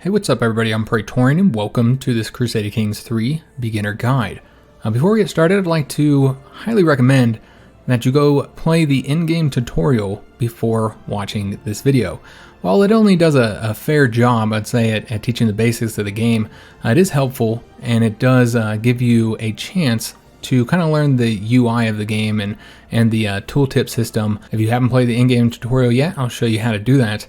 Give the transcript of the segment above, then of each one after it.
Hey, what's up everybody, I'm Praetorian and welcome to this Crusader Kings 3 beginner guide. Before we get started, I'd like to highly recommend that you go play the in-game tutorial before watching this video. While it only does a fair job, I'd say, at teaching the basics of the game, it is helpful and it does give you a chance to kind of learn the UI of the game and the tooltip system. If you haven't played the in-game tutorial yet, I'll show you how to do that.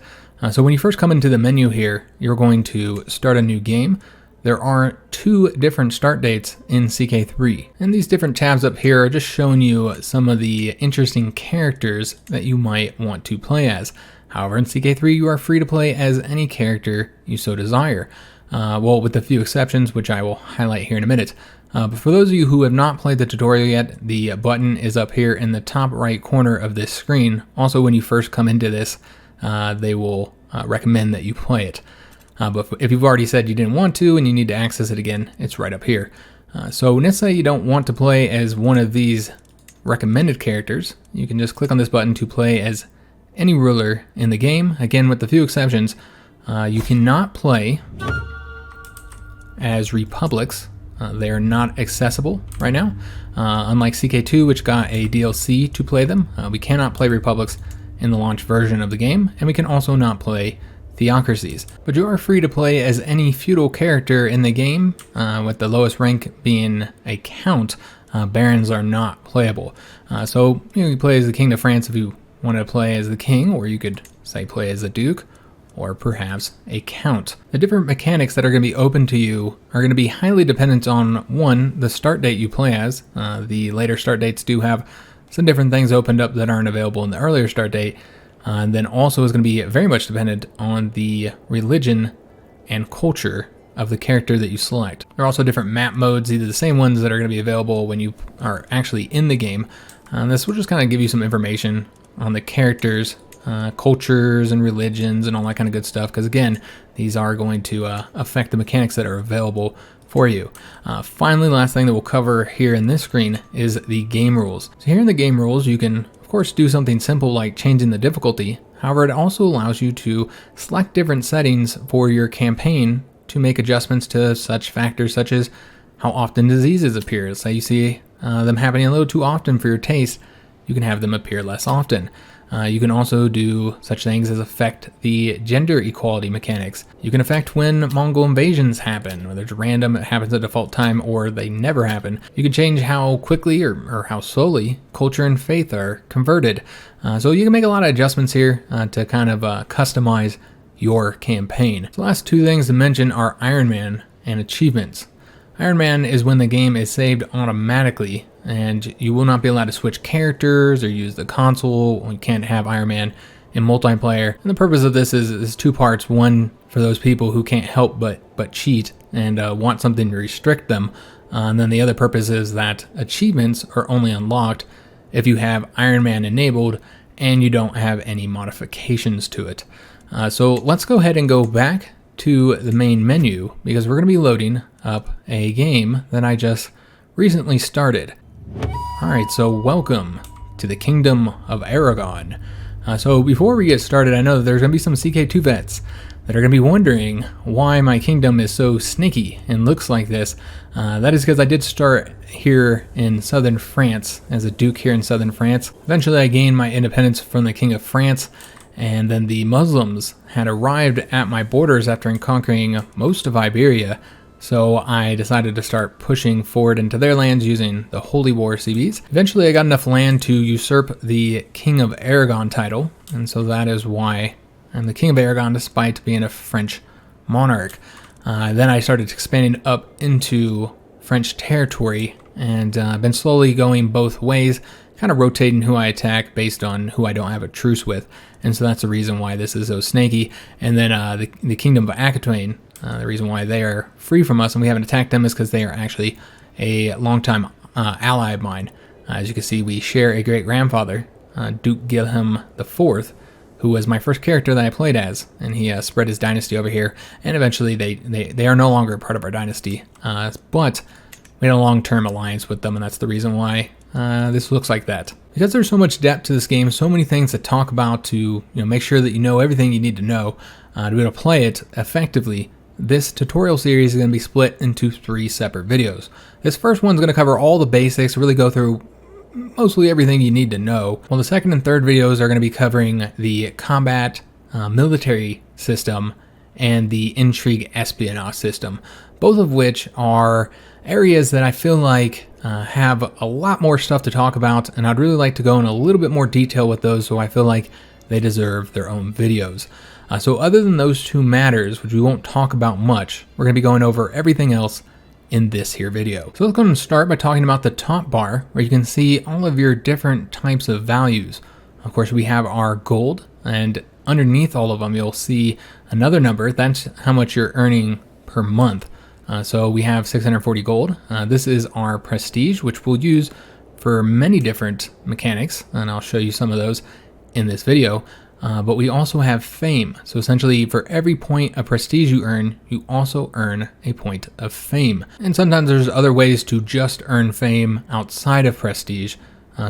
So when you first come into the menu here, you're going to start a new game. There are two different start dates in CK3. And these different tabs up here are just showing you some of the interesting characters that you might want to play as. However, in CK3, you are free to play as any character you so desire. Well, with a few exceptions, which I will highlight here in a minute. But for those of you who have not played the tutorial yet, the button is up here in the top right corner of this screen. Also, when you first come into this, they will recommend that you play it. But if you've already said you didn't want to and you need to access it again, it's right up here. So let's say you don't want to play as one of these recommended characters. You can just click on this button to play as any ruler in the game. Again, with a few exceptions, you cannot play as republics. They are not accessible right now. Unlike CK2, which got a DLC to play them, we cannot play republics in the launch version of the game, and we can also not play theocracies. But you are free to play as any feudal character in the game, with the lowest rank being a count. Barons are not playable. So you play as the King of France if you want to play as the king, or you could say play as a duke, or perhaps a count. The different mechanics that are going to be open to you are going to be highly dependent on, one, the start date you play as. The later start dates do have some different things opened up that aren't available in the earlier start date. And then also is going to be very much dependent on the religion and culture of the character that you select. There are also different map modes, either the same ones that are going to be available when you are actually in the game. This will just kind of give you some information on the characters, cultures and religions and all that kind of good stuff, because again, these are going to affect the mechanics that are available for you. Finally, last thing that we'll cover here in this screen is the game rules. So here in the game rules, you can of course do something simple like changing the difficulty. However, it also allows you to select different settings for your campaign to make adjustments to such factors such as how often diseases appear. Say you see them happening a little too often for your taste, you can have them appear less often. You can also do such things as affect the gender equality mechanics. You can affect when Mongol invasions happen, whether it's random, it happens at default time, or they never happen. You can change how quickly or how slowly culture and faith are converted. So you can make a lot of adjustments here to kind of customize your campaign. The last two things to mention are Iron Man and achievements. Iron Man is when the game is saved automatically, and you will not be allowed to switch characters or use the console. You can't have Iron Man in multiplayer. And the purpose of this is two parts. One, for those people who can't help but cheat and want something to restrict them. And then the other purpose is that achievements are only unlocked if you have Iron Man enabled and you don't have any modifications to it. So let's go ahead and go back to the main menu, because we're going to be loading up a game that I just recently started. Alright, so welcome to the Kingdom of Aragon. So before we get started, I know that there's going to be some CK2 vets that are going to be wondering why my kingdom is so sneaky and looks like this. That is because I did start here in southern France, as a duke here in southern France. Eventually I gained my independence from the King of France, and then the Muslims had arrived at my borders after conquering most of Iberia. So I decided to start pushing forward into their lands using the Holy War CBs. Eventually I got enough land to usurp the King of Aragon title, and so that is why I'm the King of Aragon despite being a French monarch. Then I started expanding up into French territory, and I've been slowly going both ways, kind of rotating who I attack based on who I don't have a truce with. And so that's the reason why this is so snaky. And then the Kingdom of Aquitaine, the reason why they are free from us and we haven't attacked them is because they are actually a longtime ally of mine. As you can see, we share a great grandfather, Duke Guilhem IV, who was my first character that I played as, and he spread his dynasty over here. And eventually they are no longer a part of our dynasty, but we had a long-term alliance with them, and that's the reason why this looks like that. Because there's so much depth to this game, so many things to talk about to make sure that you know everything you need to know to be able to play it effectively, this tutorial series is going to be split into 3 separate videos. This first one's going to cover all the basics, really go through mostly everything you need to know, while the second and third videos are going to be covering the combat military system and the intrigue espionage system, both of which are areas that I feel like have a lot more stuff to talk about, and I'd really like to go in a little bit more detail with those, so I feel like they deserve their own videos. So other than those 2 matters, which we won't talk about much, we're going to be going over everything else in this here video. So let's go and start by talking about the top bar, where you can see all of your different types of values. Of course, we have our gold, and underneath all of them, you'll see another number. That's how much you're earning per month. So we have 640 gold. This is our prestige, which we'll use for many different mechanics, and I'll show you some of those in this video. But we also have fame. So essentially, for every point of prestige you earn, you also earn a point of fame. And sometimes there's other ways to just earn fame outside of prestige,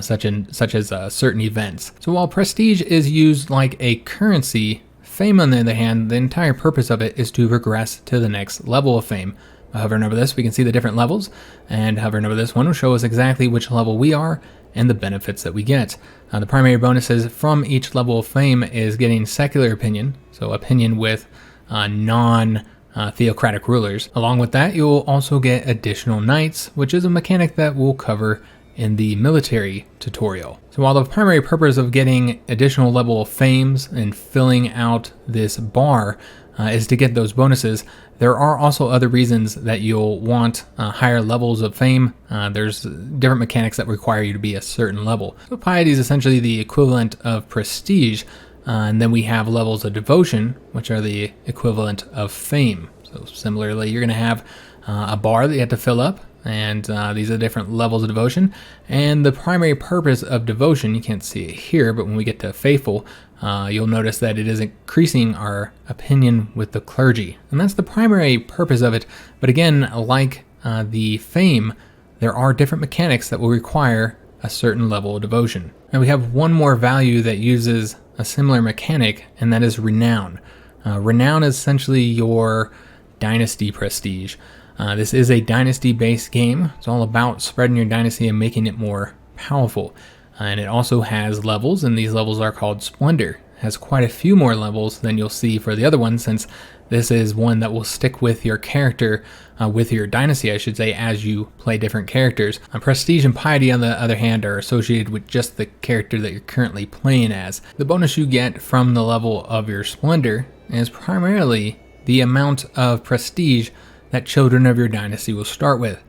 such as certain events. So while prestige is used like a currency, fame on the other hand, the entire purpose of it is to progress to the next level of fame. By hovering over this, we can see the different levels, and hovering over this one will show us exactly which level we are and the benefits that we get. The primary bonuses from each level of fame is getting secular opinion, so opinion with non-theocratic rulers. Along with that, you'll also get additional knights, which is a mechanic that we'll cover in the military tutorial. So while the primary purpose of getting additional level of fames and filling out this bar is to get those bonuses, there are also other reasons that you'll want higher levels of fame. There's different mechanics that require you to be a certain level. So piety is essentially the equivalent of prestige, and then we have levels of devotion, which are the equivalent of fame. So similarly, you're going to have a bar that you have to fill up, and these are different levels of devotion. And the primary purpose of devotion, you can't see it here, but when we get to faithful, you'll notice that it is increasing our opinion with the clergy. And that's the primary purpose of it. But again, like the fame, there are different mechanics that will require a certain level of devotion. And we have one more value that uses a similar mechanic, and that is Renown. Renown is essentially your Dynasty prestige. This is a Dynasty-based game. It's all about spreading your Dynasty and making it more powerful. And it also has levels, and these levels are called Splendor. It has quite a few more levels than you'll see for the other ones, since this is one that will stick with your character, with your Dynasty, I should say, as you play different characters. Prestige and Piety, on the other hand, are associated with just the character that you're currently playing as. The bonus you get from the level of your Splendor is primarily the amount of prestige that children of your Dynasty will start with.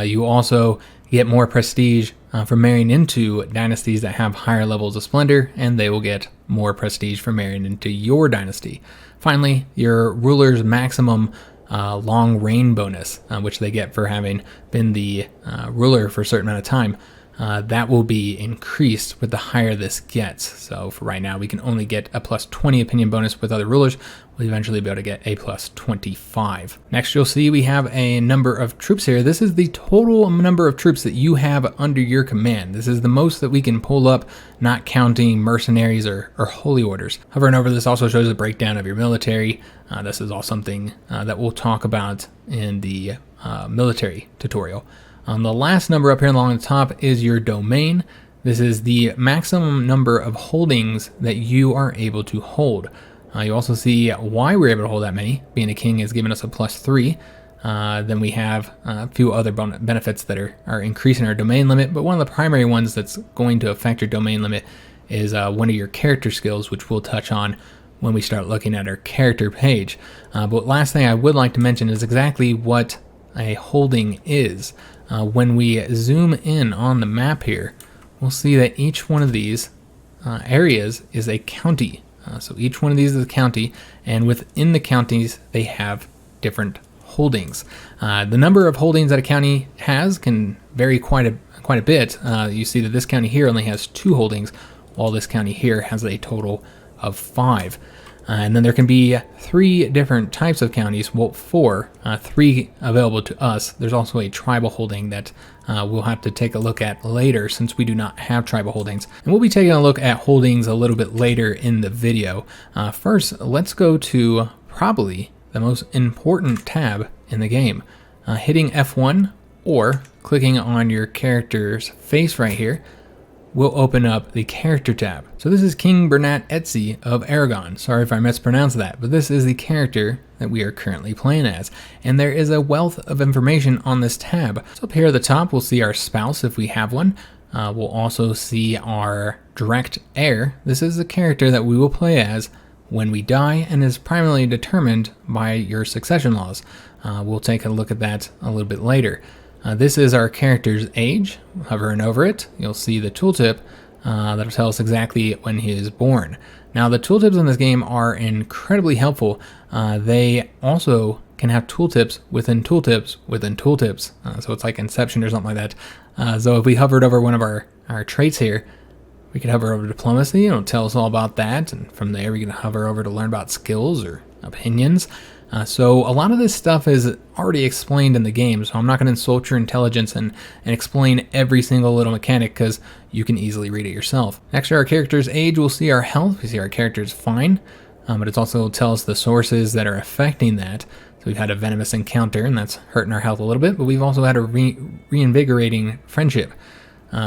You also get more prestige for marrying into dynasties that have higher levels of Splendor, and they will get more prestige for marrying into your Dynasty. Finally, your ruler's maximum long reign bonus, which they get for having been the ruler for a certain amount of time, that will be increased with the higher this gets. So for right now, we can only get a plus 20 opinion bonus. With other rulers, we'll eventually be able to get a plus 25. Next, you'll see we have a number of troops here. This is the total number of troops that you have under your command. This is the most that we can pull up, not counting mercenaries or holy orders. Hovering over this also shows a breakdown of your military. This is all something that we'll talk about in the military tutorial. The last number up here along the top is your domain. This is the maximum number of holdings that you are able to hold. You also see why we're able to hold that many. Being a king has given us a plus 3. Then we have a few other benefits that are increasing our domain limit, but one of the primary ones that's going to affect your domain limit is one of your character skills, which we'll touch on when we start looking at our character page. But last thing I would like to mention is exactly what a holding is. When we zoom in on the map here, we'll see that each one of these areas is a county. So each one of these is a county, and within the counties, they have different holdings. The number of holdings that a county has can vary quite a bit. You see that this county here only has 2 holdings, while this county here has a total of 5. And then there can be 3 different types of counties, well, 4, 3 available to us. There's also a tribal holding that we'll have to take a look at later, since we do not have tribal holdings. And we'll be taking a look at holdings a little bit later in the video. First, let's go to probably the most important tab in the game. Hitting F1 or clicking on your character's face right here will open up the character tab. So this is King Bernat Etzi of Aragon. Sorry if I mispronounced that, but this is the character that we are currently playing as. And there is a wealth of information on this tab. So up here at the top, we'll see our spouse if we have one. We'll also see our direct heir. This is the character that we will play as when we die and is primarily determined by your succession laws. We'll take a look at that a little bit later. This is our character's age. Hovering over it, you'll see the tooltip that'll tell us exactly when he is born. Now, the tooltips in this game are incredibly helpful. They also can have tooltips within tooltips within tooltips. So it's like Inception or something like that. So if we hovered over one of our traits here, we could hover over diplomacy, and it'll tell us all about that. And from there, we can hover over to learn about skills or opinions. So a lot of this stuff is already explained in the game, so I'm not going to insult your intelligence and explain every single little mechanic, because you can easily read it yourself. Next to our character's age, we'll see our health. We see our character's fine, but it's also tell us the sources that are affecting that. So we've had a venomous encounter, and that's hurting our health a little bit, but we've also had a reinvigorating friendship.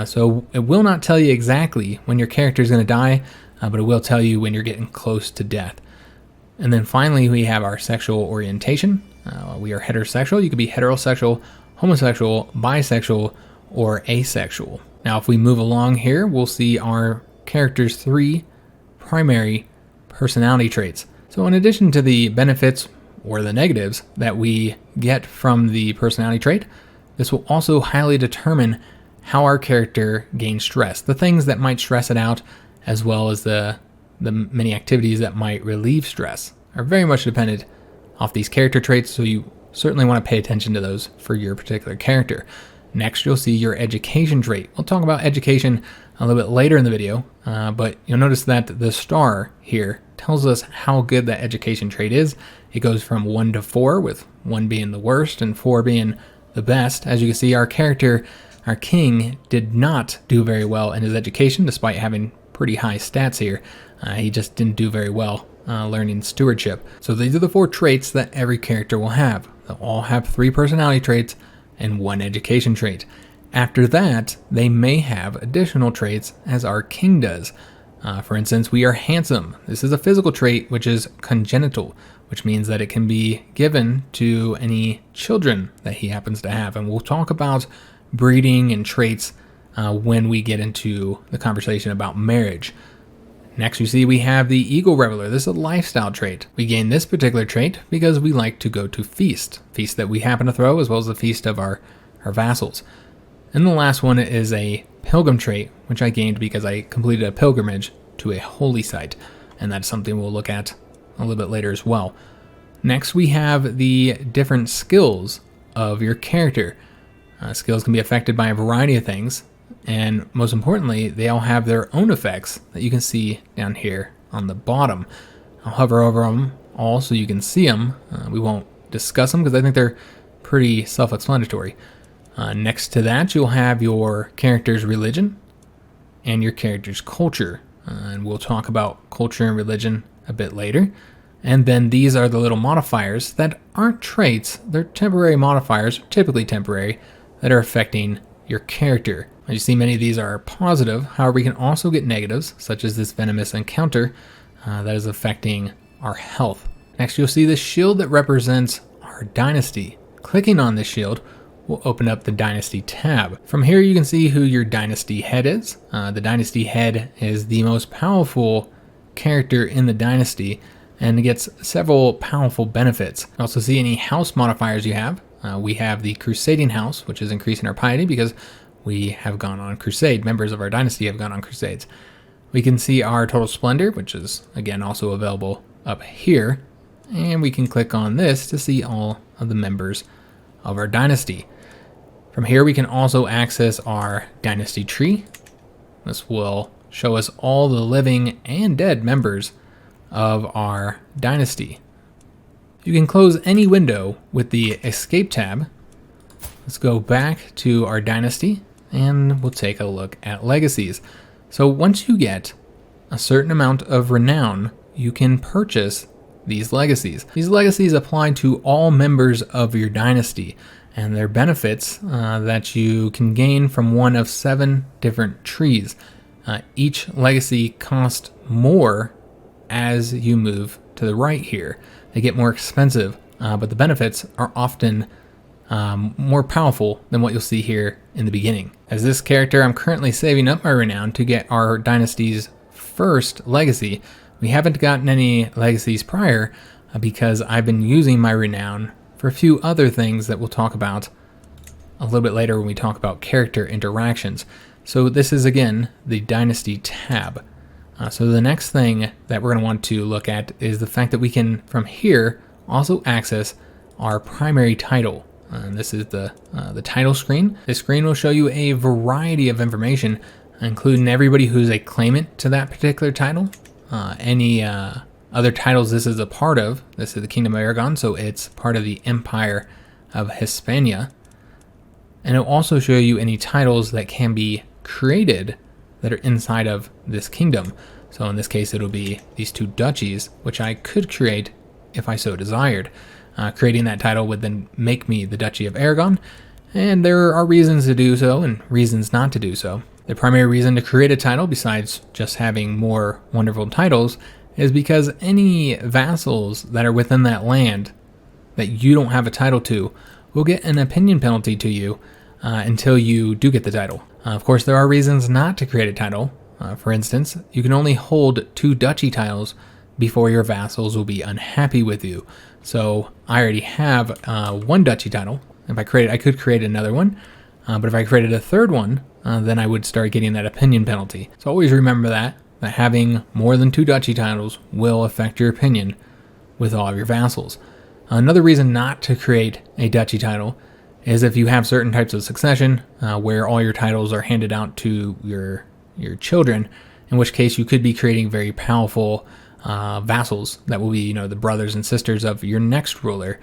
So it will not tell you exactly when your character is going to die, but it will tell you when you're getting close to death. And then finally, we have our sexual orientation. We are heterosexual. You could be heterosexual, homosexual, bisexual, or asexual. Now, if we move along here, we'll see our character's 3 primary personality traits. So in addition to the benefits or the negatives that we get from the personality trait, this will also highly determine how our character gains stress, the things that might stress it out, as well as the many activities that might relieve stress are very much dependent off these character traits, so you certainly want to pay attention to those for your particular character. Next, you'll see your education trait. We'll talk about education a little bit later in the video, but you'll notice that the star here tells us how good that education trait is. It goes from 1 to 4, with 1 being the worst and 4 being the best. As you can see, our character, our king, did not do very well in his education, despite having pretty high stats here. He just didn't do very well learning stewardship. So these are the 4 traits that every character will have. They'll all have 3 personality traits and 1 education trait. After that, they may have additional traits, as our king does. For instance, we are handsome. This is a physical trait which is congenital, which means that it can be given to any children that he happens to have. And we'll talk about breeding and traits when we get into the conversation about marriage. Next, you see we have the Eagle Reveler. This is a lifestyle trait. We gain this particular trait because we like to go to feast that we happen to throw, as well as the feast of our vassals. And the last one is a Pilgrim trait, which I gained because I completed a pilgrimage to a holy site, and that's something we'll look at a little bit later as well. Next, we have the different skills of your character. Skills can be affected by a variety of things, and most importantly, they all have their own effects that you can see down here on the bottom. I'll hover over them all so you can see them. We won't discuss them because I think they're pretty self-explanatory. Next to that, you'll have your character's religion and your character's culture. And we'll talk about culture and religion a bit later. And then these are the little modifiers that aren't traits. They're temporary modifiers, typically temporary, that are affecting your character. As you see, many of these are positive. However, we can also get negatives, such as this venomous encounter that is affecting our health. Next, you'll see the shield that represents our dynasty. Clicking on this shield will open up the Dynasty tab. From here, you can see who your Dynasty head is. The Dynasty head is the most powerful character in the Dynasty and gets several powerful benefits. You also see any house modifiers you have. We have the Crusading house, which is increasing our piety because we have gone on crusade. Members of our dynasty have gone on crusades. We can see our total splendor, which is again also available up here. And we can click on this to see all of the members of our dynasty. From here, we can also access our dynasty tree. This will show us all the living and dead members of our dynasty. You can close any window with the escape tab. Let's go back to our dynasty and we'll take a look at legacies. So once you get a certain amount of renown, you can purchase these legacies. These legacies apply to all members of your dynasty, and they're benefits that you can gain from one of 7 different trees. Each legacy costs more as you move to the right here. They get more expensive, but the benefits are often more powerful than what you'll see here in the beginning. As this character, I'm currently saving up my renown to get our dynasty's first legacy. We haven't gotten any legacies prior because I've been using my renown for a few other things that we'll talk about a little bit later when we talk about character interactions. So this is, again, the Dynasty tab. So the next thing that we're going to want to look at is the fact that we can, from here, also access our primary title. And this is the title screen. This screen will show you a variety of information, including everybody who's a claimant to that particular title, any other titles this is a part of. This is the Kingdom of Aragon, so it's part of the Empire of Hispania. And it'll also show you any titles that can be created that are inside of this kingdom. So in this case, it'll be these 2 duchies, which I could create if I so desired. Creating that title would then make me the Duchy of Aragon, and there are reasons to do so and reasons not to do so. The primary reason to create a title, besides just having more wonderful titles, is because any vassals that are within that land that you don't have a title to will get an opinion penalty to you until you do get the title. Of course, there are reasons not to create a title. For instance, you can only hold 2 duchy titles before your vassals will be unhappy with you. So I already have 1 duchy title. If I created, I could create another one, but if I created a 3rd one, then I would start getting that opinion penalty. So always remember that having more than 2 duchy titles will affect your opinion with all of your vassals. Another reason not to create a duchy title is if you have certain types of succession where all your titles are handed out to your children, in which case you could be creating very powerful vassals that will be, the brothers and sisters of your next ruler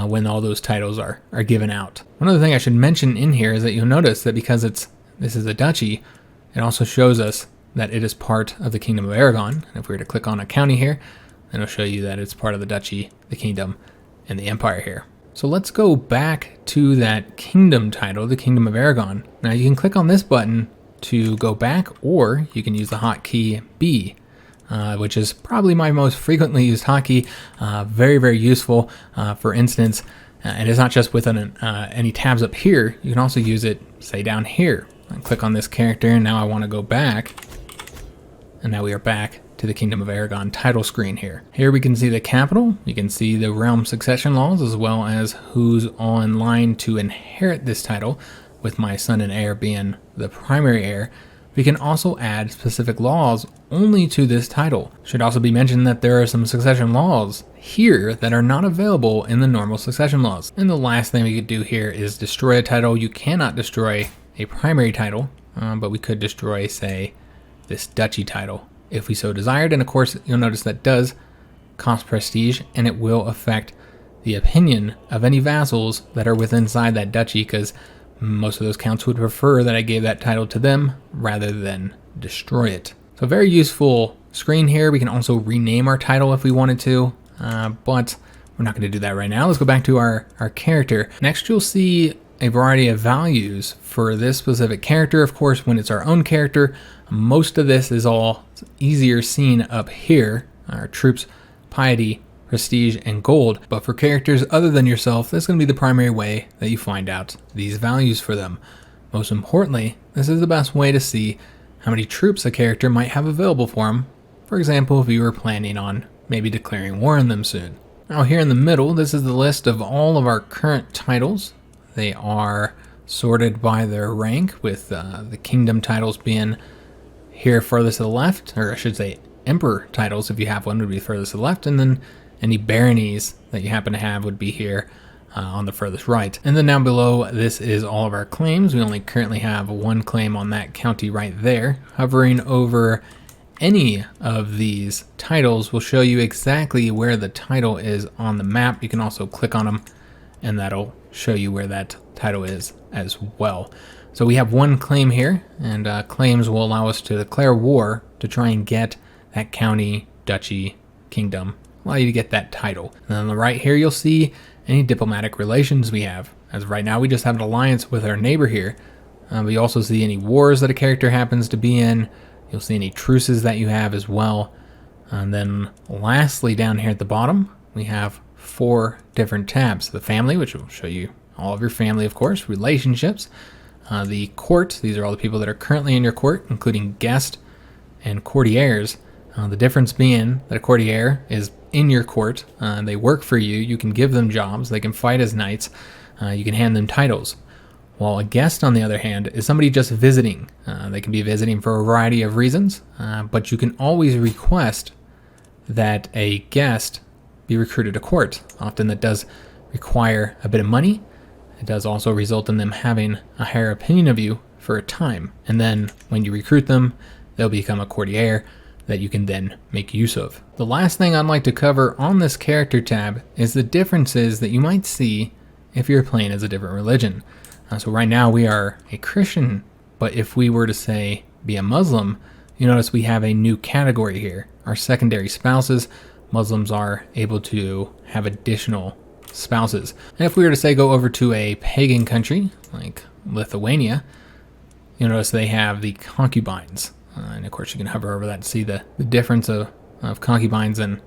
when all those titles are given out. One other thing I should mention in here is that you'll notice that because this is a duchy, it also shows us that it is part of the Kingdom of Aragon. And if we were to click on a county here, then it'll show you that it's part of the duchy, the kingdom, and the empire here. So let's go back to that kingdom title, the Kingdom of Aragon. Now you can click on this button to go back, or you can use the hotkey B, which is probably my most frequently used hotkey. Very, very useful. For instance, and it's not just within any tabs up here. You can also use it, say, down here. I click on this character, and now I want to go back. And now we are back to the Kingdom of Aragon title screen here. Here we can see the capital. You can see the realm succession laws, as well as who's on line to inherit this title, with my son and heir being the primary heir. We can also add specific laws only to this title. Should also be mentioned that there are some succession laws here that are not available in the normal succession laws. And the last thing we could do here is destroy a title. You cannot destroy a primary title, but we could destroy, say, this duchy title if we so desired. And of course, you'll notice that does cost prestige, and it will affect the opinion of any vassals that are within inside that duchy, because most of those counts would prefer that I gave that title to them rather than destroy it. So very useful screen here. We can also rename our title if we wanted to, but we're not going to do that right now. Let's go back to our character. Next, you'll see a variety of values for this specific character. Of course, when it's our own character, most of this is all easier seen up here. Our troops, piety, prestige, and gold. But for characters other than yourself, that's going to be the primary way that you find out these values for them. Most importantly, this is the best way to see how many troops a character might have available for them. For example, if you were planning on maybe declaring war on them soon. Now here in the middle, this is the list of all of our current titles. They are sorted by their rank, with the kingdom titles being here furthest to the left, or I should say emperor titles, if you have one, would be furthest to the left, and then any baronies that you happen to have would be here on the furthest right. And then down below, this is all of our claims. We only currently have 1 claim on that county right there. Hovering over any of these titles will show you exactly where the title is on the map. You can also click on them, and that'll show you where that title is as well. So we have 1 claim here, and claims will allow us to declare war to try and get that county, duchy, kingdom allow you to get that title. And then on the right here, you'll see any diplomatic relations we have. As of right now, we just have an alliance with our neighbor here. But you also see any wars that a character happens to be in. You'll see any truces that you have as well. And then lastly, down here at the bottom, we have 4 different tabs. The family, which will show you all of your family, of course. Relationships. The court, these are all the people that are currently in your court, including guest and courtiers. The difference being that a courtier is in your court, and they work for you. You can give them jobs, they can fight as knights, you can hand them titles. While a guest, on the other hand, is somebody just visiting. They can be visiting for a variety of reasons, but you can always request that a guest be recruited to court. Often that does require a bit of money. It does also result in them having a higher opinion of you for a time. And then when you recruit them, they'll become a courtier that you can then make use of. The last thing I'd like to cover on this character tab is the differences that you might see if you're playing as a different religion. So right now we are a Christian, but if we were to say be a Muslim, you notice we have a new category here. Our secondary spouses. Muslims are able to have additional spouses. And if we were to say go over to a pagan country like Lithuania, you'll notice they have the concubines. And of course you can hover over that to see the difference of concubines and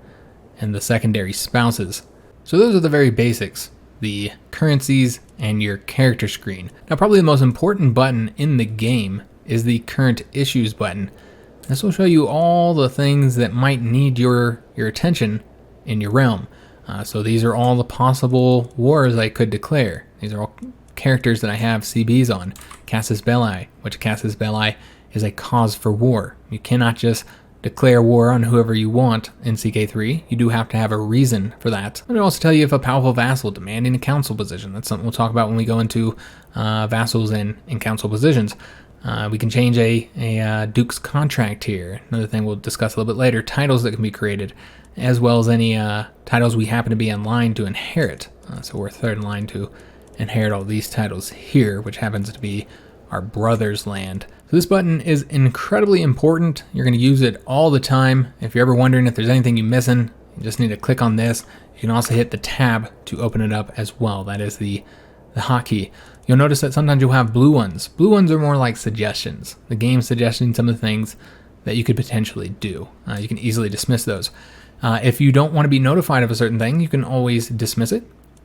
the secondary spouses. So those are the very basics, the currencies and your character screen. Now probably the most important button in the game is the current issues button. This will show you all the things that might need your attention in your realm. So these are all the possible wars I could declare. These are all characters that I have CBs on. Casus Belli, which Casus Belli is a cause for war. You cannot just declare war on whoever you want in CK3. You do have to have a reason for that. I'll also tell you if a powerful vassal demanding a council position. That's something we'll talk about when we go into vassals in council positions. We can change a duke's contract here. Another thing we'll discuss a little bit later. Titles that can be created, as well as any titles we happen to be in line to inherit. So we're third in line to inherit all these titles here, which happens to be our brother's land. So this button is incredibly important. You're going to use it all the time. If you're ever wondering if there's anything you're missing, you just need to click on this. You can also hit the tab to open it up as well. That is the hotkey. You'll notice that sometimes you'll have blue ones. Blue ones are more like suggestions. The game suggesting some of the things that you could potentially do. You can easily dismiss those. If you don't want to be notified of a certain thing, you can always dismiss it,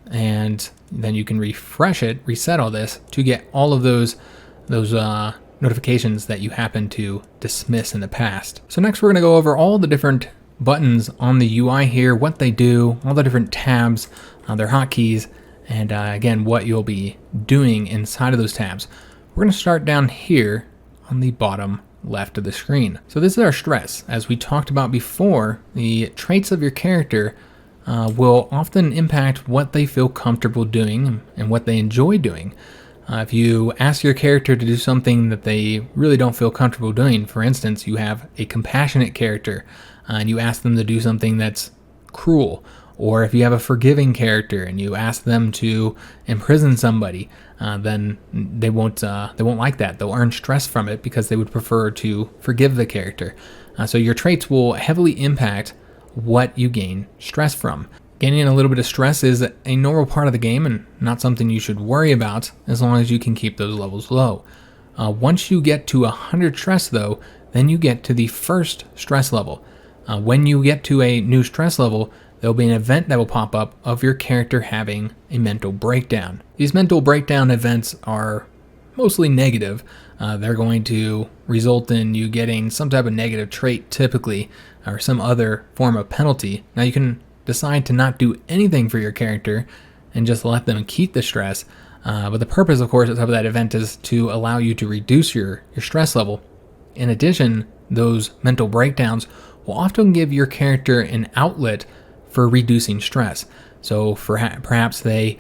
and then you can refresh it, reset all this to get all of those notifications that you happen to dismiss in the past. So next we're going to go over all the different buttons on the UI here, what they do, all the different tabs, their hotkeys, and again, what you'll be doing inside of those tabs. We're going to start down here on the bottom left of the screen. So this is our stress. As we talked about before, the traits of your character will often impact what they feel comfortable doing and what they enjoy doing. If you ask your character to do something that they really don't feel comfortable doing, for instance, you have a compassionate character and you ask them to do something that's cruel, or if you have a forgiving character and you ask them to imprison somebody, then they won't like that. They'll earn stress from it because they would prefer to forgive the character. So your traits will heavily impact what you gain stress from. Gaining a little bit of stress is a normal part of the game and not something you should worry about as long as you can keep those levels low. Once you get to 100 stress though, then you get to the first stress level. When you get to a new stress level, there'll be an event that will pop up of your character having a mental breakdown. These mental breakdown events are mostly negative. They're going to result in you getting some type of negative trait typically, or some other form of penalty. Now you can decide to not do anything for your character and just let them keep the stress. But the purpose, of course, of that event is to allow you to reduce your stress level. In addition, those mental breakdowns will often give your character an outlet for reducing stress. So perhaps they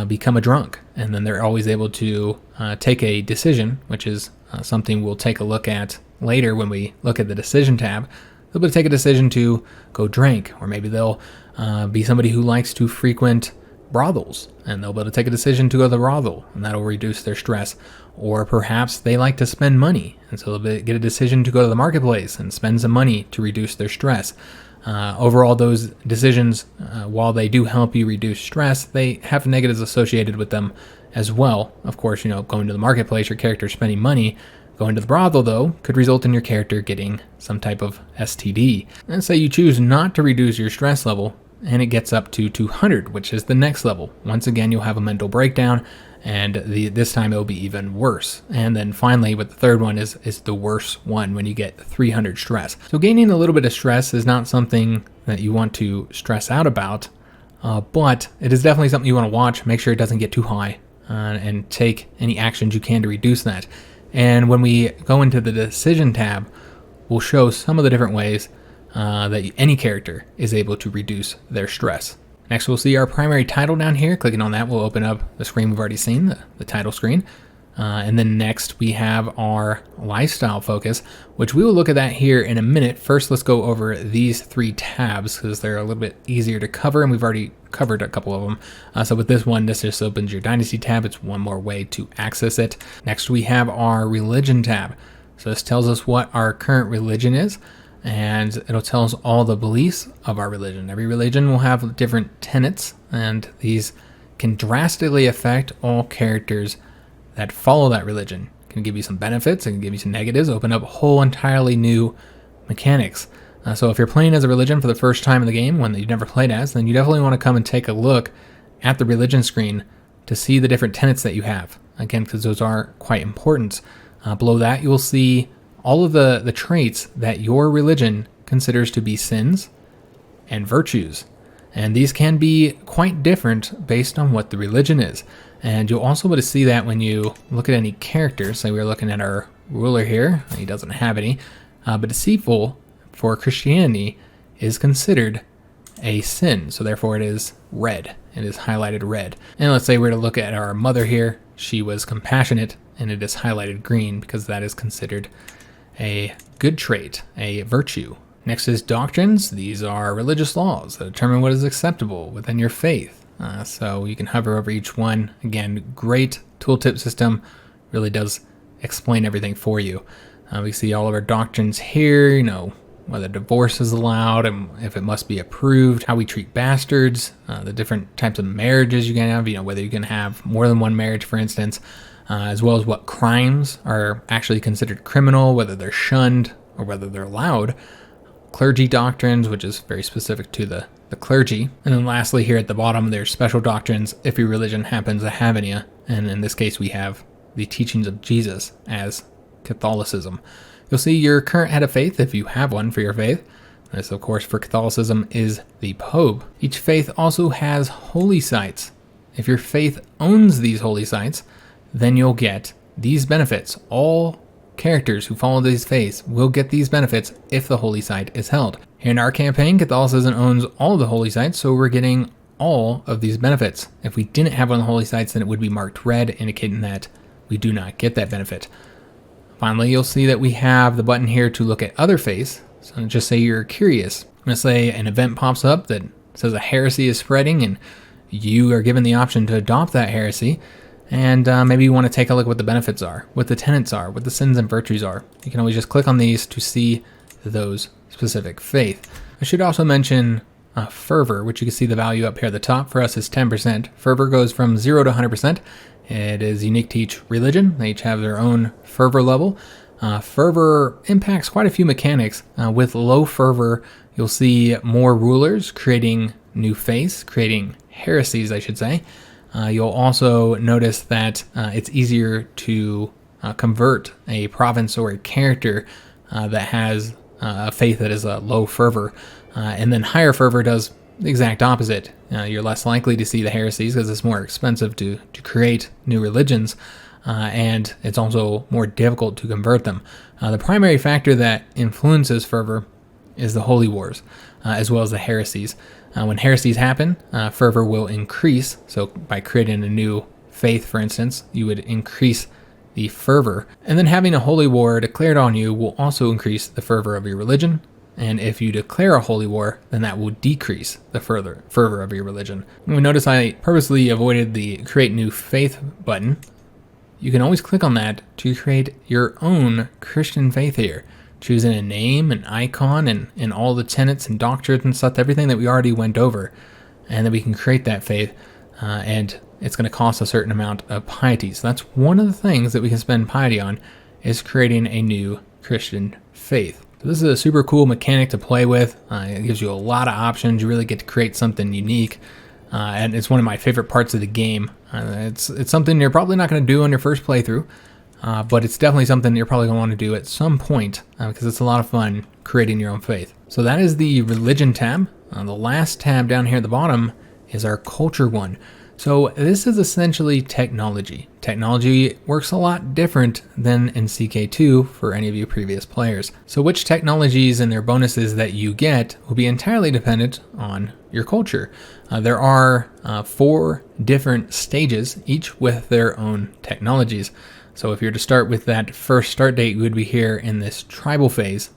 become a drunk, and then they're always able to take a decision, which is something we'll take a look at later when we look at the decision tab. They'll be able to take a decision to go drink, or maybe they'll be somebody who likes to frequent brothels, and they'll be able to take a decision to go to the brothel, and that'll reduce their stress. Or perhaps they like to spend money, and so they'll get a decision to go to the marketplace and spend some money to reduce their stress. Overall, those decisions, while they do help you reduce stress, they have negatives associated with them as well. Of course, going to the marketplace, your character spending money. Going to the brothel, though, could result in your character getting some type of STD. And say you choose not to reduce your stress level, and it gets up to 200, which is the next level. Once again, you'll have a mental breakdown, and this time it'll be even worse. And then finally, with the third one is the worst one when you get 300 stress. So gaining a little bit of stress is not something that you want to stress out about, but it is definitely something you want to watch. Make sure it doesn't get too high, and take any actions you can to reduce that. And when we go into the decision tab, we'll show some of the different ways that any character is able to reduce their stress. Next, we'll see our primary title down here. Clicking on that will open up the screen we've already seen, the title screen. And then next we have our lifestyle focus, which we will look at that here in a minute. First, let's go over these 3 tabs because they're a little bit easier to cover, and we've already covered a couple of them. So with this one, this just opens your Dynasty tab. It's one more way to access it. Next, we have our religion tab. So this tells us what our current religion is, and it'll tell us all the beliefs of our religion. Every religion will have different tenets, and these can drastically affect all characters that follow that religion. It can give you some benefits, it can give you some negatives, open up whole entirely new mechanics. So if you're playing as a religion for the first time in the game, one that you've never played as, then you definitely want to come and take a look at the religion screen to see the different tenets that you have. Again, because those are quite important. Below that, you will see all of the traits that your religion considers to be sins and virtues. And these can be quite different based on what the religion is. And you'll also be able to see that when you look at any characters. Say we're looking at our ruler here. He doesn't have any. But deceitful for Christianity is considered a sin. So therefore it is red. It is highlighted red. And let's say we're to look at our mother here. She was compassionate, and it is highlighted green because that is considered a good trait, a virtue. Next is doctrines. These are religious laws that determine what is acceptable within your faith. So you can hover over each one. Again, great tooltip system. Really does explain everything for you. We see all of our doctrines here, whether divorce is allowed and if it must be approved, how we treat bastards, the different types of marriages you can have, whether you can have more than one marriage, for instance, as well as what crimes are actually considered criminal, whether they're shunned or whether they're allowed. Clergy doctrines, which is very specific to the clergy. And then lastly, here at the bottom, there's special doctrines if your religion happens to have any. And in this case, we have the teachings of Jesus as Catholicism. You'll see your current head of faith, if you have one for your faith. This, of course, for Catholicism is the Pope. Each faith also has holy sites. If your faith owns these holy sites, then you'll get these benefits. All characters who follow these faiths will get these benefits if the holy site is held. Here in our campaign, Catholicism owns all of the holy sites, so we're getting all of these benefits. If we didn't have one of the holy sites, then it would be marked red, indicating that we do not get that benefit. Finally, you'll see that we have the button here to look at other faiths. So just say you're curious. I'm going to say an event pops up that says a heresy is spreading, and you are given the option to adopt that heresy. And maybe you want to take a look at what the benefits are, what the tenets are, what the sins and virtues are. You can always just click on these to see those specific faith. I should also mention Fervor, which you can see the value up here at the top. For us is 10%. Fervor goes from 0 to 100%. It is unique to each religion. They each have their own fervor level. Fervor impacts quite a few mechanics. With low fervor, you'll see more rulers creating new faiths, creating heresies, I should say. You'll also notice that it's easier to convert a province or a character that has a faith that is a low fervor. And then higher fervor does the exact opposite. You're less likely to see the heresies because it's more expensive to create new religions. And it's also more difficult to convert them. The primary factor that influences fervor is the holy wars, as well as the heresies. When heresies happen, fervor will increase. So by creating a new faith, for instance, you would increase the fervor. And then having a holy war declared on you will also increase the fervor of your religion. And if you declare a holy war, then that will decrease the fervor of your religion. And we notice I purposely avoided the create new faith button. You can always click on that to create your own Christian faith here. choosing a name, an icon, and all the tenets and doctrines and stuff, everything that we already went over. And then we can create that faith, and it's going to cost a certain amount of piety. So that's one of the things that we can spend piety on, is creating a new Christian faith. So this is a super cool mechanic to play with. It gives you a lot of options. You really get to create something unique. And it's one of my favorite parts of the game. It's something you're probably not going to do on your first playthrough, but it's definitely something you're probably going to want to do at some point, because it's a lot of fun creating your own faith. So that is the religion tab. The last tab down here at the bottom is our culture one. So this is essentially technology. Technology works a lot different than in CK2 for any of you previous players. So which technologies and their bonuses that you get will be entirely dependent on your culture. There are 4 different stages, each with their own technologies. So if you're to start with that first start date, you would be here in this tribal phase.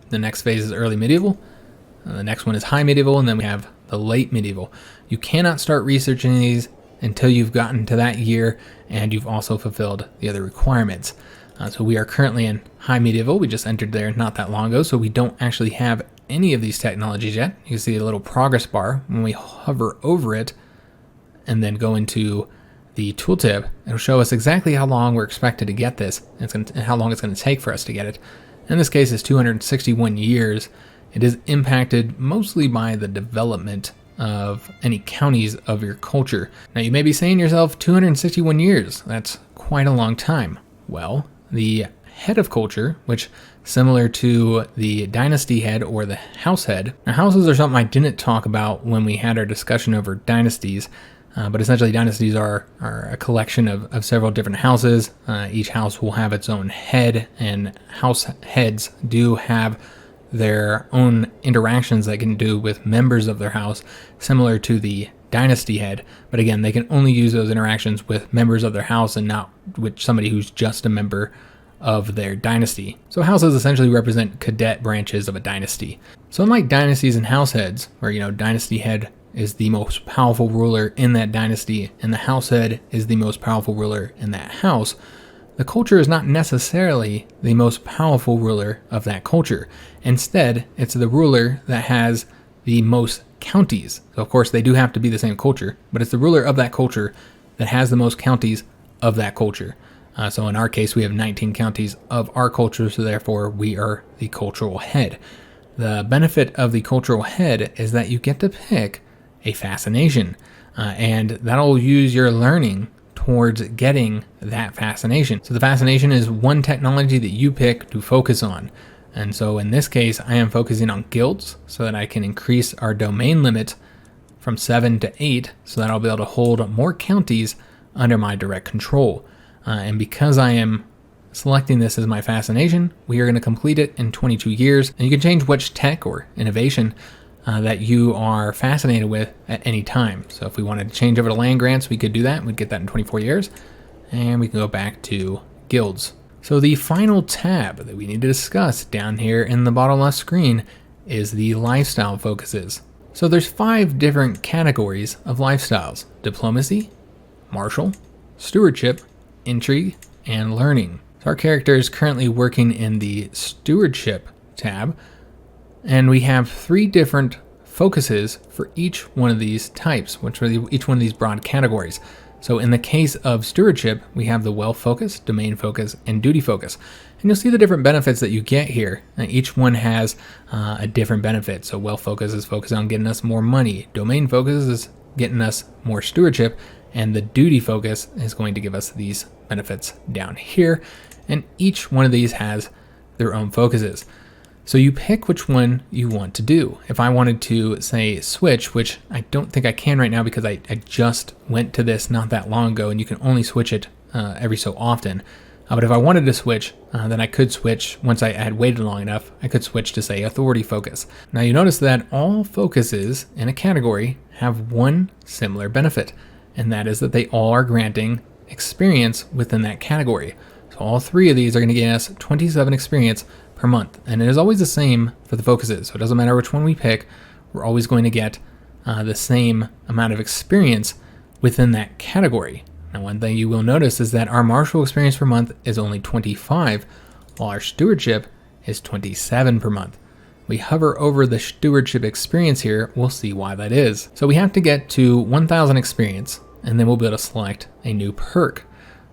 The next phase is early medieval. The next one is high medieval, and then we have the late medieval. You cannot start researching these until you've gotten to that year and you've also fulfilled the other requirements. So we are currently in high medieval. We just entered there not that long ago, so we don't actually have any of these technologies yet. You can see a little progress bar. When we hover over it and then go into the tooltip, it'll show us exactly how long we're expected to get this and how long it's going to take for us to get it. In this case, it's 261 years. It is impacted mostly by the development of any counties of your culture. Now you may be saying to yourself, 261 years, that's quite a long time. Well, the head of culture, which similar to the dynasty head or the house head. Now houses are something I didn't talk about when we had our discussion over dynasties, but essentially dynasties are a collection of several different houses. Each house will have its own head, and house heads do have their own interactions they can do with members of their house, similar to the dynasty head. But again, they can only use those interactions with members of their house and not with somebody who's just a member of their dynasty. So houses essentially represent cadet branches of a dynasty. So unlike dynasties and house heads, where, dynasty head is the most powerful ruler in that dynasty and the house head is the most powerful ruler in that house, the culture is not necessarily the most powerful ruler of that culture. Instead, it's the ruler that has the most counties. So of course they do have to be the same culture, but it's the ruler of that culture that has the most counties of that culture. So in our case, we have 19 counties of our culture, so therefore we are the cultural head. The benefit of the cultural head is that you get to pick a fascination, and that'll use your learning towards getting that fascination. So the fascination is one technology that you pick to focus on. And so in this case, I am focusing on guilds so that I can increase our domain limit from 7 to 8 so that I'll be able to hold more counties under my direct control. And because I am selecting this as my fascination, we are going to complete it in 22 years. And you can change which tech or innovation that you are fascinated with at any time. So if we wanted to change over to land grants, we could do that. We'd get that in 24 years. And we can go back to guilds. So the final tab that we need to discuss down here in the bottom left screen is the lifestyle focuses. So there's 5 different categories of lifestyles: diplomacy, martial, stewardship, intrigue, and learning. So our character is currently working in the stewardship tab, and we have 3 different focuses for each one of these types, which are each one of these broad categories. So in the case of stewardship, we have the wealth focus, domain focus, and duty focus. And you'll see the different benefits that you get here. Each one has a different benefit. So wealth focus is focused on getting us more money. Domain focus is getting us more stewardship. And the duty focus is going to give us these benefits down here. And each one of these has their own focuses. So you pick which one you want to do. If I wanted to, say, switch, which I don't think I can right now because I just went to this not that long ago, and you can only switch it every so often. But if I wanted to switch, then I could switch. Once I had waited long enough, I could switch to, say, authority focus. Now you notice that all focuses in a category have one similar benefit, and that is that they all are granting experience within that category. So all 3 of these are going to get us 27 experience per month, and it is always the same for the focuses. So it doesn't matter which one we pick, we're always going to get the same amount of experience within that category. Now one thing you will notice is that our martial experience per month is only 25, while our stewardship is 27 per month. We hover over the stewardship experience here, we'll see why that is. So we have to get to 1,000 experience, and then we'll be able to select a new perk.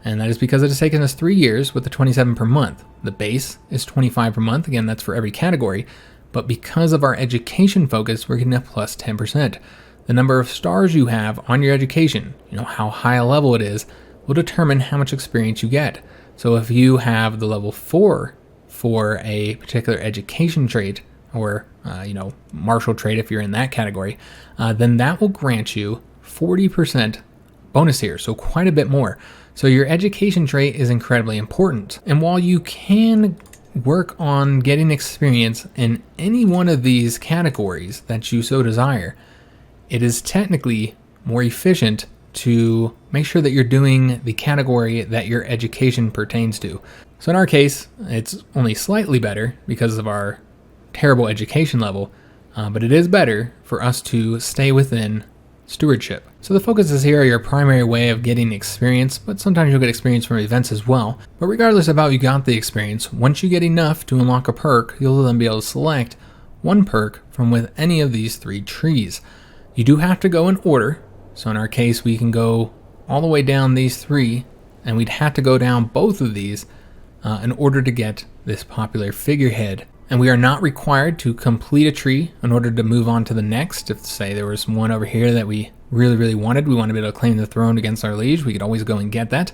And that is because it has taken us 3 years with the 27 per month. The base is 25 per month, again that's for every category, but because of our education focus, we're getting a plus 10%. The number of stars you have on your education, how high a level it is, will determine how much experience you get. So if you have the level 4 for a particular education trait, or Marshal trait if you're in that category, then that will grant you 40% bonus here, so quite a bit more. So your education trait is incredibly important. And while you can work on getting experience in any one of these categories that you so desire, it is technically more efficient to make sure that you're doing the category that your education pertains to. So in our case, it's only slightly better because of our terrible education level, but it is better for us to stay within stewardship. So the focuses here are your primary way of getting experience, but sometimes you'll get experience from events as well. But regardless of how you got the experience, once you get enough to unlock a perk, you'll then be able to select one perk from with any of these 3 trees. You do have to go in order. So in our case, we can go all the way down these 3, and we'd have to go down both of these in order to get this popular figurehead. And we are not required to complete a tree in order to move on to the next. If, say, there was one over here that we really wanted, we want to be able to claim the throne against our liege, we could always go and get that.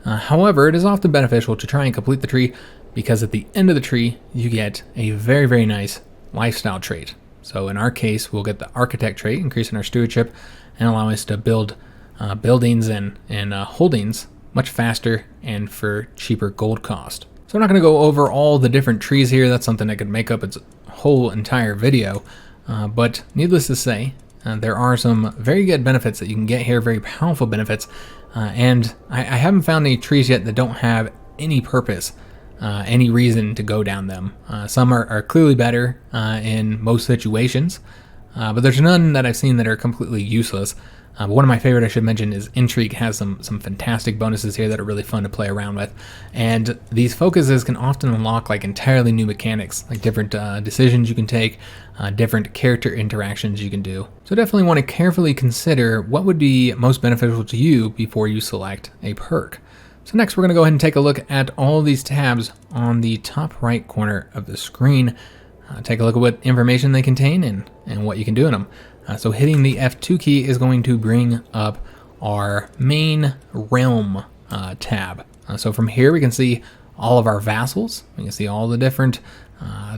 However, it is often beneficial to try and complete the tree, because at the end of the tree, you get a very nice lifestyle trait. So in our case, we'll get the architect trait, increasing our stewardship and allowing us to build buildings and holdings much faster and for cheaper gold cost. So I'm not going to go over all the different trees here. That's something that could make up its whole entire video. But needless to say, there are some very good benefits that you can get here, very powerful benefits. And I haven't found any trees yet that don't have any purpose, any reason to go down them. Some are clearly better in most situations, but there's none that I've seen that are completely useless. But one of my favorite I should mention is Intrigue has some fantastic bonuses here that are really fun to play around with. And these focuses can often unlock like entirely new mechanics, like different decisions you can take, different character interactions you can do. So definitely want to carefully consider what would be most beneficial to you before you select a perk. So next we're going to go ahead and take a look at all of these tabs on the top right corner of the screen. Take a look at what information they contain and what you can do in them. So hitting the F2 key is going to bring up our main realm tab. So from here we can see all of our vassals. We can see all the different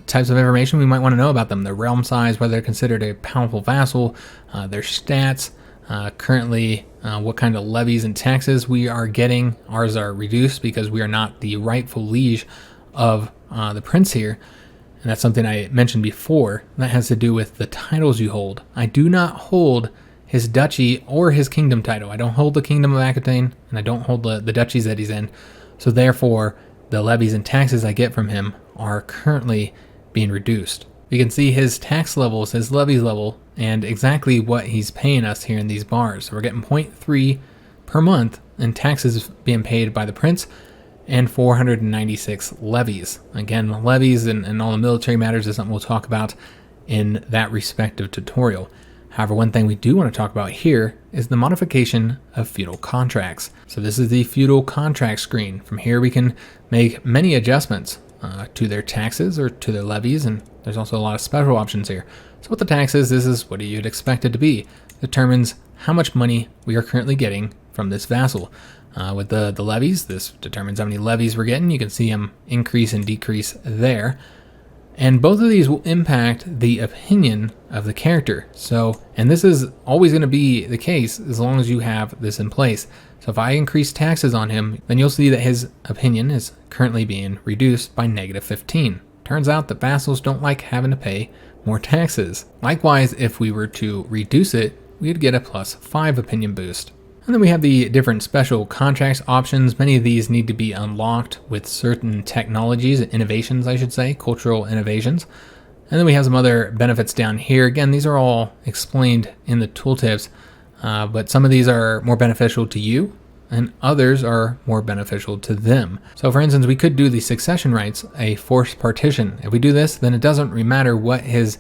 types of information we might want to know about them. Their realm size, whether they're considered a powerful vassal, their stats, currently what kind of levies and taxes we are getting. Ours are reduced because we are not the rightful liege of the prince here. And that's something I mentioned before. That has to do with the titles you hold. I do not hold his duchy or his kingdom title. I don't hold the kingdom of Aquitaine, and I don't hold the duchies that he's in. So therefore, the levies and taxes I get from him are currently being reduced. You can see his tax levels, his levies level, and exactly what he's paying us here in these bars. So we're getting 0.3 per month in taxes being paid by the prince, and 496 levies. Again, levies and all the military matters is something we'll talk about in that respective tutorial. However, one thing we do want to talk about here is the modification of feudal contracts. So this is the feudal contract screen. From here we can make many adjustments to their taxes or to their levies, and there's also a lot of special options here. So with the taxes, this is what you'd expect it to be. It determines how much money we are currently getting from this vassal. With the levies, this determines how many levies we're getting. You can see them increase and decrease there. And both of these will impact the opinion of the character. So, and this is always going to be the case as long as you have this in place. So if I increase taxes on him, then you'll see that his opinion is currently being reduced by -15. Turns out that vassals don't like having to pay more taxes. Likewise, if we were to reduce it, we'd get a +5 opinion boost. And then we have the different special contracts options. Many of these need to be unlocked with certain technologies, innovations I should say, cultural innovations. And then we have some other benefits down here. Again, these are all explained in the tooltips, but some of these are more beneficial to you and others are more beneficial to them. So for instance, we could do the succession rights, a forced partition. If we do this, then it doesn't really matter what his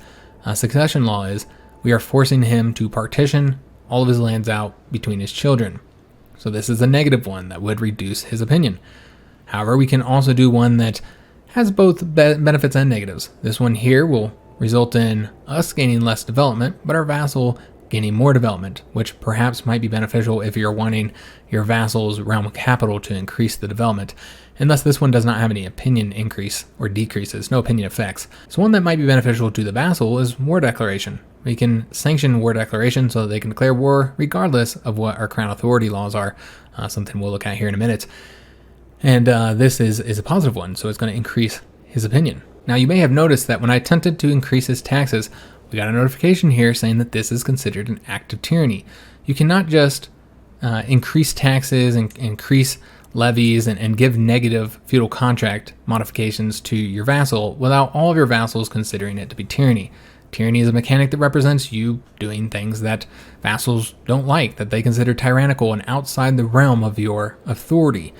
succession law is. We are forcing him to partition all of his lands out between his children. So this is a negative one that would reduce his opinion. However, we can also do one that has both benefits and negatives. This one here will result in us gaining less development, but our vassal gaining more development, which perhaps might be beneficial if you're wanting your vassal's realm capital to increase the development. And thus this one does not have any opinion increase or decreases, no opinion effects. So one that might be beneficial to the vassal is war declaration. We can sanction war declaration so that they can declare war regardless of what our crown authority laws are, something we'll look at here in a minute. And this is a positive one, so it's going to increase his opinion. Now you may have noticed that when I attempted to increase his taxes, we got a notification here saying that this is considered an act of tyranny. You cannot just increase taxes and increase levies and give negative feudal contract modifications to your vassal without all of your vassals considering it to be tyranny. Tyranny is a mechanic that represents you doing things that vassals don't like, that they consider tyrannical and outside the realm of your authority.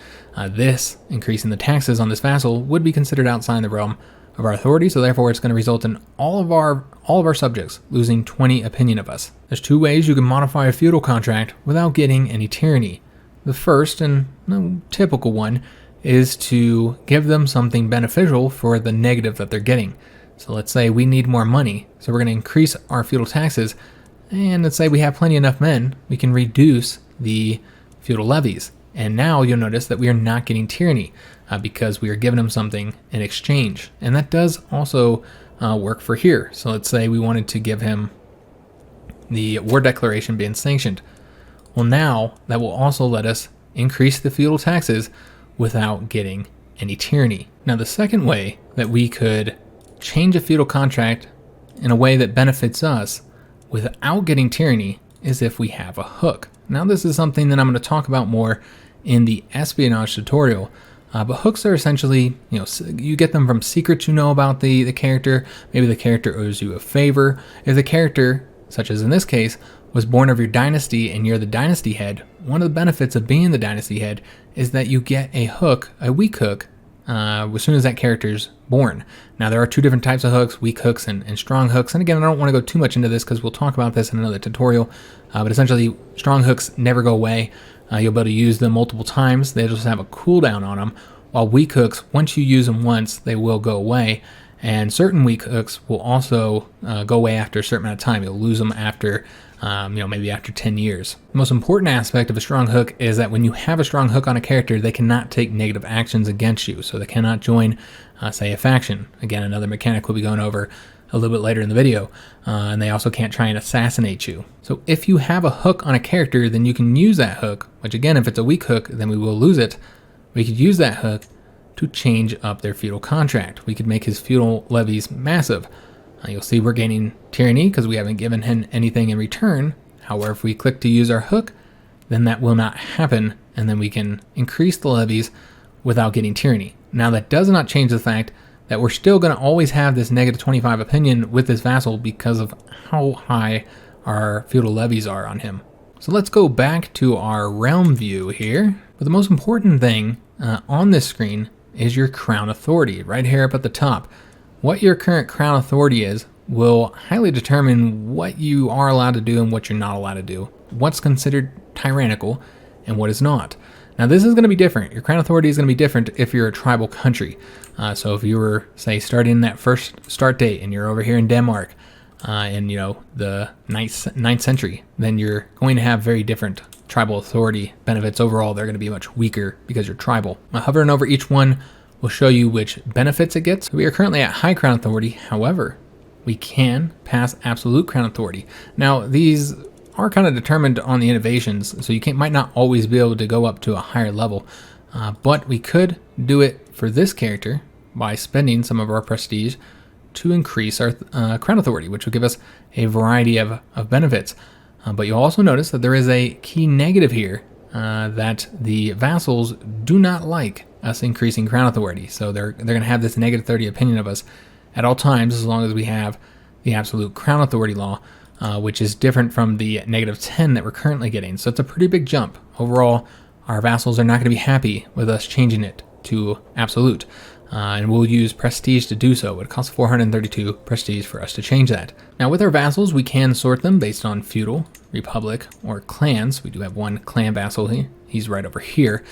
This, increasing the taxes on this vassal, would be considered outside the realm of our authority, so therefore it's going to result in all of our subjects losing 20 opinion of us. There's two ways you can modify a feudal contract without getting any tyranny. The first and typical one is to give them something beneficial for the negative that they're getting. So let's say we need more money, so we're going to increase our feudal taxes, and let's say we have plenty enough men, we can reduce the feudal levies. And now you'll notice that we are not getting tyranny because we are giving them something in exchange. And that does also work for here. So let's say we wanted to give him the war declaration being sanctioned. Well, now that will also let us increase the feudal taxes without getting any tyranny. Now the second way that we could change a feudal contract in a way that benefits us without getting tyranny is if we have a hook. Now this is something that I'm going to talk about more in the espionage tutorial, but hooks are essentially, you get them from secrets you know about the character. Maybe the character owes you a favor. If the character, such as in this case, was born of your dynasty and you're the dynasty head, one of the benefits of being the dynasty head is that you get a hook, a weak hook, as soon as that character's born. Now there are two different types of hooks, weak hooks and strong hooks. And again, I don't want to go too much into this because we'll talk about this in another tutorial. But essentially, strong hooks never go away. You'll be able to use them multiple times. They just have a cooldown on them. While weak hooks, once you use them once, they will go away. And certain weak hooks will also go away after a certain amount of time. You'll lose them after, maybe after 10 years. The most important aspect of a strong hook is that when you have a strong hook on a character, they cannot take negative actions against you. So they cannot join, say, a faction. Again, another mechanic we'll be going over a little bit later in the video. And they also can't try and assassinate you. So if you have a hook on a character, then you can use that hook, which again, if it's a weak hook, then we will lose it. We could use that hook to change up their feudal contract. We could make his feudal levies massive. You'll see we're gaining tyranny because we haven't given him anything in return. However, if we click to use our hook, then that will not happen, and then we can increase the levies without getting tyranny. Now that does not change the fact that we're still going to always have this negative 25 opinion with this vassal because of how high our feudal levies are on him. So let's go back to our realm view here. But the most important thing on this screen is your crown authority right here up at the top. What your current crown authority is will highly determine what you are allowed to do and what you're not allowed to do, what's considered tyrannical and what is not. Now this is going to be different. Your crown authority is going to be different if you're a tribal country. So if you were, say, starting that first start date and you're over here in Denmark in the 9th century, then you're going to have very different tribal authority benefits. Overall, they're going to be much weaker because you're tribal. Hovering over each one will show you which benefits it gets. We are currently at high crown authority. However, we can pass absolute crown authority. Now, these are kind of determined on the innovations, so you might not always be able to go up to a higher level, but we could do it for this character by spending some of our prestige to increase our crown authority, which will give us a variety of benefits. But you'll also notice that there is a key negative here, that the vassals do not like us increasing crown authority. So they're going to have this negative 30 opinion of us at all times as long as we have the absolute crown authority law, which is different from the negative 10 that we're currently getting. So it's a pretty big jump. Overall, our vassals are not going to be happy with us changing it to absolute. And we'll use prestige to do so. It costs 432 prestige for us to change that. Now with our vassals, we can sort them based on feudal, republic, or clans. We do have one clan vassal here. He's right over here.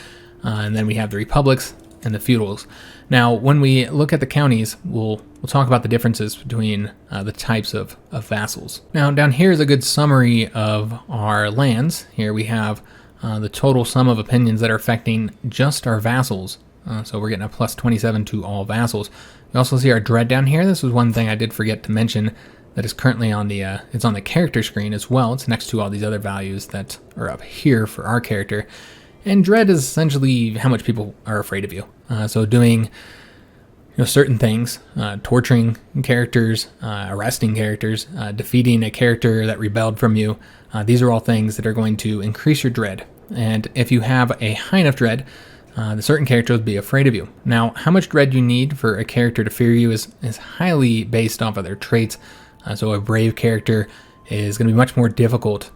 And then we have the republics and the feudals. Now when we look at the counties, we'll talk about the differences between the types of vassals. Now down here is a good summary of our lands. Here we have the total sum of opinions that are affecting just our vassals. So we're getting a plus 27 to all vassals. You also see our dread down here. This was one thing I did forget to mention that is currently on the it's on the character screen as well. It's next to all these other values that are up here for our character. And dread is essentially how much people are afraid of you. So doing certain things, torturing characters, arresting characters, defeating a character that rebelled from you. These are all things that are going to increase your dread. And if you have a high enough dread, the certain characters will be afraid of you. Now, how much dread you need for a character to fear you is highly based off of their traits. So a brave character is going to be much more difficult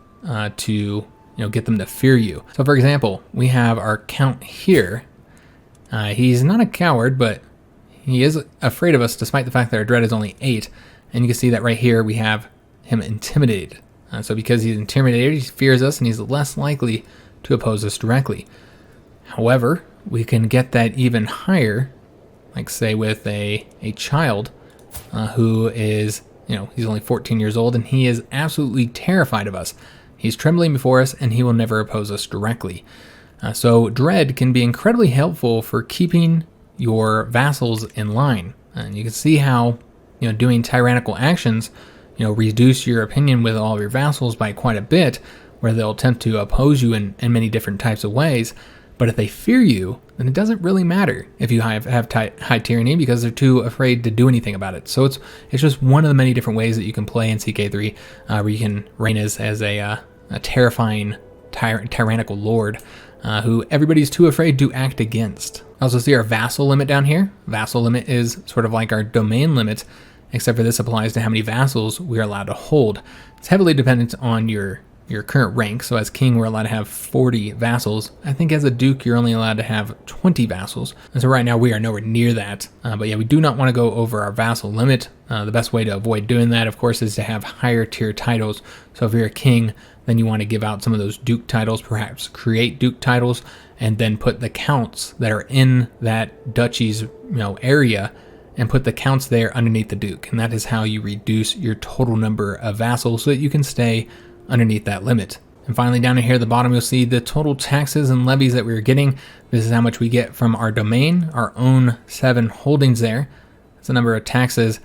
to get them to fear you. So for example, we have our count here. He's not a coward, but he is afraid of us despite the fact that our dread is only 8. And you can see that right here we have him intimidated. So because he's intimidated, he fears us and he's less likely to oppose us directly. However, we can get that even higher, like say with a child who is, he's only 14 years old and he is absolutely terrified of us. He's trembling before us and he will never oppose us directly. So dread can be incredibly helpful for keeping your vassals in line. And you can see how, doing tyrannical actions, reduce your opinion with all of your vassals by quite a bit, where they'll attempt to oppose you in many different types of ways. But if they fear you, then it doesn't really matter if you have high tyranny because they're too afraid to do anything about it. So it's just one of the many different ways that you can play in CK3, where you can reign as a terrifying tyrannical lord who everybody's too afraid to act against. Also see our vassal limit down here. Vassal limit is sort of like our domain limit, except for this applies to how many vassals we are allowed to hold. It's heavily dependent on your current rank. So as king, we're allowed to have 40 vassals. I think as a duke, you're only allowed to have 20 vassals. And so right now we are nowhere near that. But yeah, we do not want to go over our vassal limit. The best way to avoid doing that, of course, is to have higher tier titles. So if you're a king, then you want to give out some of those duke titles, perhaps create duke titles, and then put the counts that are in that duchy's area and put the counts there underneath the duke. And that is how you reduce your total number of vassals so that you can stay underneath that limit. And finally down here at the bottom you'll see the total taxes and levies that we're getting. This is how much we get from our domain, our own 7 holdings there. That's the number of taxes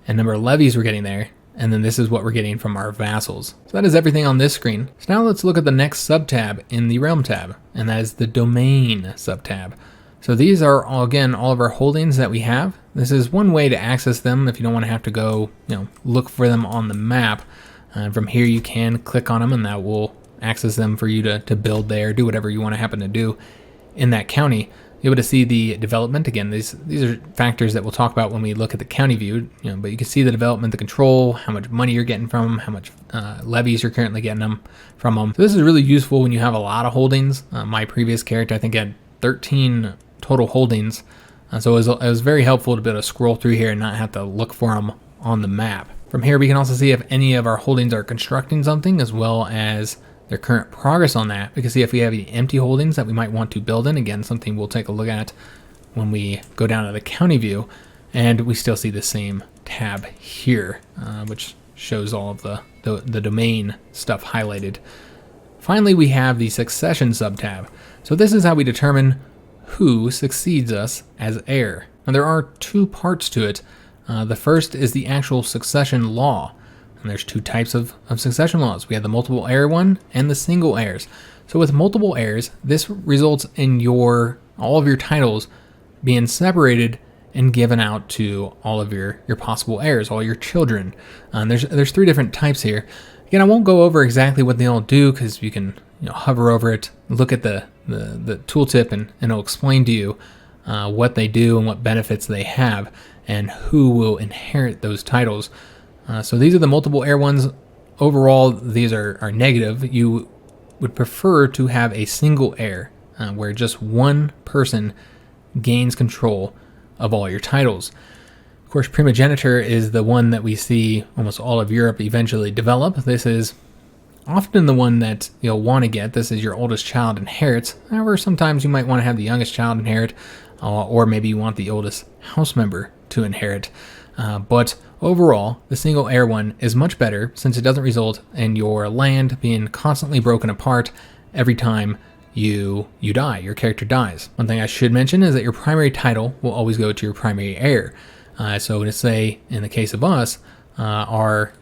and number of levies we're getting there. And then this is what we're getting from our vassals. So that is everything on this screen. So now let's look at the next sub-tab in the Realm tab, and that is the Domain sub-tab. So these are all of our holdings that we have. This is one way to access them if you don't want to have to go look for them on the map. And from here you can click on them and that will access them for you to build there, do whatever you want to happen to do in that county. You'll be able to see the development. Again, these are factors that we'll talk about when we look at the county view, but you can see the development, the control, how much money you're getting from them, how much levies you're currently getting from them. So this is really useful when you have a lot of holdings. My previous character, I think, had 13 total holdings. So it was very helpful to be able to scroll through here and not have to look for them on the map. From here, we can also see if any of our holdings are constructing something, as well as their current progress on that. We can see if we have any empty holdings that we might want to build in. Again, something we'll take a look at when we go down to the county view. And we still see the same tab here, which shows all of the domain stuff highlighted. Finally, we have the succession sub-tab. So this is how we determine who succeeds us as heir. Now there are 2 parts to it. The first is the actual succession law. And there's 2 types of succession laws. We have the multiple heir one and the single heirs. So with multiple heirs, this results in all of your titles being separated and given out to all of your possible heirs, all your children. There's 3 different types here. Again, I won't go over exactly what they all do because you can hover over it, look at the tooltip, and it'll explain to you what they do and what benefits they have and who will inherit those titles. So these are the multiple heir ones. Overall, these are negative. You would prefer to have a single heir. where just one person gains control of all your titles. Of course, primogeniture is the one that we see almost all of Europe eventually develop. This is often the one that you'll want to get. This is your oldest child inherits. However, sometimes you might want to have the youngest child inherit, or maybe you want the oldest house member to inherit. But overall, the single heir one is much better since it doesn't result in your land being constantly broken apart every time you die, your character dies. One thing I should mention is that your primary title will always go to your primary heir. So to say, in the case of us, our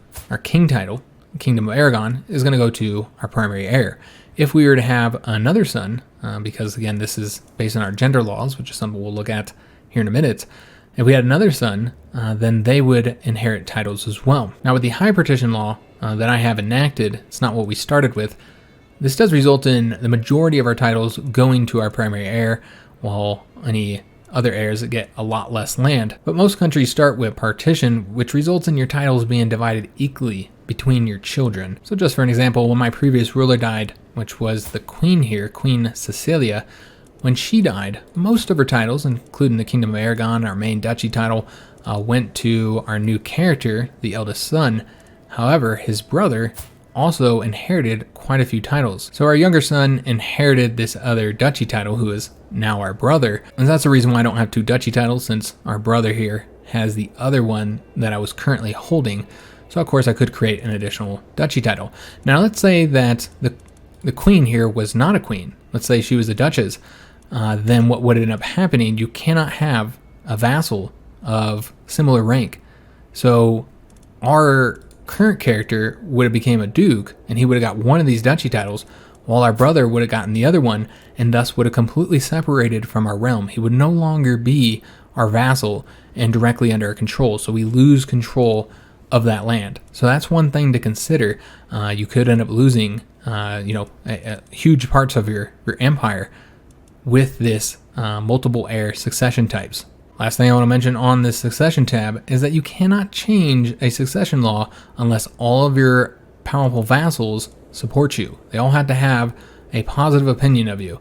king title, Kingdom of Aragon, is going to go to our primary heir. If we were to have another son, because again, this is based on our gender laws, which is something we'll look at here in a minute, if we had another son, then they would inherit titles as well. Now with the high partition law that I have enacted, it's not what we started with. This does result in the majority of our titles going to our primary heir, while any other heirs get a lot less land. But most countries start with partition, which results in your titles being divided equally between your children. So just for an example, when my previous ruler died, which was the queen here, Queen Cecilia, when she died, most of her titles, including the Kingdom of Aragon, our main duchy title, went to our new character, the eldest son. However, his brother also inherited quite a few titles. So our younger son inherited this other duchy title, who is now our brother. And that's the reason why I don't have two duchy titles, since our brother here has the other one that I was currently holding. So of course I could create an additional duchy title. Now let's say that the queen here was not a queen. Let's say she was a duchess. Then what would end up happening, you cannot have a vassal of similar rank. So our current character would have became a duke, and he would have got one of these duchy titles, while our brother would have gotten the other one, and thus would have completely separated from our realm. He would no longer be our vassal and directly under our control, so we lose control of that land. So that's one thing to consider. You could end up losing huge parts of your empire with this multiple heir succession types. Last thing I want to mention on this succession tab is that you cannot change a succession law unless all of your powerful vassals support you. They all have to have a positive opinion of you.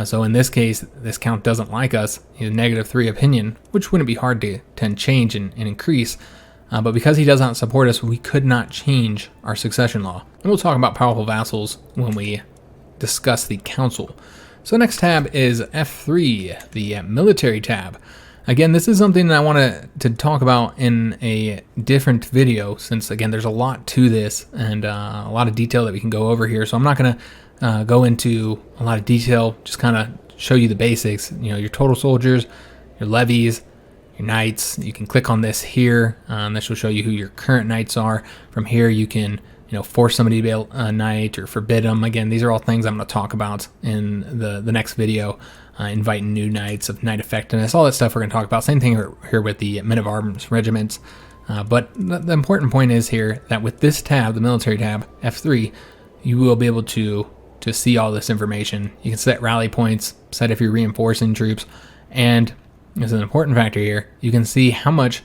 So in this case, this count doesn't like us. He has -3 opinion, which wouldn't be hard to change and increase. But because he does not support us, we could not change our succession law. And we'll talk about powerful vassals when we discuss the council. So next tab is F3, the military tab. Again, this is something that I want to talk about in a different video, since again, there's a lot to this and a lot of detail that we can go over here. So I'm not going to go into a lot of detail, just kind of show you the basics. You know, your total soldiers, your levies, your knights. You can click on this here, and this will show you who your current knights are. From here, you can force somebody to be a knight or forbid them. Again, these are all things I'm going to talk about in the next video. Inviting new knights, of knight effectiveness, all that stuff we're going to talk about. Same thing here with the men of arms regiments. But the important point is here that with this tab, the military tab, F3, you will be able to see all this information. You can set rally points, set if you're reinforcing troops, and this is an important factor here. You can see how much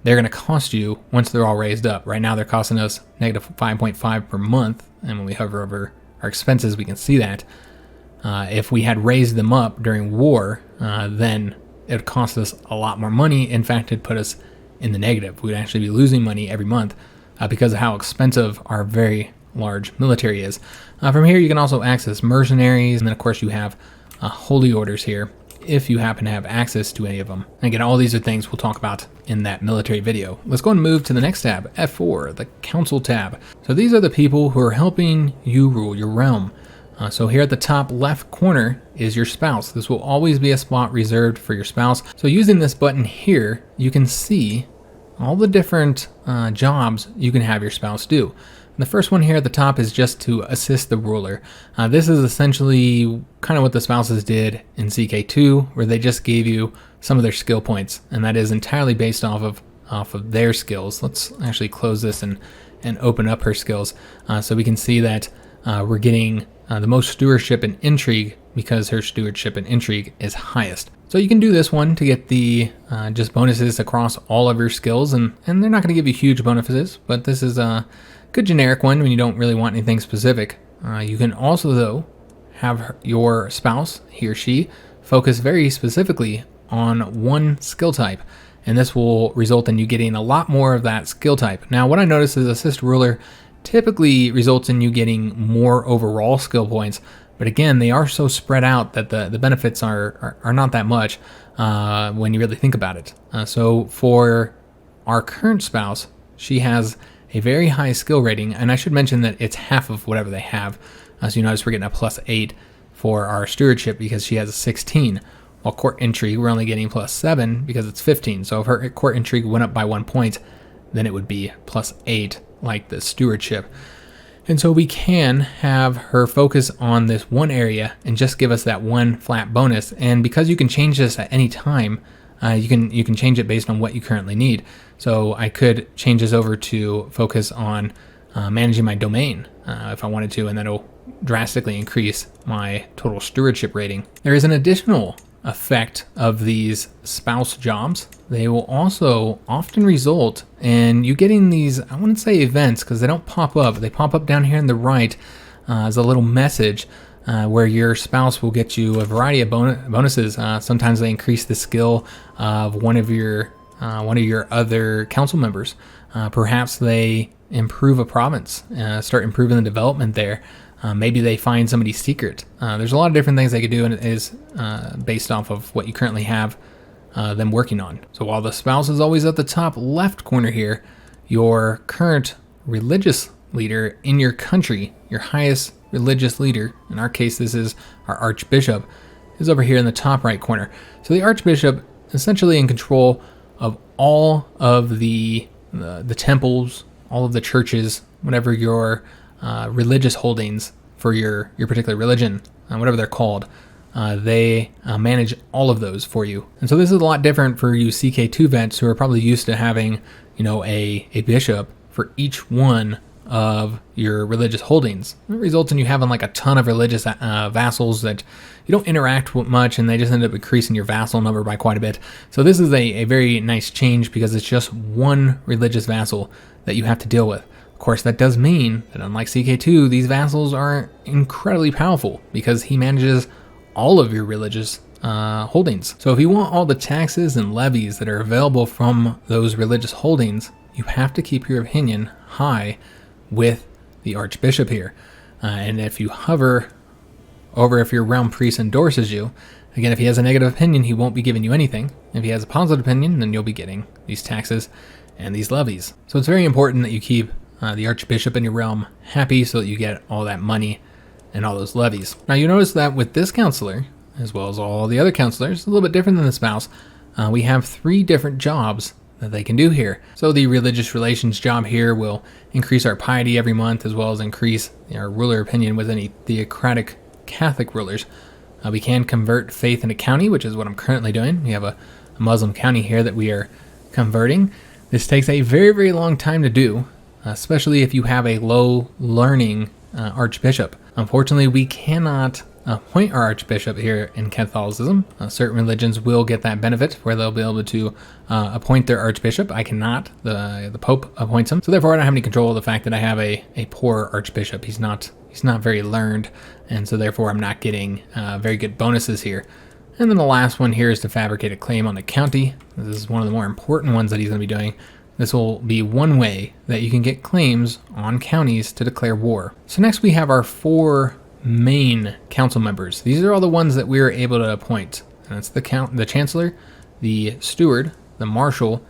they're going to cost you once they're all raised up. Right now they're costing us -5.5 per month, and when we hover over our expenses, we can see that. If we had raised them up during war, then it would cost us a lot more money. In fact, it'd put us in the negative. We'd actually be losing money every month because of how expensive our very large military is. From here, you can also access mercenaries, and then of course you have holy orders here, if you happen to have access to any of them. And again, all these are things we'll talk about in that military video. Let's go and move to the next tab, F4, the council tab. So these are the people who are helping you rule your realm. So here at the top left corner is your spouse. This will always be a spot reserved for your spouse. So using this button here, you can see all the different jobs you can have your spouse do. And the first one here at the top is just to assist the ruler. This is essentially kind of what the spouses did in CK2, where they just gave you some of their skill points, and that is entirely based off of their skills. Let's actually close this and open up her skills, so we can see that we're getting the most stewardship and intrigue because her stewardship and intrigue is highest. So you can do this one to get the just bonuses across all of your skills, and they're not going to give you huge bonuses, but this is a good generic one when you don't really want anything specific. You can also, though, have your spouse, he or she, focus very specifically on one skill type, and this will result in you getting a lot more of that skill type. Now, what I noticed is assist ruler typically results in you getting more overall skill points, but again, they are so spread out that the benefits are not that much when you really think about it. So for our current spouse, she has a very high skill rating, and I should mention that it's half of whatever they have. So you notice we're getting a +8 for our stewardship because she has a 16. While court intrigue, we're only getting +7 because it's 15. So if her court intrigue went up by 1 point, then it would be +8 like the stewardship. And so we can have her focus on this one area and just give us that one flat bonus. And because you can change this at any time, you can change it based on what you currently need. So I could change this over to focus on managing my domain if I wanted to, and that'll drastically increase my total stewardship rating. There is an additional effect of these spouse jobs. They will also often result in you getting these, I wouldn't say events because they don't pop up. They pop up down here on the right as a little message where your spouse will get you a variety of bonuses. Sometimes they increase the skill of one of your other council members. Perhaps they improve a province, start improving the development there. Maybe they find somebody's secret. There's a lot of different things they could do, and it is based off of what you currently have them working on. So while the spouse is always at the top left corner here, your current religious leader in your country, your highest religious leader, in our case this is our Archbishop, is over here in the top right corner. So the Archbishop essentially in control of all of the temples, all of the churches, whatever your religious holdings for your particular religion, whatever they're called. They manage all of those for you. And so this is a lot different for you CK2 vets who are probably used to having, a bishop for each one of your religious holdings. It results in you having like a ton of religious vassals that you don't interact with much, and they just end up increasing your vassal number by quite a bit. So this is a very nice change because it's just one religious vassal that you have to deal with. Of course, that does mean that unlike CK2, these vassals are incredibly powerful because he manages all of your religious holdings. So if you want all the taxes and levies that are available from those religious holdings, you have to keep your opinion high with the Archbishop here. And if you hover over if your realm priest endorses you, again, if he has a negative opinion, he won't be giving you anything. If he has a positive opinion, then you'll be getting these taxes and these levies. So it's very important that you keep the Archbishop in your realm happy so that you get all that money and all those levies. Now you notice that with this counselor, as well as all the other counselors, a little bit different than the spouse, we have 3 different jobs that they can do here. So the religious relations job here will increase our piety every month, as well as increase our ruler opinion with any theocratic Catholic rulers. We can convert faith into county, which is what I'm currently doing. We have a Muslim county here that we are converting. This takes a very, very long time to do, especially if you have a low learning Archbishop. Unfortunately, we cannot appoint our Archbishop here in Catholicism. Certain religions will get that benefit where they'll be able to appoint their Archbishop. I cannot. The Pope appoints him. So therefore, I don't have any control of the fact that I have a poor Archbishop. He's not very learned, and so therefore I'm not getting very good bonuses here. And then the last one here is to fabricate a claim on the county. This is one of the more important ones that he's going to be doing. This will be one way that you can get claims on counties to declare war. So next we have our 4 main council members. These are all the ones that we are able to appoint. And it's the Chancellor, the Steward, the Marshal,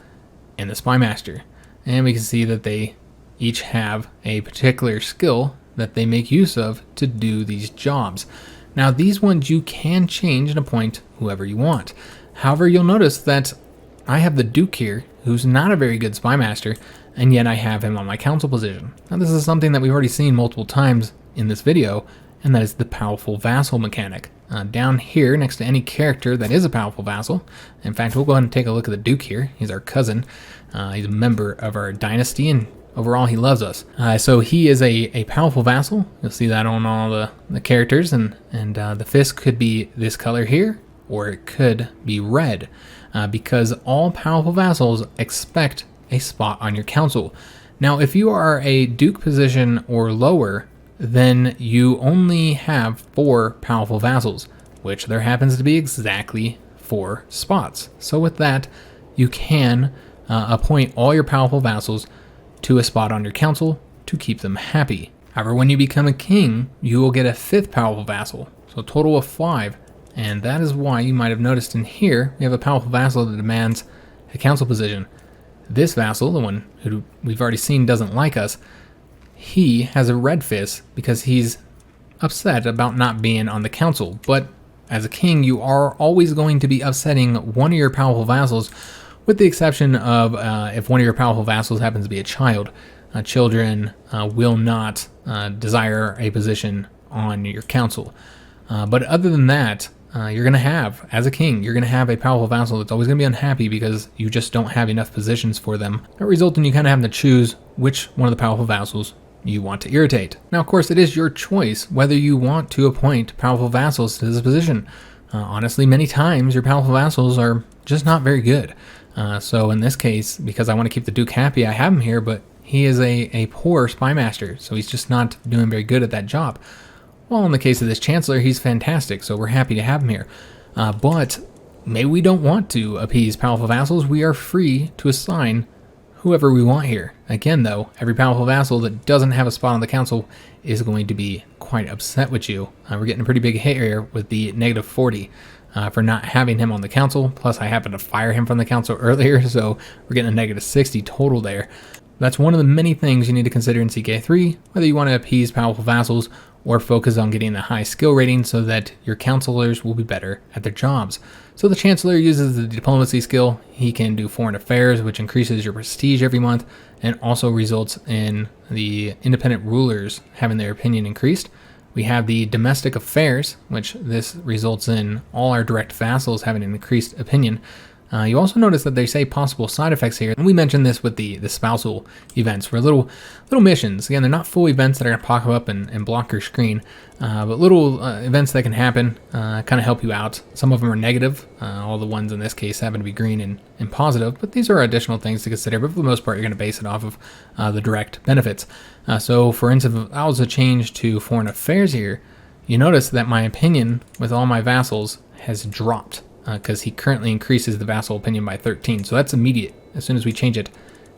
and the Spymaster. And we can see that they each have a particular skill that they make use of to do these jobs. Now these ones you can change and appoint whoever you want. However, you'll notice that I have the Duke here, who's not a very good Spymaster, and yet I have him on my council position. Now this is something that we've already seen multiple times in this video, and that is the powerful vassal mechanic. Down here, next to any character that is a powerful vassal, in fact, we'll go ahead and take a look at the Duke here. He's our cousin. He's a member of our dynasty, and overall he loves us. So he is a powerful vassal. You'll see that on all the characters, and the fist could be this color here, or it could be red. Because all powerful vassals expect a spot on your council. Now, if you are a Duke position or lower, then you only have 4 powerful vassals, which there happens to be exactly 4 spots. So with that, you can appoint all your powerful vassals to a spot on your council to keep them happy. However, when you become a king, you will get a 5th powerful vassal, so a total of 5. And that is why you might have noticed in here, we have a powerful vassal that demands a council position. This vassal, the one who we've already seen doesn't like us, he has a red fist because he's upset about not being on the council. But as a king, you are always going to be upsetting one of your powerful vassals, with the exception of if one of your powerful vassals happens to be a child. Children will not desire a position on your council. But other than that, you're going to have, as a king, you're going to have a powerful vassal that's always going to be unhappy because you just don't have enough positions for them. That results in you kind of having to choose which one of the powerful vassals you want to irritate. Now, of course, it is your choice whether you want to appoint powerful vassals to this position. Honestly, many times your powerful vassals are just not very good. So in this case, because I want to keep the Duke happy, I have him here, but he is a poor Spymaster, so he's just not doing very good at that job. Well, in the case of this Chancellor, he's fantastic, so we're happy to have him here. But maybe we don't want to appease powerful vassals. We are free to assign whoever we want here. Again, though, every powerful vassal that doesn't have a spot on the council is going to be quite upset with you. We're getting a pretty big hit here with the -40 for not having him on the council. Plus, I happened to fire him from the council earlier, so we're getting a -60 total there. That's one of the many things you need to consider in CK3, whether you want to appease powerful vassals or focus on getting a high skill rating so that your counselors will be better at their jobs. So the Chancellor uses the diplomacy skill. He can do foreign affairs, which increases your prestige every month and also results in the independent rulers having their opinion increased. We have the domestic affairs, which this results in all our direct vassals having an increased opinion. You also notice that they say possible side effects here, and we mentioned this with the spousal events, for little missions. Again, they're not full events that are going to pop up and block your screen, but little events that can happen, kind of help you out. Some of them are negative. All the ones in this case happen to be green and positive, but these are additional things to consider, but for the most part, you're going to base it off of the direct benefits. So for instance, if I was to change to foreign affairs here, you notice that my opinion with all my vassals has dropped, because he currently increases the vassal opinion by 13. So that's immediate. As soon as we change it,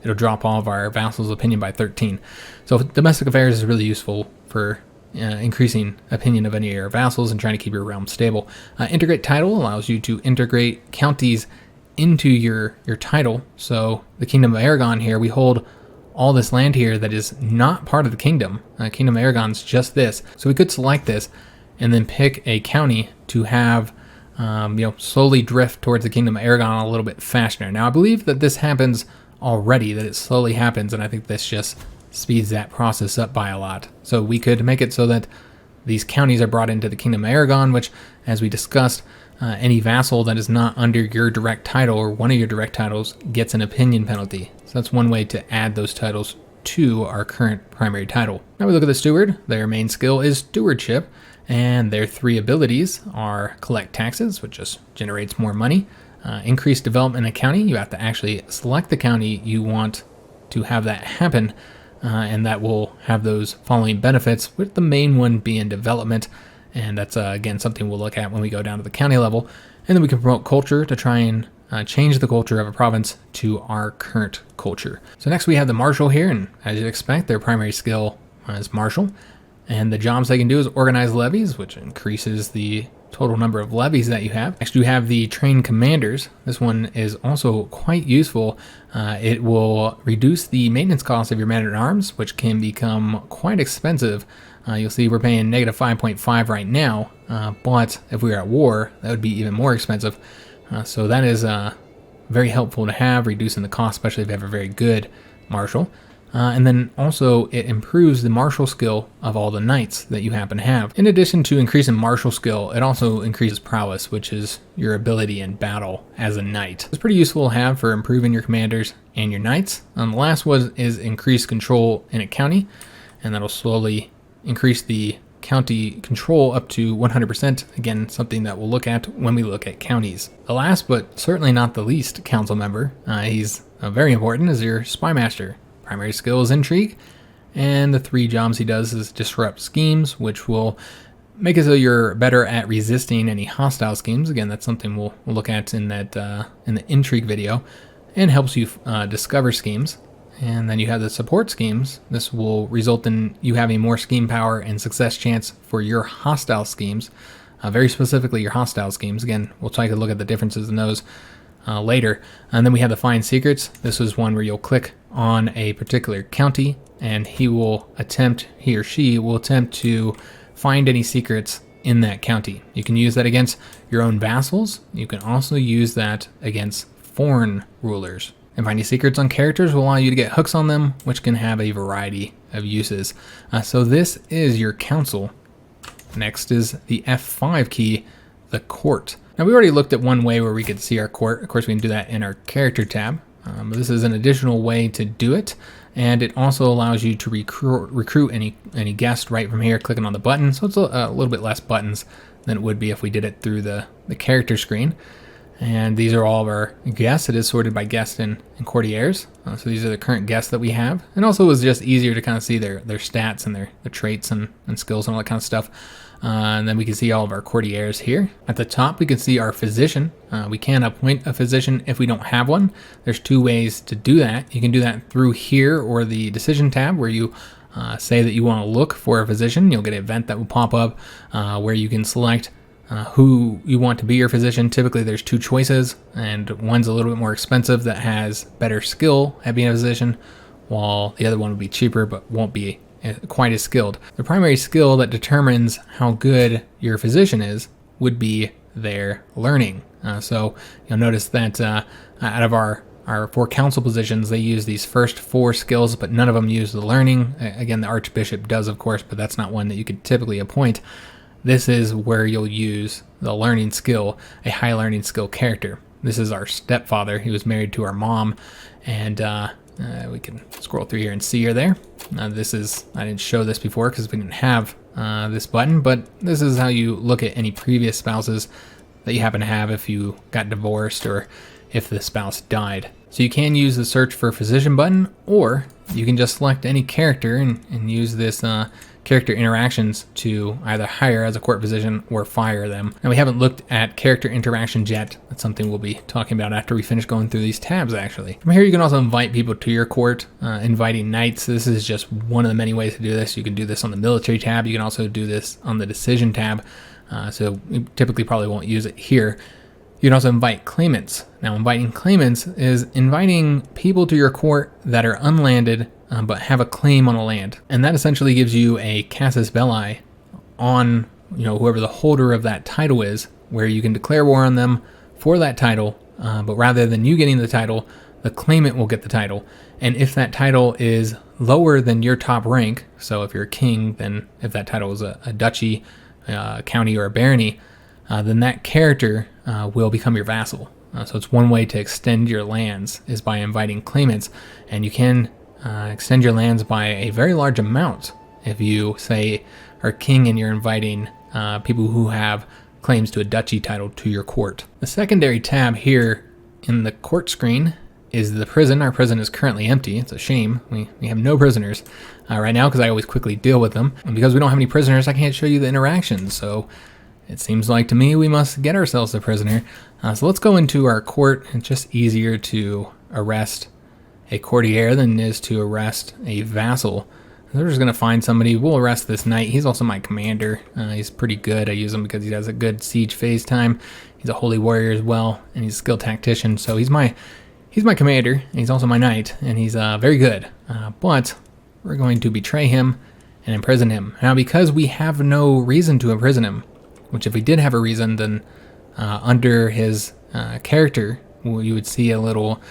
it'll drop all of our vassals' opinion by 13. So domestic affairs is really useful for increasing opinion of any of your vassals and trying to keep your realm stable. Integrate title allows you to integrate counties into your title. So the Kingdom of Aragon here, we hold all this land here that is not part of the kingdom. Kingdom of Aragon's just this. So we could select this and then pick a county to have slowly drift towards the Kingdom of Aragon a little bit faster. Now, I believe that this happens already, that it slowly happens, and I think this just speeds that process up by a lot. So we could make it so that these counties are brought into the Kingdom of Aragon, which, as we discussed, any vassal that is not under your direct title or one of your direct titles gets an opinion penalty. So that's one way to add those titles to our current primary title. Now we look at the Steward. Their main skill is Stewardship, and their 3 abilities are collect taxes, which just generates more money, increase development in a county. You have to actually select the county you want to have that happen, and that will have those following benefits, with the main one being development. And that's, again, something we'll look at when we go down to the county level. And then we can promote culture to try and change the culture of a province to our current culture. So next we have the Marshal here, and as you'd expect, their primary skill is Marshal. And the jobs they can do is organize levies, which increases the total number of levies that you have. Next, you have the trained commanders. This one is also quite useful. It will reduce the maintenance cost of your men-at-arms, which can become quite expensive. You'll see we're paying -5.5 right now, but if we were at war, that would be even more expensive. So that is very helpful to have, reducing the cost, especially if you have a very good Marshal. And then also it improves the martial skill of all the knights that you happen to have. In addition to increasing martial skill, it also increases prowess, which is your ability in battle as a knight. It's pretty useful to have for improving your commanders and your knights. The last one is increased control in a county, and that'll slowly increase the county control up to 100%. Again, something that we'll look at when we look at counties. The last, but certainly not the least council member, he's very important, is your Spymaster. Primary skill is Intrigue, And the 3 jobs he does is disrupt schemes, which will make it so you're better at resisting any hostile schemes. Again, that's something we'll look at in that in the Intrigue video, and helps you discover schemes. And then you have the support schemes. This will result in you having more scheme power and success chance for your hostile schemes, very specifically your hostile schemes. Again, we'll try to look at the differences in those later. And then we have the Find Secrets. This is one where you'll click on a particular county, and he or she will attempt to find any secrets in that county. You can use that against your own vassals. You can also use that against foreign rulers. And finding secrets on characters will allow you to get hooks on them, which can have a variety of uses. So this is your council. Next is the F5 key, the court. Now we already looked at one way where we could see our court. Of course, we can do that in our character tab. But this is an additional way to do it. And it also allows you to recruit any guest right from here, clicking on the button. So it's a little bit less buttons than it would be if we did it through the character screen. And these are all of our guests. It is sorted by guests and courtiers. So these are the current guests that we have. And also it was just easier to kind of see their stats and their traits and skills and all that kind of stuff. And then we can see all of our courtiers here. At the top, we can see our physician. We can appoint a physician if we don't have one. There's 2 ways to do that. You can do that through here or the decision tab, where you say that you want to look for a physician. You'll get an event that will pop up where you can select who you want to be your physician. Typically there's 2 choices, and one's a little bit more expensive that has better skill at being a physician, while the other one would be cheaper but won't be quite as skilled. The primary skill that determines how good your physician is would be their learning. So you'll notice that out of our 4 council positions, they use these first 4 skills, but none of them use the learning. Again, the Archbishop does, of course, but that's not one that you could typically appoint. This is where you'll use the learning skill, a high learning skill character. This is our stepfather. He was married to our mom, and we can scroll through here and see her there. I didn't show this before because we didn't have this button, but this is how you look at any previous spouses that you happen to have if you got divorced or if the spouse died. So you can use the search for physician button, or you can just select any character and use this character interactions to either hire as a court physician or fire them. Now we haven't looked at character interactions yet. That's something we'll be talking about after we finish going through these tabs, actually. From here you can also invite people to your court, inviting knights. This is just one of the many ways to do this. You can do this on the military tab. You can also do this on the decision tab. So we typically probably won't use it here. You can also invite claimants. Now inviting claimants is inviting people to your court that are unlanded but have a claim on a land. And that essentially gives you a casus belli on whoever the holder of that title is, where you can declare war on them for that title, but rather than you getting the title, the claimant will get the title. And if that title is lower than your top rank, so if you're a king, then if that title is a duchy, county, or a barony, then that character will become your vassal. So it's one way to extend your lands is by inviting claimants, and you can extend your lands by a very large amount if you, say, are king and you're inviting people who have claims to a duchy title to your court. The secondary tab here in the court screen is the prison. Our prison is currently empty. It's a shame. We have no prisoners right now because I always quickly deal with them. And because we don't have any prisoners, I can't show you the interactions. So it seems like to me we must get ourselves a prisoner. So let's go into our court. It's just easier to arrest a courtier than it is to arrest a vassal. So we're just going to find somebody. We'll arrest this knight. He's also my commander. He's pretty good. I use him because he has a good siege phase time. He's a holy warrior as well, and he's a skilled tactician. So he's my commander, and he's also my knight, and he's very good. But we're going to betray him and imprison him. Now, because we have no reason to imprison him, which if we did have a reason, then under his character, you would see a little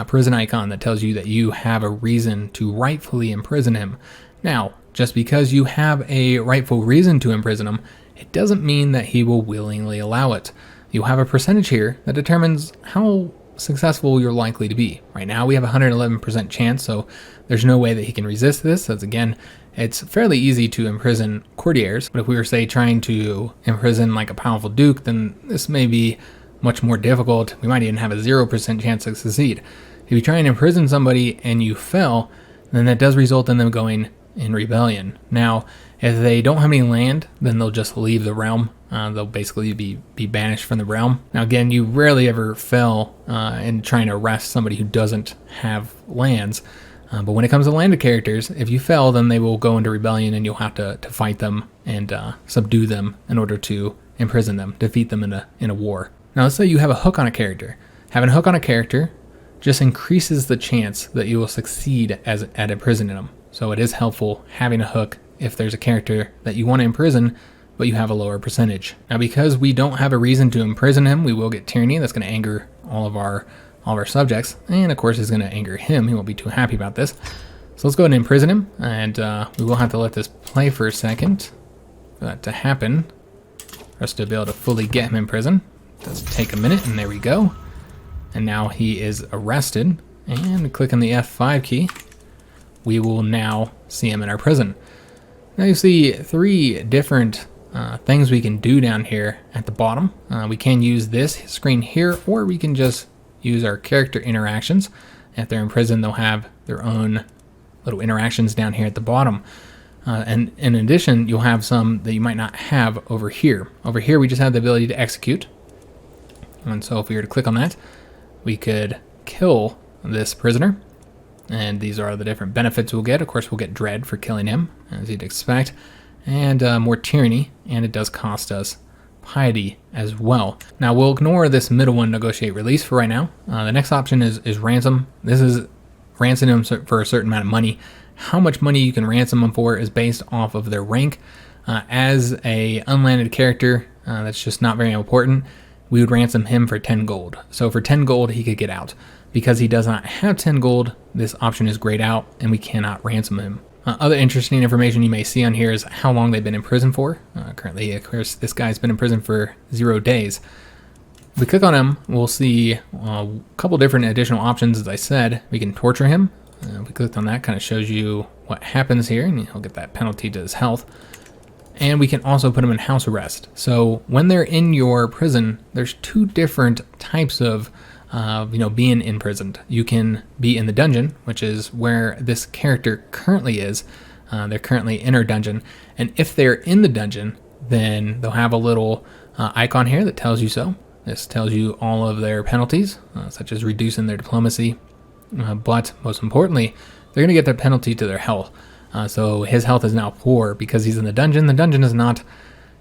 prison icon that tells you that you have a reason to rightfully imprison him. Now, just because you have a rightful reason to imprison him, it doesn't mean that he will willingly allow it. You'll have a percentage here that determines how successful you're likely to be. Right now we have a 111% chance, so there's no way that he can resist this, as again, it's fairly easy to imprison courtiers, but if we were, say, trying to imprison like a powerful duke, then this may be much more difficult. We might even have a 0% chance to succeed. If you try and imprison somebody and you fail, then that does result in them going in rebellion. Now, if they don't have any land, then they'll just leave the realm. They'll basically be banished from the realm. Now again, you rarely ever fail in trying to arrest somebody who doesn't have lands. But when it comes to landed characters, if you fail, then they will go into rebellion and you'll have to fight them and subdue them in order to imprison them, defeat them in a war. Now let's say you have a hook on a character. Having a hook on a character just increases the chance that you will succeed at imprisoning them. So it is helpful having a hook if there's a character that you want to imprison, but you have a lower percentage. Now because we don't have a reason to imprison him, we will get Tyranny. That's going to anger all of our subjects, and of course it's going to anger him. He won't be too happy about this. So let's go ahead and imprison him, and we will have to let this play for a second for that to happen, for us to be able to fully get him in prison. It does take a minute, and there we go. And now he is arrested, and click on the F5 key. We will now see him in our prison. Now you see 3 different things we can do down here at the bottom. We can use this screen here, or we can just use our character interactions. If they're in prison, they'll have their own little interactions down here at the bottom. And in addition, you'll have some that you might not have over here. Over here, we just have the ability to execute. And so if we were to click on that, we could kill this prisoner. And these are the different benefits we'll get. Of course, we'll get dread for killing him, as you'd expect, and more tyranny, and it does cost us piety as well. Now we'll ignore this middle one, negotiate release, for right now. The next option is ransom. This is ransom them for a certain amount of money. How much money you can ransom them for is based off of their rank. As a unlanded character, that's just not very important. We would ransom him for 10 gold. So for 10 gold, he could get out. Because he does not have 10 gold, this option is grayed out, and we cannot ransom him. Other interesting information you may see on here is how long they've been in prison for. Currently, of course, this guy's been in prison for 0 days. If we click on him, we'll see a couple different additional options. As I said, we can torture him. If we clicked on that, kind of shows you what happens here, and he'll get that penalty to his health. And we can also put him in house arrest. So when they're in your prison, there's 2 different types of being imprisoned. You can be in the dungeon, which is where this character currently is. They're currently in our dungeon. And if they're in the dungeon, then they'll have a little icon here that tells you so. This tells you all of their penalties, such as reducing their diplomacy. But most importantly, they're going to get their penalty to their health. So his health is now poor because he's in the dungeon. The dungeon is not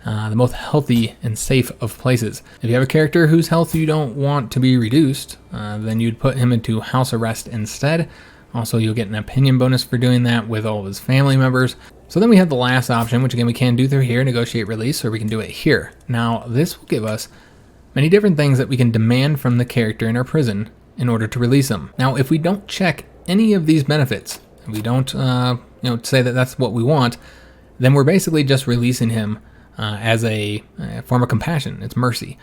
the most healthy and safe of places. If you have a character whose health you don't want to be reduced, then you'd put him into house arrest instead. Also, you'll get an opinion bonus for doing that with all of his family members. So then we have the last option, which again we can do through here, negotiate release, or we can do it here. Now this will give us many different things that we can demand from the character in our prison in order to release them. Now if we don't check any of these benefits, we don't say that that's what we want, then we're basically just releasing him as a form of compassion. It's mercy.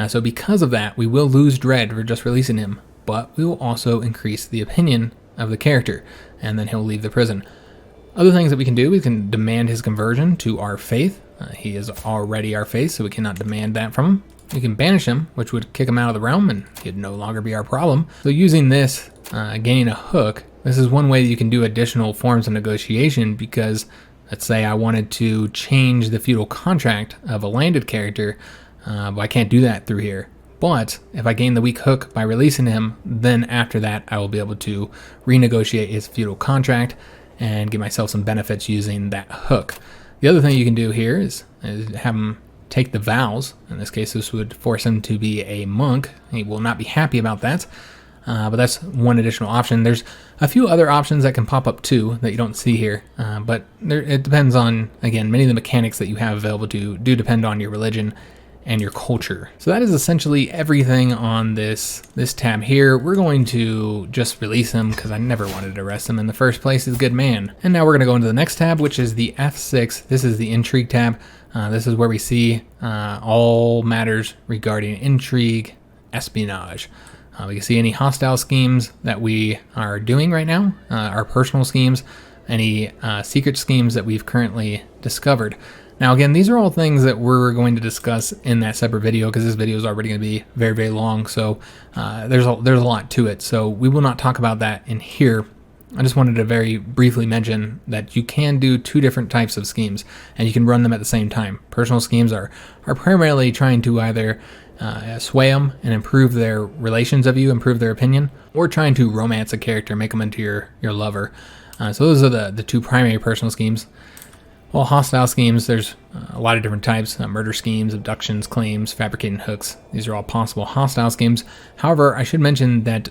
So because of that, we will lose dread for just releasing him, but we will also increase the opinion of the character, and then he'll leave the prison. Other things that we can do, we can demand his conversion to our faith. He is already our faith, so we cannot demand that from him. We can banish him, which would kick him out of the realm, and he'd no longer be our problem. So using this, gaining a hook, this is one way that you can do additional forms of negotiation, because let's say I wanted to change the feudal contract of a landed character, but I can't do that through here. But if I gain the weak hook by releasing him, then after that I will be able to renegotiate his feudal contract and give myself some benefits using that hook. The other thing you can do here is have him take the vows. In this case, this would force him to be a monk. He will not be happy about that. But that's one additional option. There's a few other options that can pop up too that you don't see here, but it depends on, again, many of the mechanics that you have available do depend on your religion and your culture. So that is essentially everything on this tab here. We're going to just release him because I never wanted to arrest him in the first place. He's a good man. And now we're going to go into the next tab, which is the F6. This is the Intrigue tab. This is where we see all matters regarding intrigue, espionage. We can see any hostile schemes that we are doing right now, our personal schemes, any secret schemes that we've currently discovered. Now again, these are all things that we're going to discuss in that separate video, because this video is already going to be very, very long, so there's a lot to it. So we will not talk about that in here. I just wanted to very briefly mention that you can do two different types of schemes, and you can run them at the same time. Personal schemes are primarily trying to either sway them and improve their relations of you, improve their opinion, or trying to romance a character, make them into your lover. So those are the two primary personal schemes. Well, hostile schemes, there's a lot of different types. Murder schemes, abductions, claims, fabricating hooks. These are all possible hostile schemes. However, I should mention that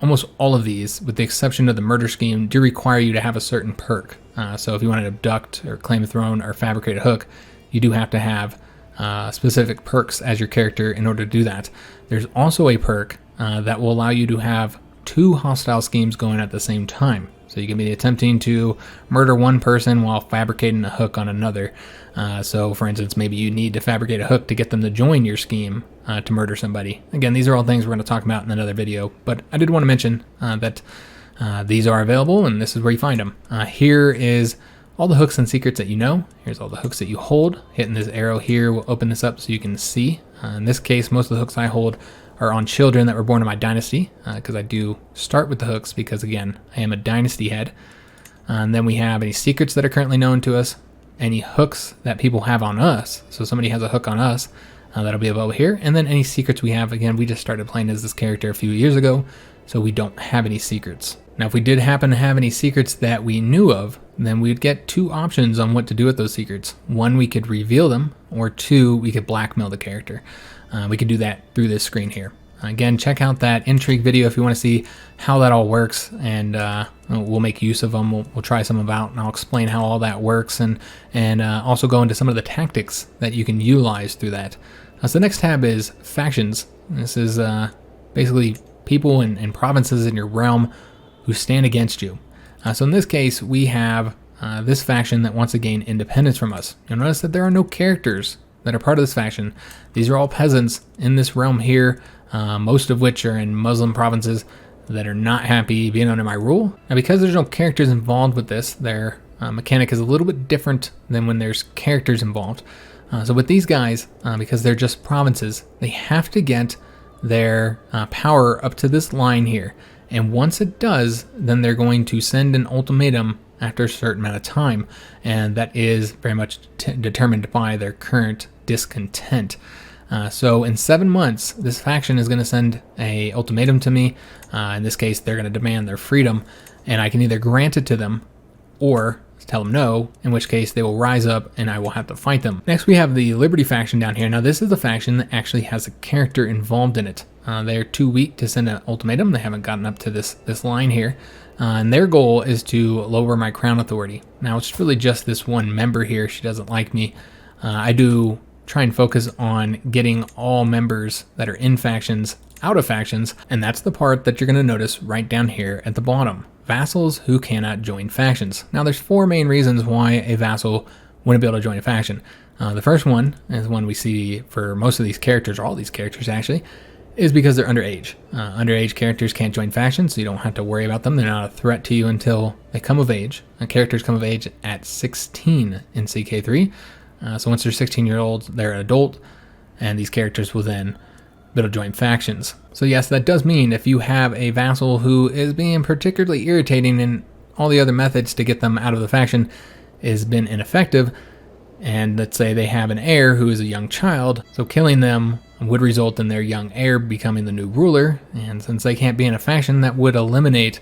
almost all of these, with the exception of the murder scheme, do require you to have a certain perk. So if you want to abduct or claim a throne or fabricate a hook, you do have to have specific perks as your character in order to do that. There's also a perk that will allow you to have two hostile schemes going at the same time. So you can be attempting to murder one person while fabricating a hook on another. So for instance, maybe you need to fabricate a hook to get them to join your scheme to murder somebody. Again, these are all things we're going to talk about in another video, but I did want to mention that these are available and this is where you find them. Here is all the hooks and secrets that you know. Here's all the hooks that you hold. Hitting this arrow here will open this up so you can see. In this case, most of the hooks I hold are on children that were born in my dynasty, because I do start with the hooks because, again, I am a dynasty head. And then we have any secrets that are currently known to us, any hooks that people have on us. So somebody has a hook on us, that'll be over here. And then any secrets we have. Again, we just started playing as this character a few years ago, so we don't have any secrets. Now, if we did happen to have any secrets that we knew of, then we'd get two options on what to do with those secrets. One, we could reveal them, or two, we could blackmail the character. We can do that through this screen here. Again, check out that Intrigue video if you want to see how that all works, and we'll make use of them. We'll try some of them out, and I'll explain how all that works, and also go into some of the tactics that you can utilize through that. So the next tab is Factions. This is basically people and provinces in your realm who stand against you. So in this case, we have this faction that wants to gain independence from us. You'll notice that there are no characters that are part of this faction. These are all peasants in this realm here, most of which are in Muslim provinces that are not happy being under my rule. Now, because there's no characters involved with this, their mechanic is a little bit different than when there's characters involved. So with these guys, because they're just provinces, they have to get their power up to this line here. And once it does, then they're going to send an ultimatum after a certain amount of time. And that is very much determined by their current discontent. So in 7 months, this faction is going to send a ultimatum to me. In this case, they're going to demand their freedom, and I can either grant it to them or tell them no, in which case they will rise up and I will have to fight them. Next, we have the Liberty faction down here. Now, this is a faction that actually has a character involved in it. They're too weak to send an ultimatum. They haven't gotten up to this line here. And their goal is to lower my crown authority. Now, it's really just this one member here. She doesn't like me. I do try and focus on getting all members that are in factions out of factions, and that's the part that you're going to notice right down here at the bottom. Vassals who cannot join factions. Now, there's 4 main reasons why a vassal wouldn't be able to join a faction. The first one is one we see for most of these characters, or all these characters actually, is because they're underage. Underage characters can't join factions, so you don't have to worry about them. They're not a threat to you until they come of age. Characters come of age at 16 in CK3. So once they're 16-year-olds, they're an adult, and these characters will then be able to join factions. So yes, that does mean if you have a vassal who is being particularly irritating and all the other methods to get them out of the faction has been ineffective, and let's say they have an heir who is a young child, so killing them would result in their young heir becoming the new ruler, and since they can't be in a faction, that would eliminate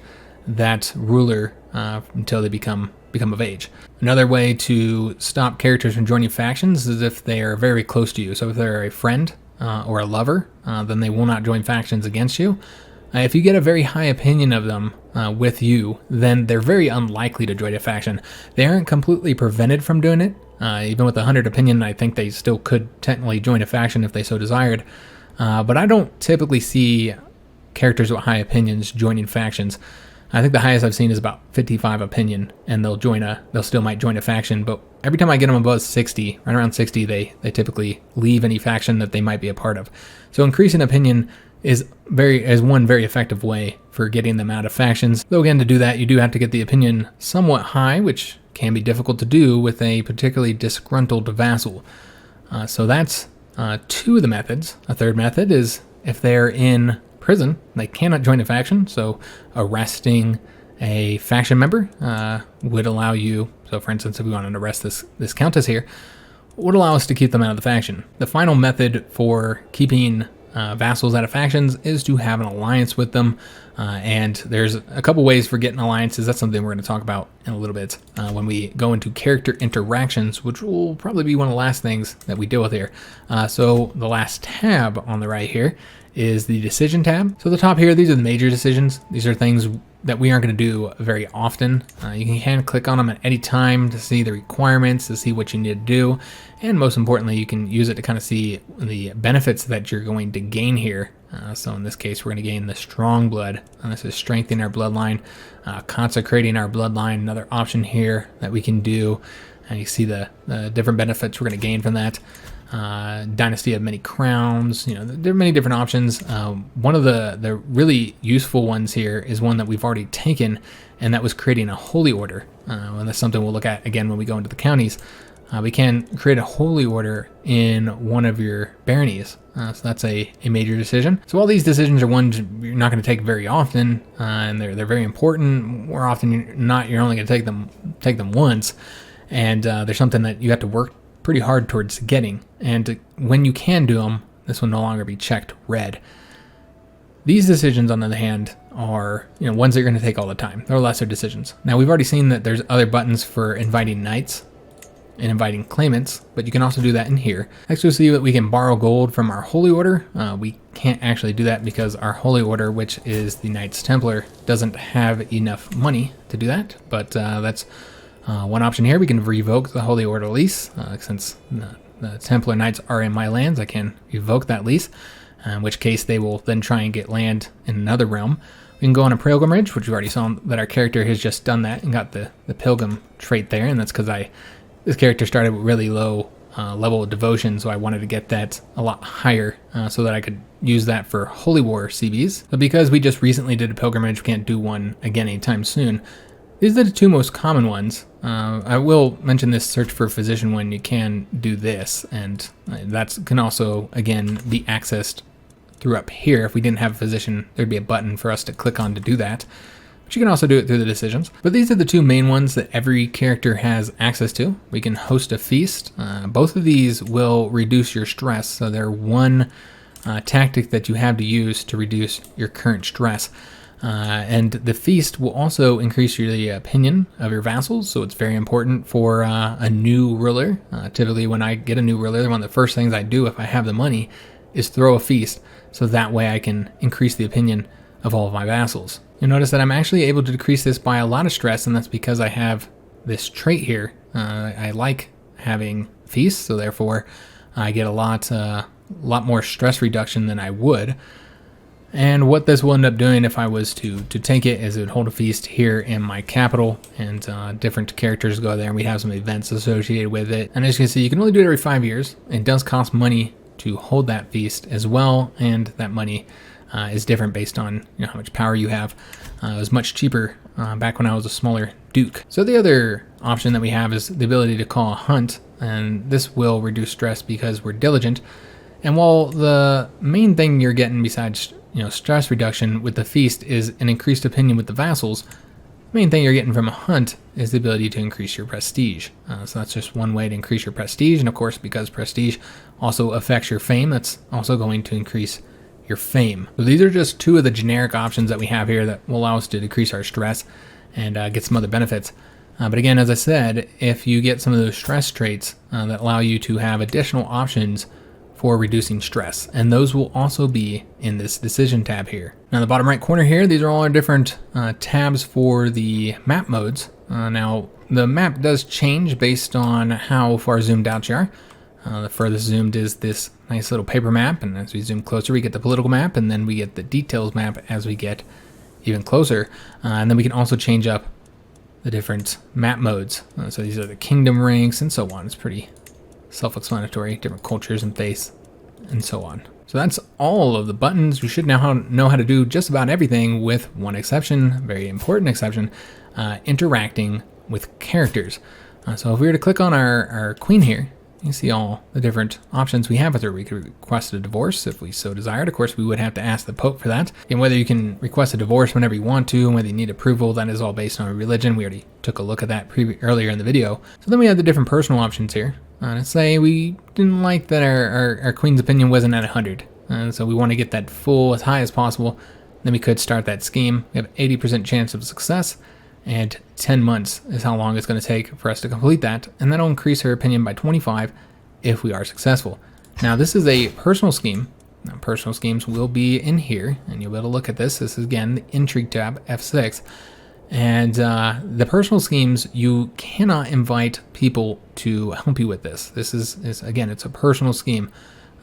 that ruler until they become of age. Another way to stop characters from joining factions is if they are very close to you. So if they're a friend or a lover, then they will not join factions against you. If you get a very high opinion of them with you, then they're very unlikely to join a faction. They aren't completely prevented from doing it. Even with 100 opinion, I think they still could technically join a faction if they so desired. But I don't typically see characters with high opinions joining factions. I think the highest I've seen is about 55 opinion, and they'll still might join a faction, but every time I get them above 60, right around 60, they typically leave any faction that they might be a part of. So increasing opinion is one very effective way for getting them out of factions. Though again, to do that, you do have to get the opinion somewhat high, which can be difficult to do with a particularly disgruntled vassal. So that's 2 of the methods. A third method is if they're in prison, they cannot join a faction, so arresting a faction member would allow you, so for instance, if we wanted to arrest this countess here, would allow us to keep them out of the faction. The final method for keeping vassals out of factions is to have an alliance with them, and there's a couple ways for getting alliances. That's something we're going to talk about in a little bit when we go into character interactions, which will probably be one of the last things that we deal with here. So the last tab on the right here is the decision tab. So the top here, these are the major decisions. These are things that we aren't going to do very often. You can click on them at any time to see the requirements, to see what you need to do, and most importantly, you can use it to kind of see the benefits that you're going to gain here. So in this case, we're going to gain the strong blood. This is strengthening our bloodline, consecrating our bloodline. Another option here that we can do, and you see the different benefits we're going to gain from that. Dynasty of many crowns. You know, there are many different options. One of the really useful ones here is one that we've already taken, and that was creating a holy order. And that's something we'll look at again when we go into the counties. We can create a holy order in one of your baronies. So that's a major decision. So all these decisions are ones you're not going to take very often, and they're very important. More often you're only going to take them once, and they're something that you have to work pretty hard towards getting. And when you can do them, this will no longer be checked red. These decisions, on the other hand, are ones that you're going to take all the time. They're lesser decisions. Now, we've already seen that there's other buttons for inviting knights and inviting claimants, but you can also do that in here. Next, you'll see that we can borrow gold from our holy order. We can't actually do that because our holy order, which is the Knights Templar, doesn't have enough money to do that, but that's one option here. We can revoke the holy order lease. Since the Templar Knights are in my lands, I can revoke that lease, in which case they will then try and get land in another realm. We can go on a pilgrimage, which we already saw that our character has just done that and got the pilgrim trait there, and that's because this character started with really low level of devotion, so I wanted to get that a lot higher so that I could use that for Holy War CBs. But because we just recently did a pilgrimage, we can't do one again anytime soon. These are the two most common ones. I will mention this search for physician when you can do this, and that can also, again, be accessed through up here. If we didn't have a physician, there'd be a button for us to click on to do that. But you can also do it through the decisions. But these are the two main ones that every character has access to. We can host a feast. Both of these will reduce your stress, so they're one tactic that you have to use to reduce your current stress. And the feast will also increase the opinion of your vassals, so it's very important for a new ruler. Typically when I get a new ruler, one of the first things I do if I have the money is throw a feast, so that way I can increase the opinion of all of my vassals. You'll notice that I'm actually able to decrease this by a lot of stress, and that's because I have this trait here. I like having feasts, so therefore I get a lot more stress reduction than I would. And what this will end up doing if I was to take it is it would hold a feast here in my capital, and different characters go there, and we have some events associated with it. And as you can see, you can only do it every 5 years. It does cost money to hold that feast as well, and that money is different based on how much power you have. It was much cheaper back when I was a smaller duke. So the other option that we have is the ability to call a hunt, and this will reduce stress because we're diligent. And while the main thing you're getting besides stress reduction with the feast is an increased opinion with the vassals, the main thing you're getting from a hunt is the ability to increase your prestige. So that's just one way to increase your prestige, and of course, because prestige also affects your fame, that's also going to increase your fame. So these are just two of the generic options that we have here that will allow us to decrease our stress and get some other benefits. But again, as I said, if you get some of those stress traits that allow you to have additional options for reducing stress, and those will also be in this decision tab here. Now, in the bottom right corner here, these are all our different tabs for the map modes. Now, the map does change based on how far zoomed out you are. The furthest zoomed is this nice little paper map, and as we zoom closer, we get the political map, and then we get the details map as we get even closer. And then we can also change up the different map modes. So these are the kingdom ranks and so on. It's pretty self-explanatory, different cultures and faiths and so on. So that's all of the buttons. You should now know how to do just about everything, with one exception, very important exception, interacting with characters. So if we were to click on our queen here, you see all the different options we have with her. We could request a divorce if we so desired. Of course, we would have to ask the Pope for that. And whether you can request a divorce whenever you want to, and whether you need approval, that is all based on religion. We already took a look at that earlier in the video. So then we have the different personal options here. Let's say we didn't like that our Queen's opinion wasn't at 100. So we want to get that full as high as possible. Then we could start that scheme. We have 80% chance of success, and 10 months is how long it's going to take for us to complete that, and that'll increase her opinion by 25 if we are successful. Now this is a personal scheme. Now, personal schemes will be in here, and you'll be able to look at this. This is again the Intrigue tab, F6. And the personal schemes, you cannot invite people to help you with this. This is again, it's a personal scheme.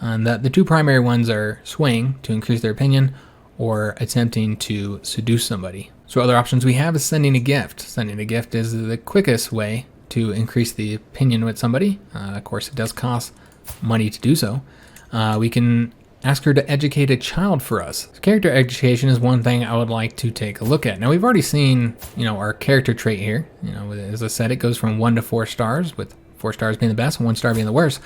The two primary ones are swaying to increase their opinion, or attempting to seduce somebody. So other options we have is sending a gift. Sending a gift is the quickest way to increase the opinion with somebody. Of course, it does cost money to do so. We can ask her to educate a child for us. So character education is one thing I would like to take a look at. Now we've already seen, our character trait here. As I said, it goes from 1 to 4 stars, with 4 stars being the best and 1 star being the worst.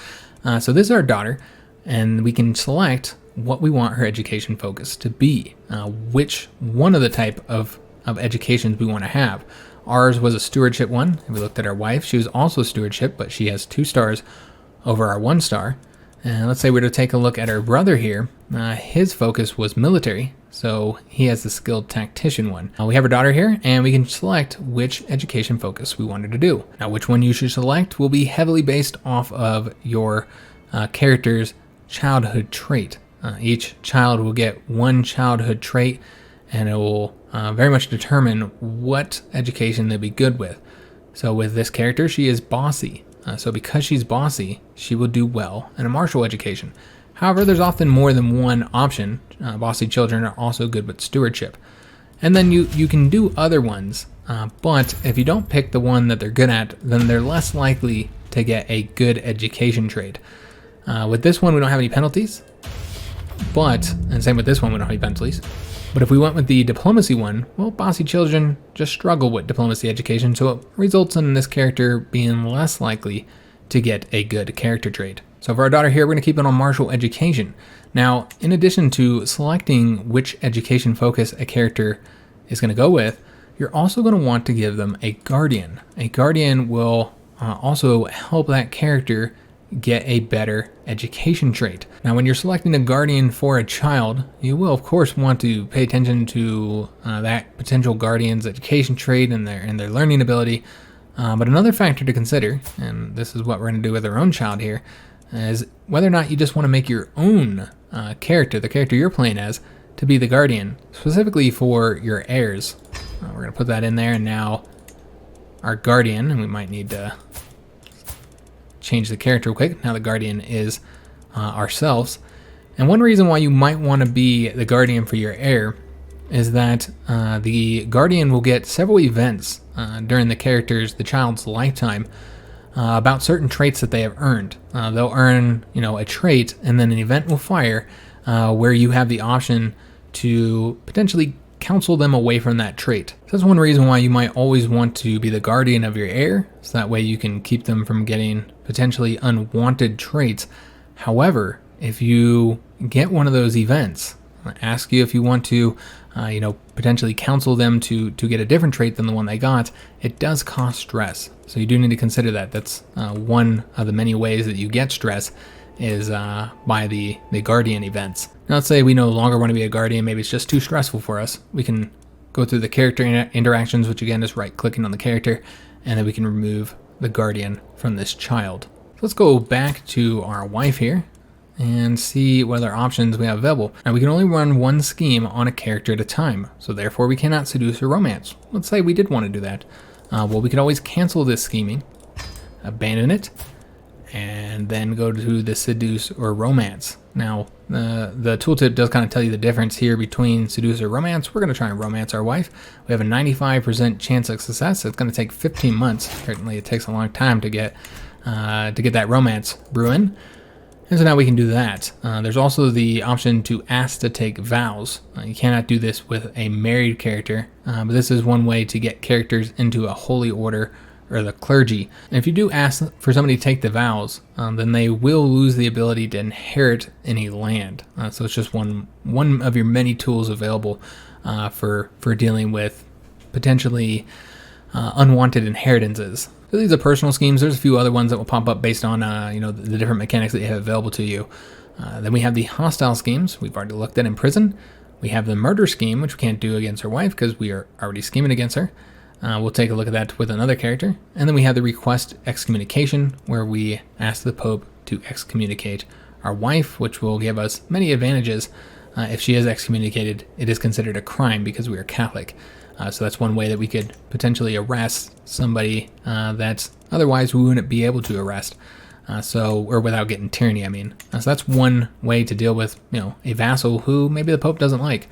So this is our daughter, and we can select what we want her education focus to be, which one of the type of educations we want to have. Ours was a stewardship one. We looked at our wife. She was also stewardship, but she has 2 stars over our 1 star. And let's say we're to take a look at our brother here. His focus was military, so he has the skilled tactician one. We have our daughter here, and we can select which education focus we wanted to do. Now, which one you should select will be heavily based off of your character's childhood trait. Each child will get 1 childhood trait, and it will very much determine what education they'll be good with. So with this character, she is bossy. So because she's bossy, she will do well in a martial education. However, there's often more than one option. Bossy children are also good with stewardship. And then you can do other ones, but if you don't pick the one that they're good at, then they're less likely to get a good education trait. With this one, we don't have any penalties. And same with this one, we don't have any penalties. But if we went with the diplomacy one, well, bossy children just struggle with diplomacy education, so it results in this character being less likely to get a good character trait. So for our daughter here, we're going to keep it on martial education. Now, in addition to selecting which education focus a character is going to go with, you're also going to want to give them a guardian. A guardian will also help that character get a better education trait. Now, when you're selecting a guardian for a child, you will of course want to pay attention to that potential guardian's education trait and their learning ability. But another factor to consider, and this is what we're going to do with our own child here, is whether or not you just want to make your own character, the character you're playing as, to be the guardian, specifically for your heirs. We're going to put that in there, and now our guardian, and we might need to change the character real quick. Now the guardian is ourselves. And one reason why you might want to be the guardian for your heir is that the guardian will get several events during the child's lifetime about certain traits that they have earned. They'll earn, a trait, and then an event will fire where you have the option to potentially counsel them away from that trait. So that's one reason why you might always want to be the guardian of your heir, so that way you can keep them from getting potentially unwanted traits. However, if you get one of those events, I ask you if you want to potentially counsel them to get a different trait than the one they got, it does cost stress. So you do need to consider that. That's one of the many ways that you get stress is by the guardian events. Now let's say we no longer want to be a guardian, maybe it's just too stressful for us. We can go through the character interactions, which again is right clicking on the character, and then we can remove the guardian from this child. So let's go back to our wife here and see what other options we have available. Now we can only run one scheme on a character at a time, so therefore we cannot seduce or romance. Let's say we did want to do that. Well, we could always cancel this scheming, abandon it, and then go to the seduce or romance. Now, the tooltip does kind of tell you the difference here between seduce or romance. We're going to try and romance our wife. We have a 95% chance of success. It's going to take 15 months. Certainly, it takes a long time to get that romance brewing. And so now we can do that. There's also the option to ask to take vows. You cannot do this with a married character, but this is one way to get characters into a holy order or the clergy. And if you do ask for somebody to take the vows, then they will lose the ability to inherit any land. So it's just one of your many tools available for dealing with potentially unwanted inheritances. So these are personal schemes. There's a few other ones that will pop up based on the different mechanics that you have available to you. Then we have the hostile schemes. We've already looked at Imprison. We have the murder scheme, which we can't do against our wife because we are already scheming against her. We'll take a look at that with another character. And then we have the request excommunication, where we ask the Pope to excommunicate our wife, which will give us many advantages. If she is excommunicated, it is considered a crime because we are Catholic. So that's one way that we could potentially arrest somebody that otherwise we wouldn't be able to arrest. Or without getting tyranny, I mean. So that's one way to deal with, a vassal who maybe the Pope doesn't like.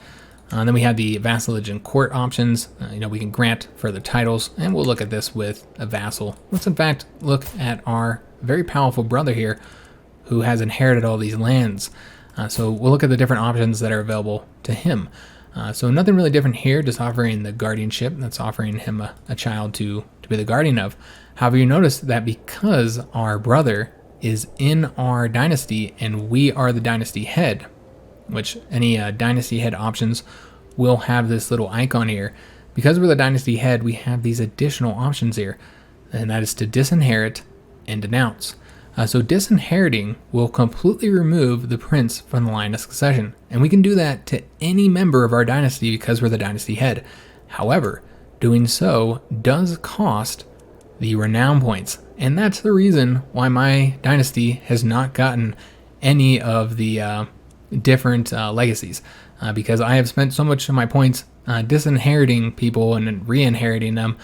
Then we have the vassalage and court options. We can grant further titles, and we'll look at this with a vassal. Let's in fact look at our very powerful brother here who has inherited all these lands. So we'll look at the different options that are available to him. So nothing really different here, just offering the guardianship. That's offering him a child to be the guardian of. However, you notice that because our brother is in our dynasty and we are the dynasty head, which any dynasty head options will have this little icon here. Because we're the dynasty head, we have these additional options here, and that is to disinherit and denounce. So disinheriting will completely remove the prince from the line of succession, and we can do that to any member of our dynasty because we're the dynasty head. However, doing so does cost the renown points, and that's the reason why my dynasty has not gotten any of the different legacies, because I have spent so much of my points disinheriting people and then re-inheriting them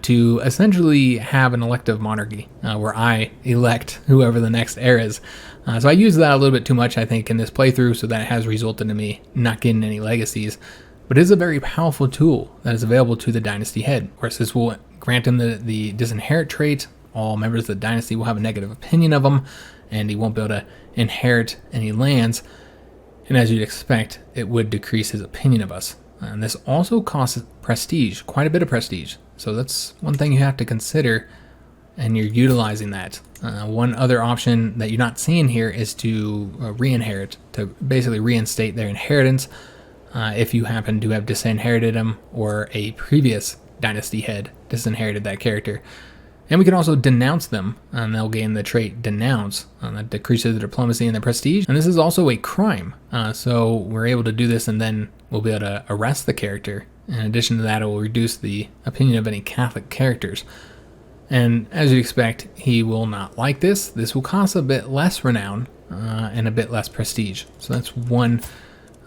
to essentially have an elective monarchy where I elect whoever the next heir is. So I use that a little bit too much, I think, in this playthrough, so that has resulted in me not getting any legacies. But it is a very powerful tool that is available to the dynasty head. Of course, this will grant him the disinherit trait. All members of the dynasty will have a negative opinion of him, and he won't be able to inherit any lands. And as you'd expect, it would decrease his opinion of us. And this also costs prestige, quite a bit of prestige. So that's one thing you have to consider, and you're utilizing that. One other option that you're not seeing here is to re-inherit, to basically reinstate their inheritance if you happen to have disinherited them or a previous dynasty head disinherited that character. And we can also denounce them, and they'll gain the trait Denounce. That decreases their diplomacy and their prestige. And this is also a crime, so we're able to do this, and then we'll be able to arrest the character. In addition to that, it will reduce the opinion of any Catholic characters. And as you expect, he will not like this. This will cost a bit less renown and a bit less prestige. So that's one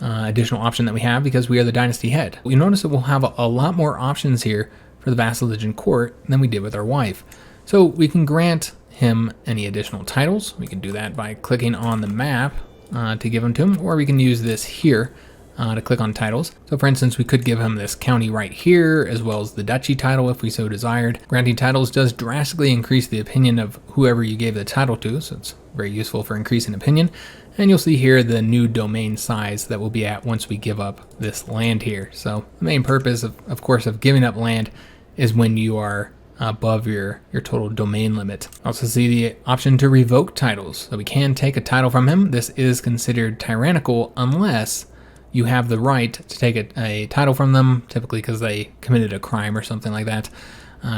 additional option that we have because we are the dynasty head. You notice that we'll have a lot more options here for the vassalage and court than we did with our wife. So we can grant him any additional titles. We can do that by clicking on the map to give them to him, or we can use this here to click on titles. So for instance, we could give him this county right here, as well as the duchy title if we so desired. Granting titles does drastically increase the opinion of whoever you gave the title to, so it's very useful for increasing opinion. And you'll see here the new domain size that we'll be at once we give up this land here. So the main purpose, of course, of giving up land is when you are above your total domain limit. Also see the option to revoke titles. So we can take a title from him. This is considered tyrannical unless you have the right to take a title from them, typically because they committed a crime or something like that.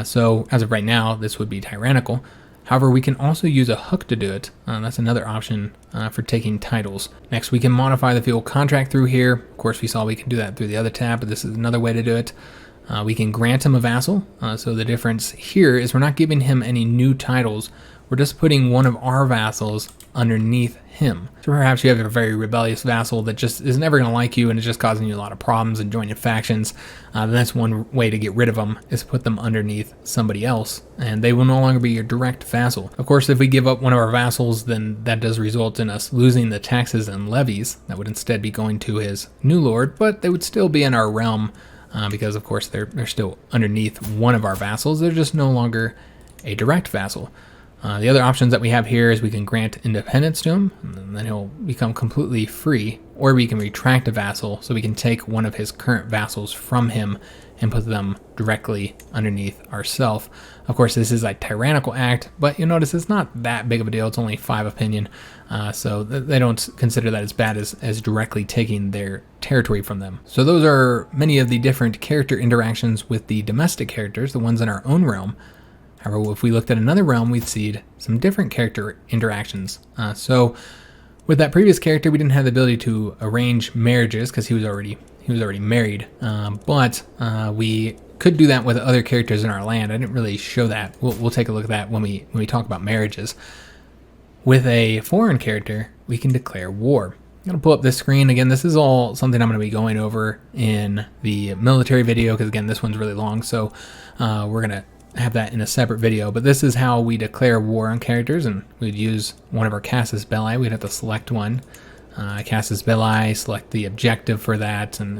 So as of right now, this would be tyrannical. However, we can also use a hook to do it. That's another option for taking titles. Next, we can modify the feudal contract through here. Of course, we saw we can do that through the other tab, but this is another way to do it. We can grant him a vassal. So the difference here is we're not giving him any new titles. We're just putting one of our vassals underneath him. So perhaps you have a very rebellious vassal that just is never going to like you and is just causing you a lot of problems and joining factions. Then that's one way to get rid of them, is put them underneath somebody else, and they will no longer be your direct vassal. Of course, if we give up one of our vassals, then that does result in us losing the taxes and levies. That would instead be going to his new lord, but they would still be in our realm because, of course, they're still underneath one of our vassals. They're just no longer a direct vassal. The other options that we have here is we can grant independence to him, and then he'll become completely free, or we can retract a vassal, so we can take one of his current vassals from him and put them directly underneath ourselves. Of course, this is a tyrannical act, but you'll notice it's not that big of a deal. It's only 5 opinion, so they don't consider that as bad as directly taking their territory from them. So those are many of the different character interactions with the domestic characters, the ones in our own realm. However, if we looked at another realm, we'd see some different character interactions. So with that previous character, we didn't have the ability to arrange marriages because he was already married. But we could do that with other characters in our land. I didn't really show that. We'll take a look at that when we talk about marriages. With a foreign character, we can declare war. I'm going to pull up this screen. Again, this is all something I'm going to be going over in the military video because, again, this one's really long. So we're going to have that in a separate video, but this is how we declare war on characters, and we'd use one of our Casus Belli. We'd have to select one, Casus Belli, select the objective for that, and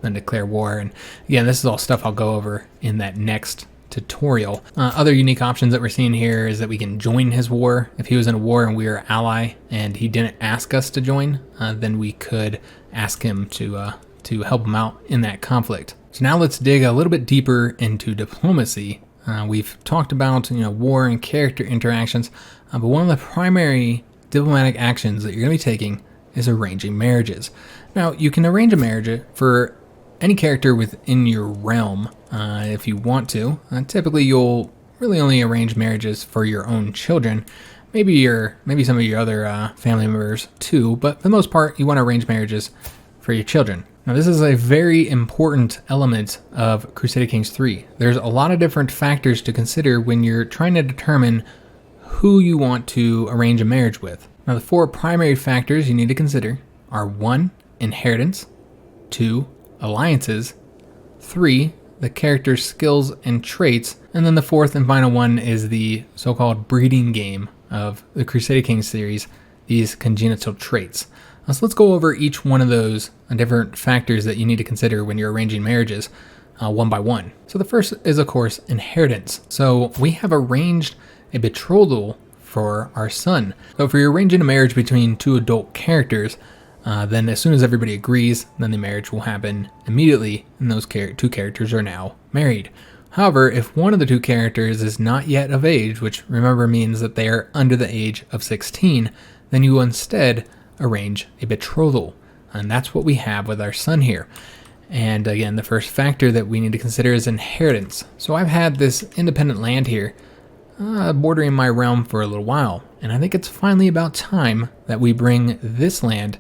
then declare war. And again, this is all stuff I'll go over in that next tutorial. Other unique options that we're seeing here is that we can join his war. If he was in a war and we were ally and he didn't ask us to join, then we could ask him to help him out in that conflict. So now let's dig a little bit deeper into diplomacy. We've talked about war and character interactions, but one of the primary diplomatic actions that you're going to be taking is arranging marriages. Now, you can arrange a marriage for any character within your realm if you want to. Typically, you'll really only arrange marriages for your own children. Maybe some of your other family members too, but for the most part, you want to arrange marriages for your children. Now, this is a very important element of Crusader Kings 3. There's a lot of different factors to consider when you're trying to determine who you want to arrange a marriage with. Now, the 4 primary factors you need to consider are 1, inheritance, 2, alliances, 3, the character's skills and traits, and then the 4th and final one is the so-called breeding game of the Crusader Kings series, these congenital traits. So let's go over each one of those different factors that you need to consider when you're arranging marriages one by one. So the first is, of course, inheritance. So we have arranged a betrothal for our son. So if you're arranging a marriage between 2 adult characters, then as soon as everybody agrees, then the marriage will happen immediately, and those 2 characters are now married. However, if one of the 2 characters is not yet of age, which remember means that they are under the age of 16, then you will instead arrange a betrothal, and that's what we have with our son here. And again, the first factor that we need to consider is inheritance. So I've had this independent land here bordering my realm for a little while, and I think it's finally about time that we bring this land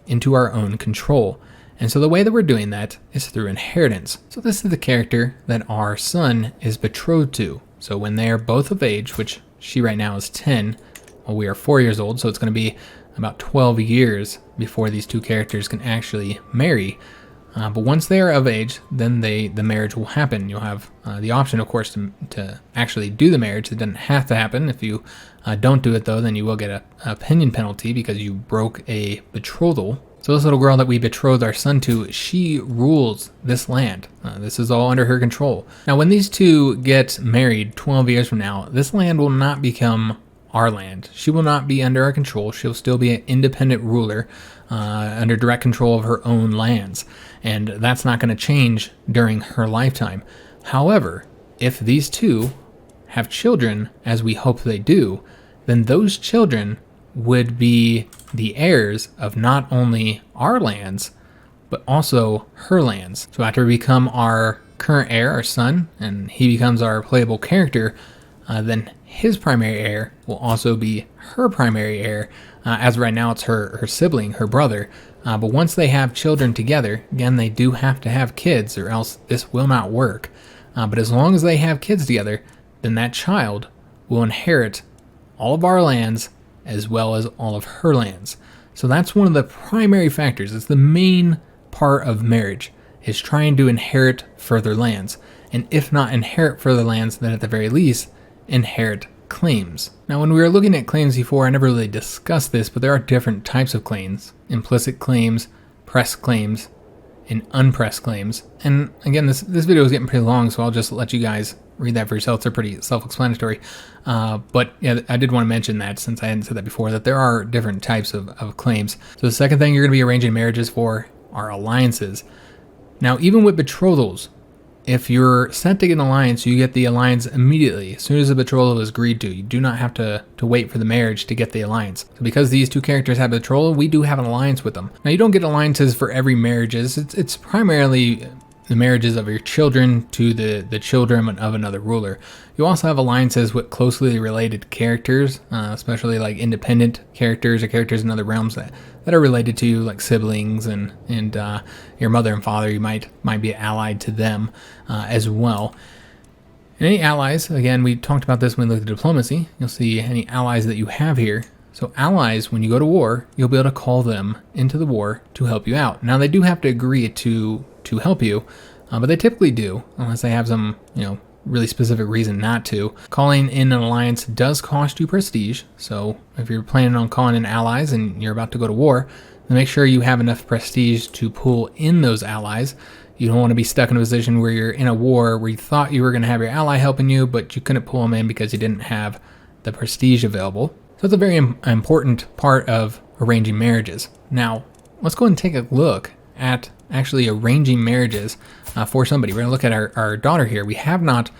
into our own control. And so the way that we're doing that is through inheritance. So this is the character that our son is betrothed to. So when they're both of age, which she right now is 10, well, we are 4 years old, so it's going to be about 12 years before these 2 characters can actually marry. But once they are of age, then the marriage will happen. You'll have the option, of course, to actually do the marriage. It doesn't have to happen. If you don't do it, though, then you will get an opinion penalty because you broke a betrothal. So this little girl that we betrothed our son to, she rules this land. This is all under her control. Now, when these 2 get married 12 years from now, this land will not become our land. She will not be under our control. She'll still be an independent ruler under direct control of her own lands. And that's not going to change during her lifetime. However, if these 2 have children, as we hope they do, then those children would be the heirs of not only our lands, but also her lands. So after we become our current heir, our son, and he becomes our playable character, then his primary heir will also be her primary heir. As right now, it's her sibling, her brother. But once they have children together, again, they do have to have kids or else this will not work. But as long as they have kids together, then that child will inherit all of our lands as well as all of her lands. So that's one of the primary factors. It's the main part of marriage, is trying to inherit further lands. And if not inherit further lands, then at the very least, inherit claims. Now, when we were looking at claims before, I never really discussed this, but there are different types of claims. Implicit claims, press claims, in unpressed claims. And again, this video is getting pretty long, so I'll just let you guys read that for yourself. They're pretty self-explanatory. But yeah, I did want to mention that, since I hadn't said that before, that there are different types of claims. So the second thing you're going to be arranging marriages for are alliances. Now, even with betrothals, if you're set to get an alliance, you get the alliance immediately. As soon as the betrothal is agreed to, you do not have to wait for the marriage to get the alliance. So because these two characters have betrothal, we do have an alliance with them. Now, you don't get alliances for every marriages. It's primarily the marriages of your children to the children of another ruler. You also have alliances with closely related characters, especially like independent characters or characters in other realms that are related to you, like siblings and your mother and father. You might be allied to them as well. And any allies, again, we talked about this when we looked at diplomacy. You'll see any allies that you have here. So allies, when you go to war, you'll be able to call them into the war to help you out. Now, they do have to agree to help you, but they typically do, unless they have some, really specific reason not to. Calling in an alliance does cost you prestige, so if you're planning on calling in allies and you're about to go to war, then make sure you have enough prestige to pull in those allies. You don't want to be stuck in a position where you're in a war where you thought you were going to have your ally helping you, but you couldn't pull them in because you didn't have the prestige available. So it's a very important part of arranging marriages. Now, let's go ahead and take a look at actually arranging marriages for somebody. We're going to look at our daughter here. We have not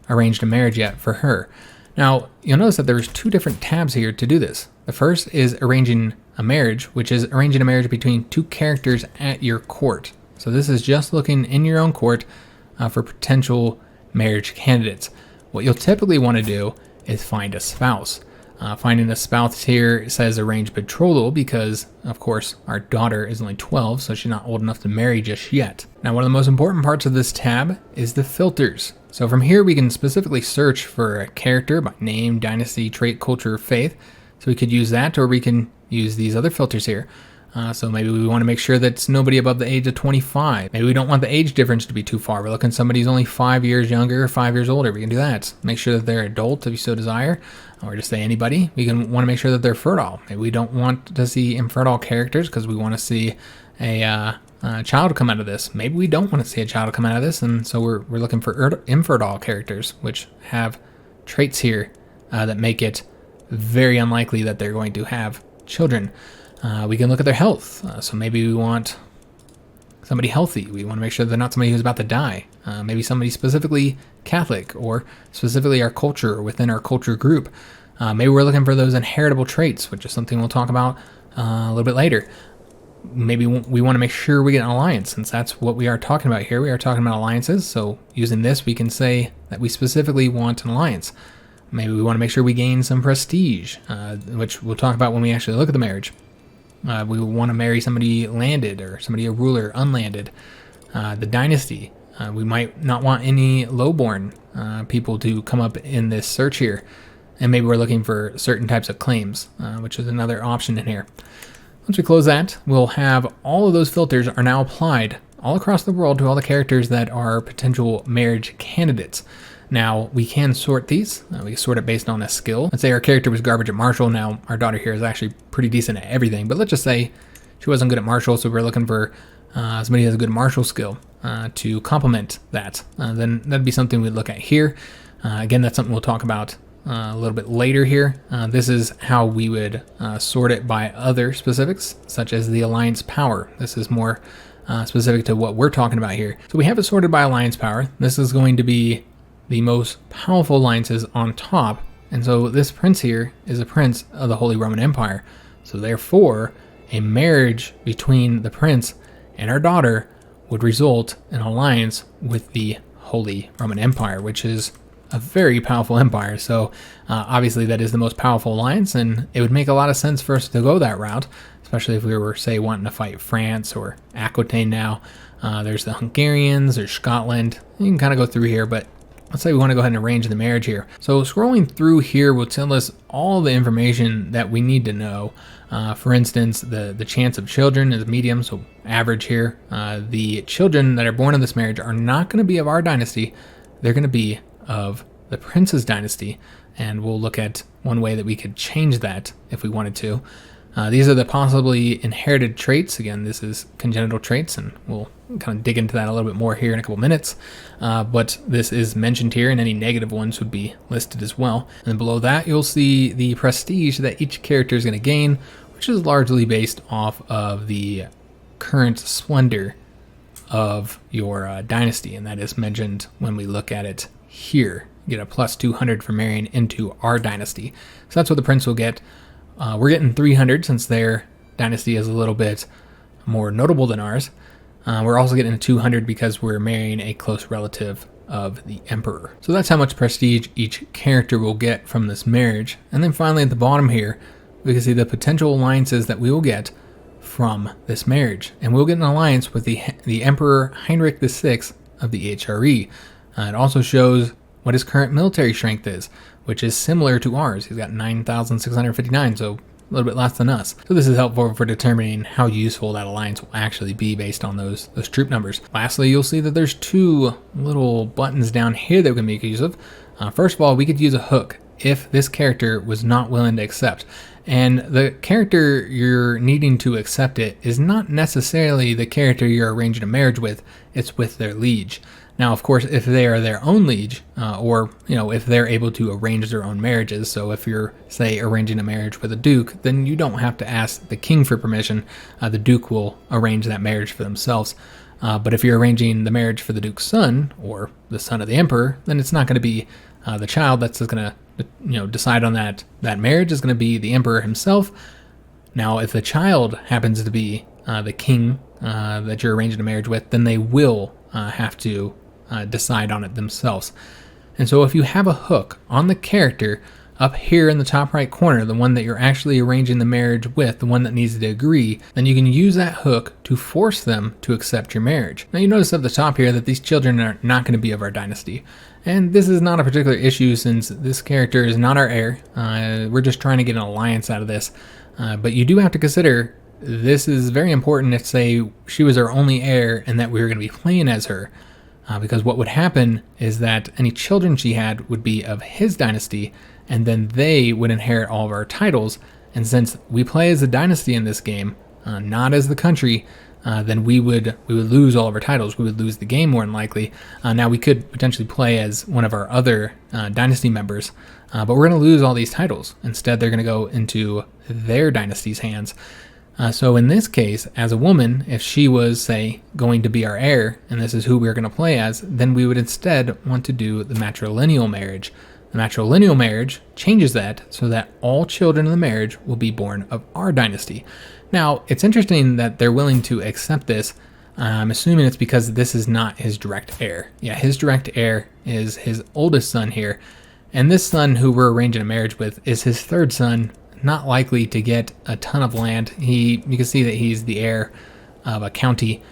arranged a marriage yet for her. Now, you'll notice that there's two different tabs here to do this. The first is arranging a marriage, which is arranging a marriage between two characters at your court. So this is just looking in your own court for potential marriage candidates. What you'll typically want to do is find a spouse. Finding a spouse here says arrange betrothal because, of course, our daughter is only 12, so she's not old enough to marry just yet. Now, one of the most important parts of this tab is the filters. So from here, we can specifically search for a character by name, dynasty, trait, culture, or faith. So we could use that, or we can use these other filters here. So maybe we want to make sure that it's nobody above the age of 25. Maybe we don't want the age difference to be too far. We're looking at somebody who's only 5 years younger or 5 years older. We can do that. Make sure that they're adult if you so desire, or just say anybody. We can want to make sure that they're fertile. Maybe we don't want to see infertile characters because we want to see a child come out of this. Maybe we don't want to see a child come out of this, and so we're looking for infertile characters, which have traits here that make it very unlikely that they're going to have children. We can look at their health. So maybe we want somebody healthy. We want to make sure they're not somebody who's about to die. Maybe somebody specifically Catholic, or specifically our culture or within our culture group. Maybe we're looking for those inheritable traits, which is something we'll talk about a little bit later. Maybe we want to make sure we get an alliance, since that's what we are talking about here. We are talking about alliances. So using this, we can say that we specifically want an alliance. Maybe we want to make sure we gain some prestige, which we'll talk about when we actually look at the marriage. We want to marry somebody landed, or somebody a ruler unlanded. The dynasty. We might not want any lowborn people to come up in this search here. And maybe we're looking for certain types of claims, which is another option in here. Once we close that, we'll have all of those filters are now applied all across the world to all the characters that are potential marriage candidates. Now, we can sort these. We can sort it based on a skill. Let's say our character was garbage at Marshal. Now, our daughter here is actually pretty decent at everything. But let's just say she wasn't good at Marshal, so we're looking for somebody who has a good Marshal skill to complement that. Then that'd be something we'd look at here. Again, that's something we'll talk about a little bit later here. This is how we would sort it by other specifics, such as the alliance power. This is more specific to what we're talking about here. So we have it sorted by alliance power. This is going to be the most powerful alliances on top. And so this prince here is a prince of the Holy Roman Empire. So therefore, a marriage between the prince and our daughter would result in an alliance with the Holy Roman Empire, which is a very powerful empire. So obviously that is the most powerful alliance, and it would make a lot of sense for us to go that route, especially if we were, say, wanting to fight France or Aquitaine now. There's the Hungarians, there's Scotland. You can kind of go through here, but let's say we want to go ahead and arrange the marriage here. So scrolling through here will tell us all the information that we need to know. For instance, the chance of children is medium, so average here. The children that are born in this marriage are not going to be of our dynasty. They're going to be of the prince's dynasty, and we'll look at one way that we could change that if we wanted to. These are the possibly inherited traits. Again, this is congenital traits, and we'll kind of dig into that a little bit more here in a couple minutes. But this is mentioned here, and any negative ones would be listed as well. And then below that, you'll see the prestige that each character is going to gain, which is largely based off of the current splendor of your dynasty, and that is mentioned when we look at it here. You get a plus 200 for marrying into our dynasty. So that's what the prince will get. We're getting 300 since their dynasty is a little bit more notable than ours. We're also getting a 200 because we're marrying a close relative of the emperor. So that's how much prestige each character will get from this marriage. And then finally at the bottom here, we can see the potential alliances that we will get from this marriage. And we'll get an alliance with the Emperor Heinrich VI of the HRE. It also shows what his current military strength is, which is similar to ours. He's got 9,659, so a little bit less than us. So this is helpful for determining how useful that alliance will actually be based on those troop numbers. Lastly, you'll see that there's two little buttons down here that we can make use of. First of all, we could use a hook if this character was not willing to accept. And the character you're needing to accept it is not necessarily the character you're arranging a marriage with, it's with their liege. Now, of course, if they are their own liege, or, if they're able to arrange their own marriages, so if you're, say, arranging a marriage with a duke, then you don't have to ask the king for permission. The duke will arrange that marriage for themselves. But if you're arranging the marriage for the duke's son, or the son of the emperor, then it's not going to be the child that's going to, decide on that marriage. Is going to be the emperor himself. Now, if the child happens to be the king that you're arranging a marriage with, then they will have to decide on it themselves. And so if you have a hook on the character up here in the top right corner, the one that you're actually arranging the marriage with, the one that needs to agree, then you can use that hook to force them to accept your marriage. Now you notice up the top here that these children are not going to be of our dynasty. And this is not a particular issue since this character is not our heir. We're just trying to get an alliance out of this. But you do have to consider this is very important if, say, she was our only heir and that we were going to be playing as her. Because what would happen is that any children she had would be of his dynasty, and then they would inherit all of our titles. And since we play as a dynasty in this game, not as the country, then we would lose all of our titles. We would lose the game more than likely. Now we could potentially play as one of our other dynasty members, but we're going to lose all these titles. Instead, they're going to go into their dynasty's hands. So in this case, as a woman, if she was, say, going to be our heir, and this is who we're going to play as, then we would instead want to do the matrilineal marriage. The matrilineal marriage changes that so that all children in the marriage will be born of our dynasty. Now, it's interesting that they're willing to accept this. I'm assuming it's because this is not his direct heir. Yeah, his direct heir is his oldest son here. And this son who we're arranging a marriage with is his third son, not likely to get a ton of land. You can see that he's the heir of a county,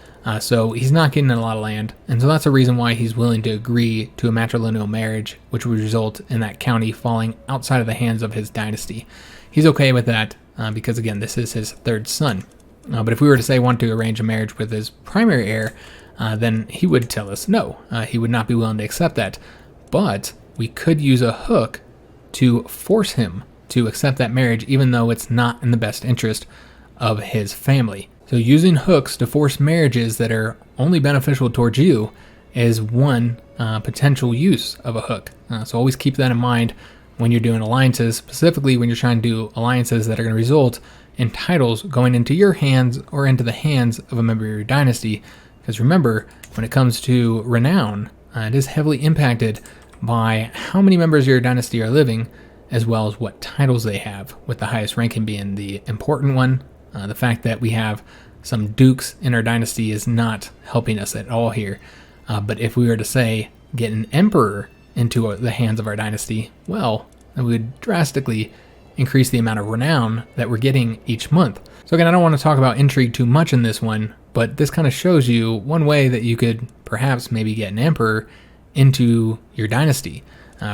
so he's not getting a lot of land. And so that's a reason why he's willing to agree to a matrilineal marriage, which would result in that county falling outside of the hands of his dynasty. He's okay with that because, again, this is his third son. But if we were to say want to arrange a marriage with his primary heir, then he would tell us no. He would not be willing to accept that. But we could use a hook to force him to accept that marriage, even though it's not in the best interest of his family. So using hooks to force marriages that are only beneficial towards you is one potential use of a hook. So always keep that in mind when you're doing alliances, specifically when you're trying to do alliances that are going to result in titles going into your hands or into the hands of a member of your dynasty. Because remember, when it comes to Renown, it is heavily impacted by how many members of your dynasty are living, as well as what titles they have, with the highest ranking being the important one. The fact that we have some dukes in our dynasty is not helping us at all here. But if we were to, say, get an emperor into the hands of our dynasty, well, it would drastically increase the amount of renown that we're getting each month. So again, I don't want to talk about intrigue too much in this one, but this kind of shows you one way that you could perhaps maybe get an emperor into your dynasty.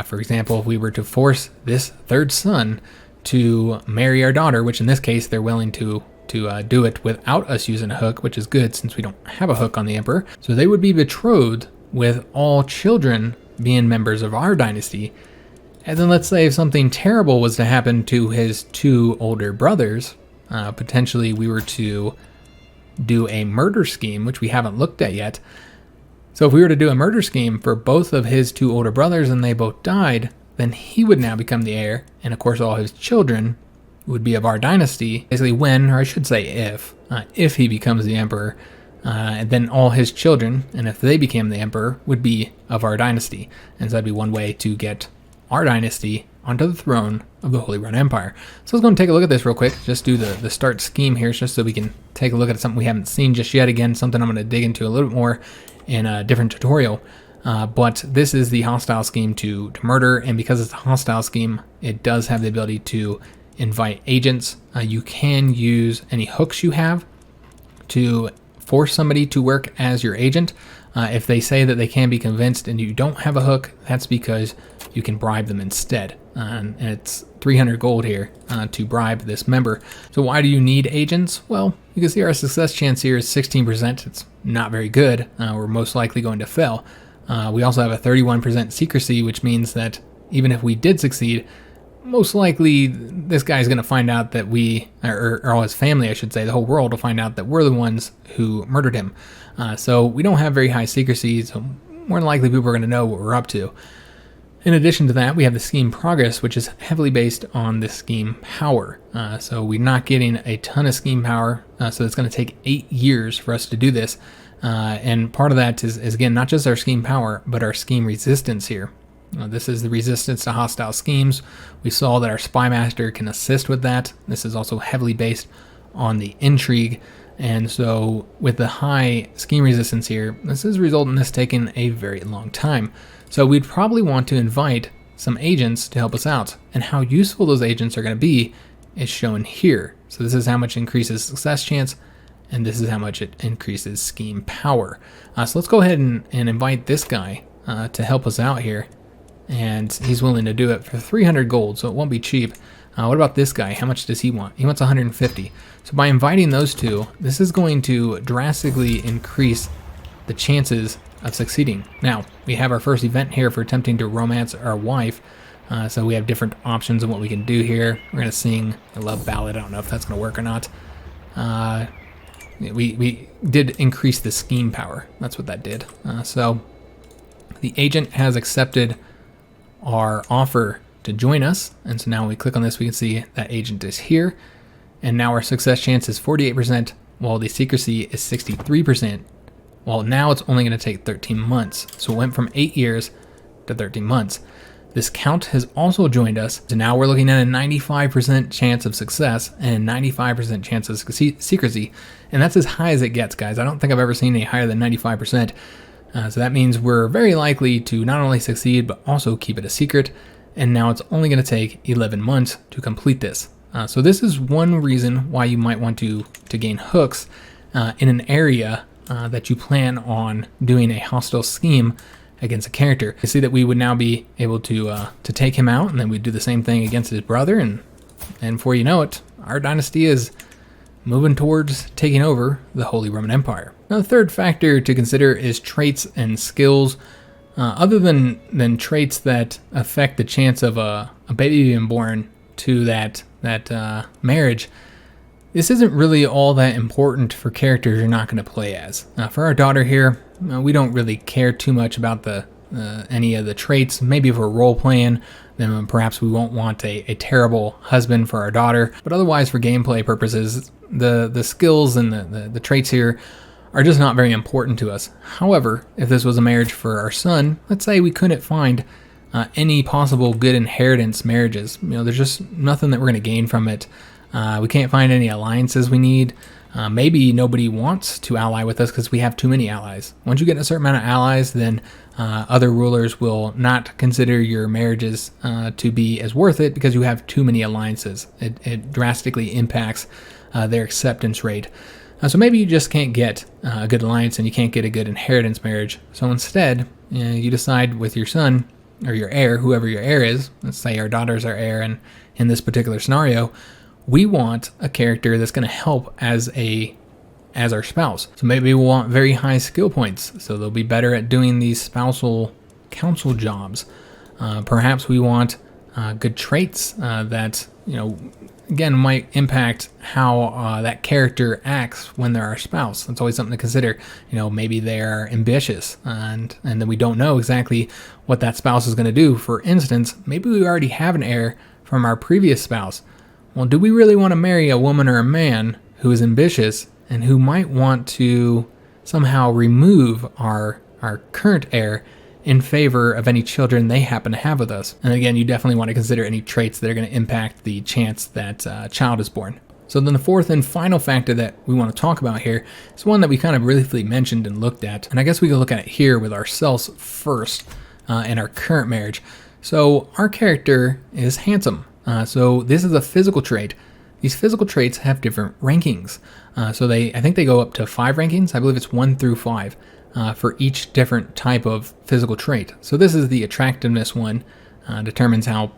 For example, if we were to force this third son to marry our daughter, which in this case they're willing to do it without us using a hook, which is good since we don't have a hook on the emperor. So they would be betrothed with all children being members of our dynasty. And then let's say if something terrible was to happen to his two older brothers, potentially we were to do a murder scheme, which we haven't looked at yet. So if we were to do a murder scheme for both of his two older brothers and they both died, then he would now become the heir, and of course all his children would be of our dynasty. Basically when, or I should say if he becomes the emperor, and then all his children, and if they became the emperor, would be of our dynasty. And so that'd be one way to get our dynasty onto the throne of the Holy Roman Empire. So let's go and take a look at this real quick. Just do the start scheme here, just so we can take a look at something we haven't seen just yet. Again, something I'm going to dig into a little bit more in a different tutorial. But this is the hostile scheme to murder, and because it's a hostile scheme, it does have the ability to invite agents. You can use any hooks you have to force somebody to work as your agent. If they say that they can be convinced and you don't have a hook, that's because you can bribe them instead. And it's 300 gold here to bribe this member. So why do you need agents? Well, you can see our success chance here is 16%. It's not very good. We're most likely going to fail. We also have a 31% secrecy, which means that even if we did succeed, most likely this guy's going to find out that we, or all his family, I should say, the whole world will find out that we're the ones who murdered him. So we don't have very high secrecy, so more than likely people are going to know what we're up to. In addition to that, we have the scheme progress, which is heavily based on the scheme power. So we're not getting a ton of scheme power, so it's going to take 8 years for us to do this. And part of that is again, not just our scheme power, but our scheme resistance here. This is the resistance to hostile schemes. We saw that our Spymaster can assist with that. This is also heavily based on the Intrigue. And so with the high scheme resistance here, this is resulting in this taking a very long time. So we'd probably want to invite some agents to help us out. And how useful those agents are going to be is shown here. So this is how much increases success chance, and this is how much it increases scheme power. So let's go ahead and invite this guy to help us out here. And he's willing to do it for 300 gold, so it won't be cheap. What about this guy? How much does he want? He wants 150. So by inviting those two, this is going to drastically increase the chances of succeeding. Now, we have our first event here for attempting to romance our wife. So we have different options of what we can do here. We're going to sing a love ballad. I don't know if that's going to work or not. We did increase the scheme power. That's what that did. So the agent has accepted our offer to join us, and so now when we click on this, we can see that agent is here, and now our success chance is 48%, while the secrecy is 63%. Well, now it's only going to take 13 months, so it went from 8 years to 13 months. This count has also joined us, so now we're looking at a 95% chance of success and 95% chance of secrecy, and that's as high as it gets, guys. I don't think I've ever seen any higher than 95%. So that means we're very likely to not only succeed, but also keep it a secret. And now it's only going to take 11 months to complete this. So this is one reason why you might want to gain hooks in an area that you plan on doing a hostile scheme against a character. You see that we would now be able to take him out, and then we'd do the same thing against his brother. And before you know it, our dynasty is moving towards taking over the Holy Roman Empire. Now, the third factor to consider is traits and skills. Other than traits that affect the chance of a baby being born to that marriage, this isn't really all that important for characters you're not going to play as. For our daughter here, we don't really care too much about any of the traits. Maybe if we're role playing, then perhaps we won't want a terrible husband for our daughter. But otherwise, for gameplay purposes, the skills and the traits here are just not very important to us. However, if this was a marriage for our son, let's say we couldn't find any possible good inheritance marriages. There's just nothing that we're going to gain from it. We can't find any alliances we need. Maybe nobody wants to ally with us because we have too many allies. Once you get a certain amount of allies, then other rulers will not consider your marriages to be as worth it because you have too many alliances. It drastically impacts their acceptance rate. So maybe you just can't get a good alliance and you can't get a good inheritance marriage. So instead, you decide with your son or your heir, whoever your heir is, let's say our daughter's our heir, and in this particular scenario, we want a character that's going to help as our spouse. So maybe we want very high skill points, so they'll be better at doing these spousal council jobs. Perhaps we want good traits that again, might impact how that character acts when they're our spouse. That's always something to consider. You know, maybe they're ambitious, and then we don't know exactly what that spouse is going to do. For instance, maybe we already have an heir from our previous spouse. Well, do we really want to marry a woman or a man who is ambitious and who might want to somehow remove our current heir in favor of any children they happen to have with us? And again, you definitely want to consider any traits that are going to impact the chance that a child is born. So then the fourth and final factor that we want to talk about here is one that we kind of briefly mentioned and looked at. And I guess we can look at it here with ourselves first in our current marriage. So our character is handsome. So this is a physical trait. These physical traits have different rankings. I think they go up to 5 rankings. I believe it's 1 through 5 for each different type of physical trait. So this is the attractiveness one, determines how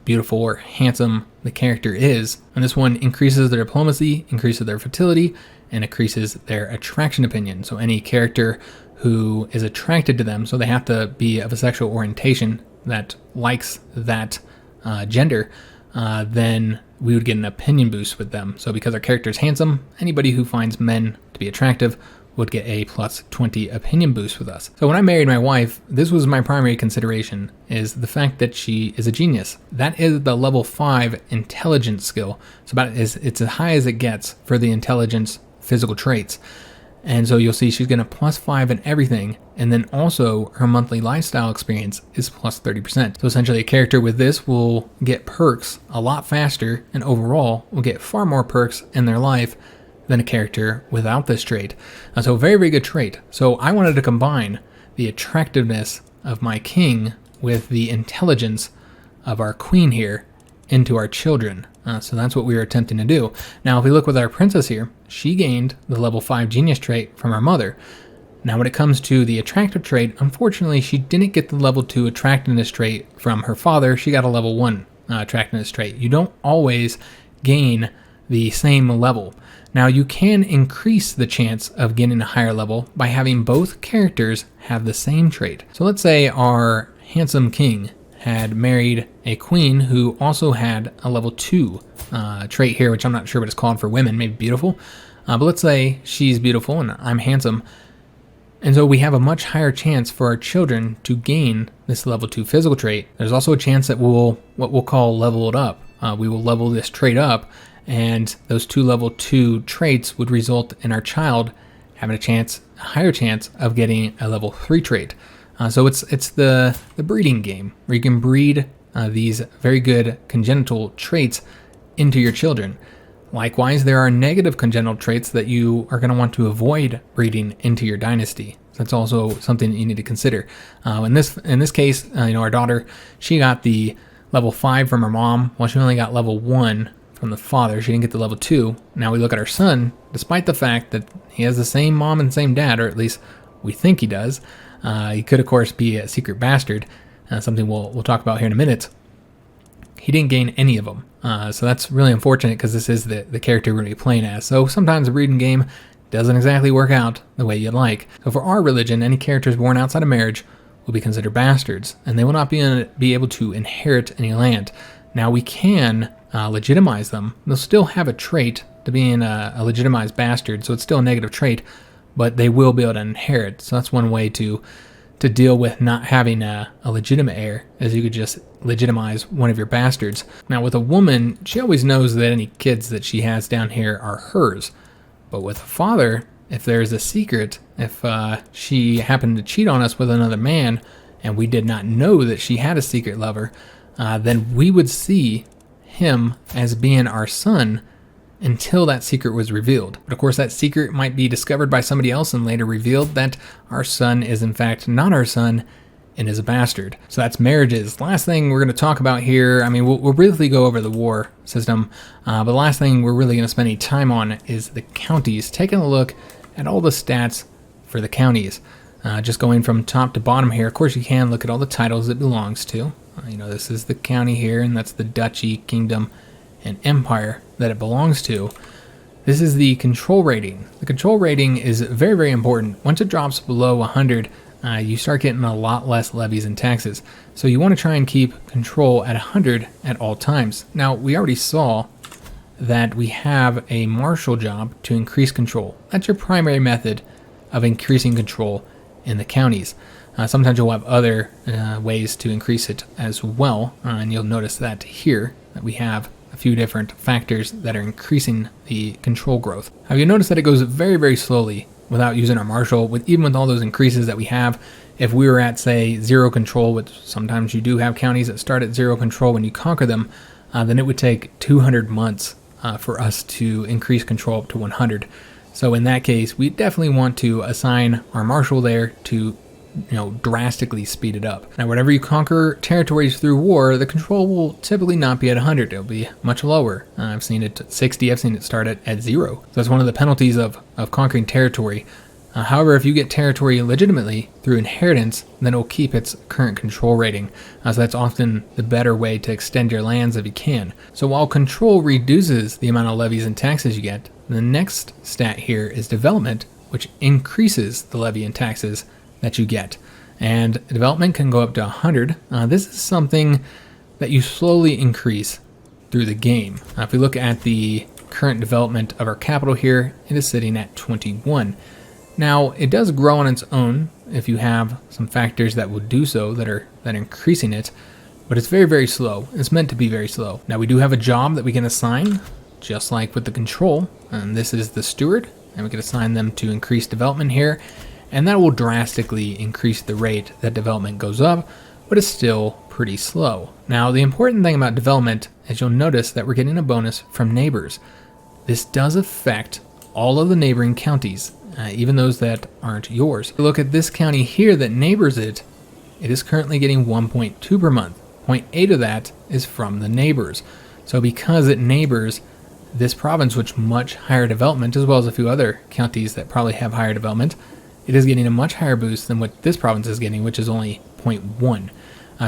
beautiful or handsome the character is. And this one increases their diplomacy, increases their fertility, and increases their attraction opinion. So any character who is attracted to them, so they have to be of a sexual orientation that likes that gender, then we would get an opinion boost with them. So because our character is handsome, anybody who finds men to be attractive would get a plus 20 opinion boost with us. So when I married my wife, this was my primary consideration, is the fact that she is a genius. That is the level 5 intelligence skill. So it's as high as it gets for the intelligence physical traits. And so you'll see she's getting a plus 5 in everything. And then also her monthly lifestyle experience is plus 30%. So essentially a character with this will get perks a lot faster and overall will get far more perks in their life than a character without this trait. So very, very good trait. So I wanted to combine the attractiveness of my king with the intelligence of our queen here into our children. So that's what we were attempting to do. Now, if we look with our princess here, she gained the level 5 genius trait from her mother. Now, when it comes to the attractive trait, unfortunately, she didn't get the level 2 attractiveness trait from her father. She got a level 1 attractiveness trait. You don't always gain the same level. Now, you can increase the chance of getting a higher level by having both characters have the same trait. So let's say our handsome king had married a queen who also had a level 2 trait here, which I'm not sure what it's called for women, maybe beautiful. But let's say she's beautiful and I'm handsome. And so we have a much higher chance for our children to gain this level 2 physical trait. There's also a chance that what we'll call level it up. We will level this trait up, and those 2 level 2 traits would result in our child having a higher chance of getting a level 3 trait. So it's the breeding game where you can breed these very good congenital traits into your children. Likewise, there are negative congenital traits that you are going to want to avoid breeding into your dynasty. So that's also something that you need to consider. In this case, our daughter, she got the level 5 from her mom, while she only got level 1 from the father. She didn't get the level 2. Now we look at our son, despite the fact that he has the same mom and same dad, or at least we think he does. He could, of course, be a secret bastard, something we'll talk about here in a minute. He didn't gain any of them. So that's really unfortunate because this is the character we're going to be playing as. So sometimes the breeding game doesn't exactly work out the way you'd like. So for our religion, any characters born outside of marriage will be considered bastards, and they will not be able to inherit any land. Now we can legitimize them. They'll still have a trait to being a legitimized bastard, so it's still a negative trait, but they will be able to inherit. So that's one way to deal with not having a legitimate heir, is you could just legitimize one of your bastards. Now with a woman, she always knows that any kids that she has down here are hers. But with a father, if there's a secret, if she happened to cheat on us with another man, and we did not know that she had a secret lover, then we would see him as being our son until that secret was revealed. But of course, that secret might be discovered by somebody else and later revealed that our son is in fact not our son and is a bastard. So that's marriages. Last thing we're going to talk about here, we'll briefly go over the war system, but the last thing we're really going to spend any time on is the counties, taking a look at all the stats for the counties. Just going from top to bottom here, of course you can look at all the titles it belongs to. This is the county here, and that's the duchy, kingdom, and empire that it belongs to. This is the control rating. The control rating is very, very important. Once it drops below 100, you start getting a lot less levies and taxes. So you want to try and keep control at 100 at all times. Now, we already saw that we have a Marshal job to increase control. That's your primary method of increasing control in the counties. Sometimes you'll have other ways to increase it as well, and you'll notice that here that we have a few different factors that are increasing the control growth. Have you noticed that it goes very, very slowly without using our Marshal? Even with all those increases that we have, if we were at, say, 0 control, which sometimes you do have counties that start at 0 control when you conquer them, then it would take 200 months for us to increase control up to 100. So in that case, we definitely want to assign our Marshal there to drastically speed it up. Now, whenever you conquer territories through war, the control will typically not be at 100. It'll be much lower. I've seen it at 60. I've seen it start at 0. So that's one of the penalties of conquering territory. However, if you get territory legitimately through inheritance, then it will keep its current control rating. So that's often the better way to extend your lands if you can. So while control reduces the amount of levies and taxes you get, the next stat here is development, which increases the levy and taxes that you get. And development can go up to 100. This is something that you slowly increase through the game. If we look at the current development of our capital here, it is sitting at 21. Now, it does grow on its own if you have some factors that will do so that are increasing it, but it's very, very slow. It's meant to be very slow. Now, we do have a job that we can assign, just like with the control, and this is the Steward, and we can assign them to increase development here, and that will drastically increase the rate that development goes up, but it's still pretty slow. Now, the important thing about development is you'll notice that we're getting a bonus from neighbors. This does affect all of the neighboring counties, even those that aren't yours. Look at this county here that neighbors it. It is currently getting 1.2 per month. 0.8 of that is from the neighbors. So because it neighbors this province, which much higher development, as well as a few other counties that probably have higher development, it is getting a much higher boost than what this province is getting, which is only 0.1.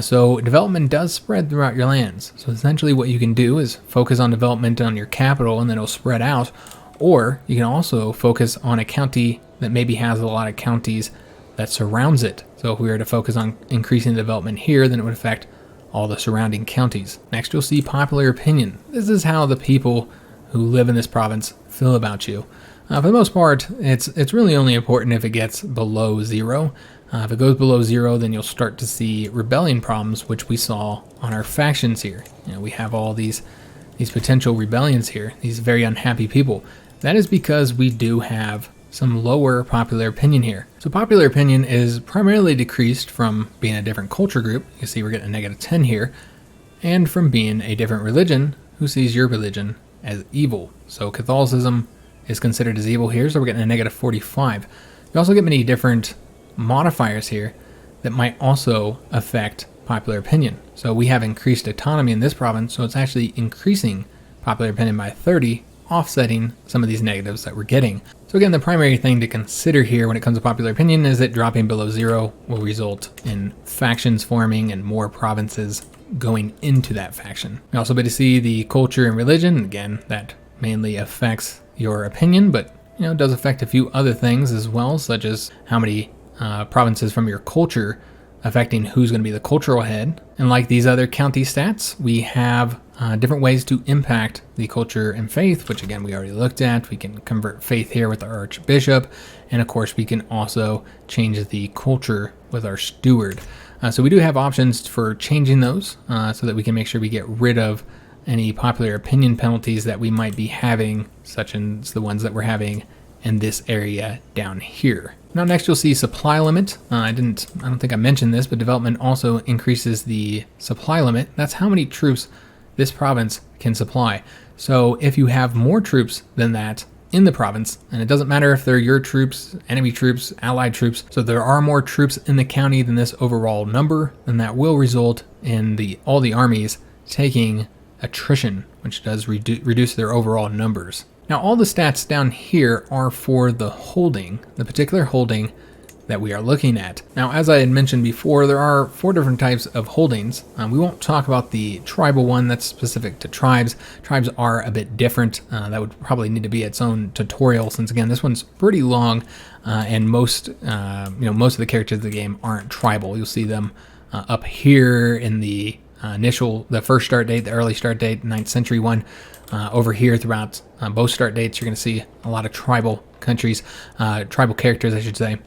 So development does spread throughout your lands. So essentially what you can do is focus on development on your capital and then it'll spread out. Or you can also focus on a county that maybe has a lot of counties that surrounds it. So if we were to focus on increasing the development here, then it would affect all the surrounding counties. Next, you'll see popular opinion. This is how the people who live in this province feel about you. For the most part, it's really only important if it gets below 0. If it goes below 0, then you'll start to see rebellion problems, which we saw on our factions here. We have all these potential rebellions here, these very unhappy people. That is because we do have some lower popular opinion here. So popular opinion is primarily decreased from being a different culture group. You can see we're getting a -10 here, and from being a different religion who sees your religion as evil. So Catholicism is considered as evil here, so we're getting a -45. You also get many different modifiers here that might also affect popular opinion. So we have increased autonomy in this province, so it's actually increasing popular opinion by 30, offsetting some of these negatives that we're getting. So again, the primary thing to consider here when it comes to popular opinion is that dropping below 0 will result in factions forming and more provinces going into that faction. We also get to see the culture and religion. Again, that mainly affects your opinion, but it does affect a few other things as well, such as how many provinces from your culture affecting who's going to be the cultural head. And like these other county stats, we have different ways to impact the culture and faith, which again we already looked at. We can convert faith here with our Archbishop, and of course we can also change the culture with our Steward. So we do have options for changing those so that we can make sure we get rid of any popular opinion penalties that we might be having, such as the ones that we're having in this area down here. Now next you'll see supply limit. I don't think I mentioned this, but development also increases the supply limit. That's how many troops this province can supply. So if you have more troops than that in the province, and it doesn't matter if they're your troops, enemy troops, allied troops, so there are more troops in the county than this overall number, then that will result in all the armies taking attrition, which does reduce their overall numbers. Now all the stats down here are for the holding, the particular holding that we are looking at. Now, as I had mentioned before, there are 4 different types of holdings. We won't talk about the tribal one that's specific to tribes. Tribes are a bit different. That would probably need to be its own tutorial, since again, this one's pretty long, and most of the characters of the game aren't tribal. You'll see them up here in the the first start date, the early start date, 9th century one. Over here throughout both start dates, you're going to see a lot of tribal countries, tribal characters, I should say.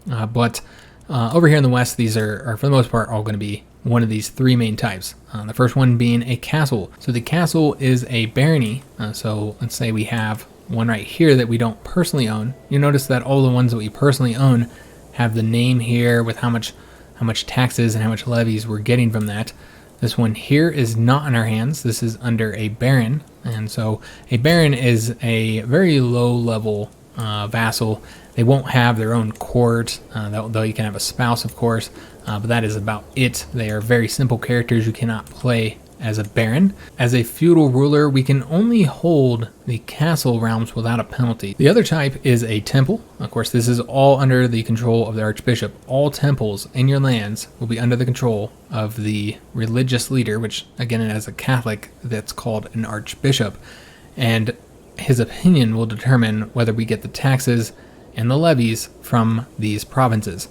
But over here in the West, these are for the most part all going to be one of these three main types. The first one being a castle. So the castle is a barony. So let's say we have one right here that we don't personally own. You'll notice that all the ones that we personally own have the name here with how much taxes and how much levies we're getting from that. This one here is not in our hands. This is under a baron. And so a baron is a very low level vassal. They won't have their own court, though you can have a spouse, of course, but that is about it. They are very simple characters. You cannot play as a baron. As a feudal ruler, we can only hold the castle realms without a penalty. The other type is a temple. Of course, this is all under the control of the Archbishop. All temples in your lands will be under the control of the religious leader, which again, as a Catholic, that's called an Archbishop. And his opinion will determine whether we get the taxes and the levies from these provinces.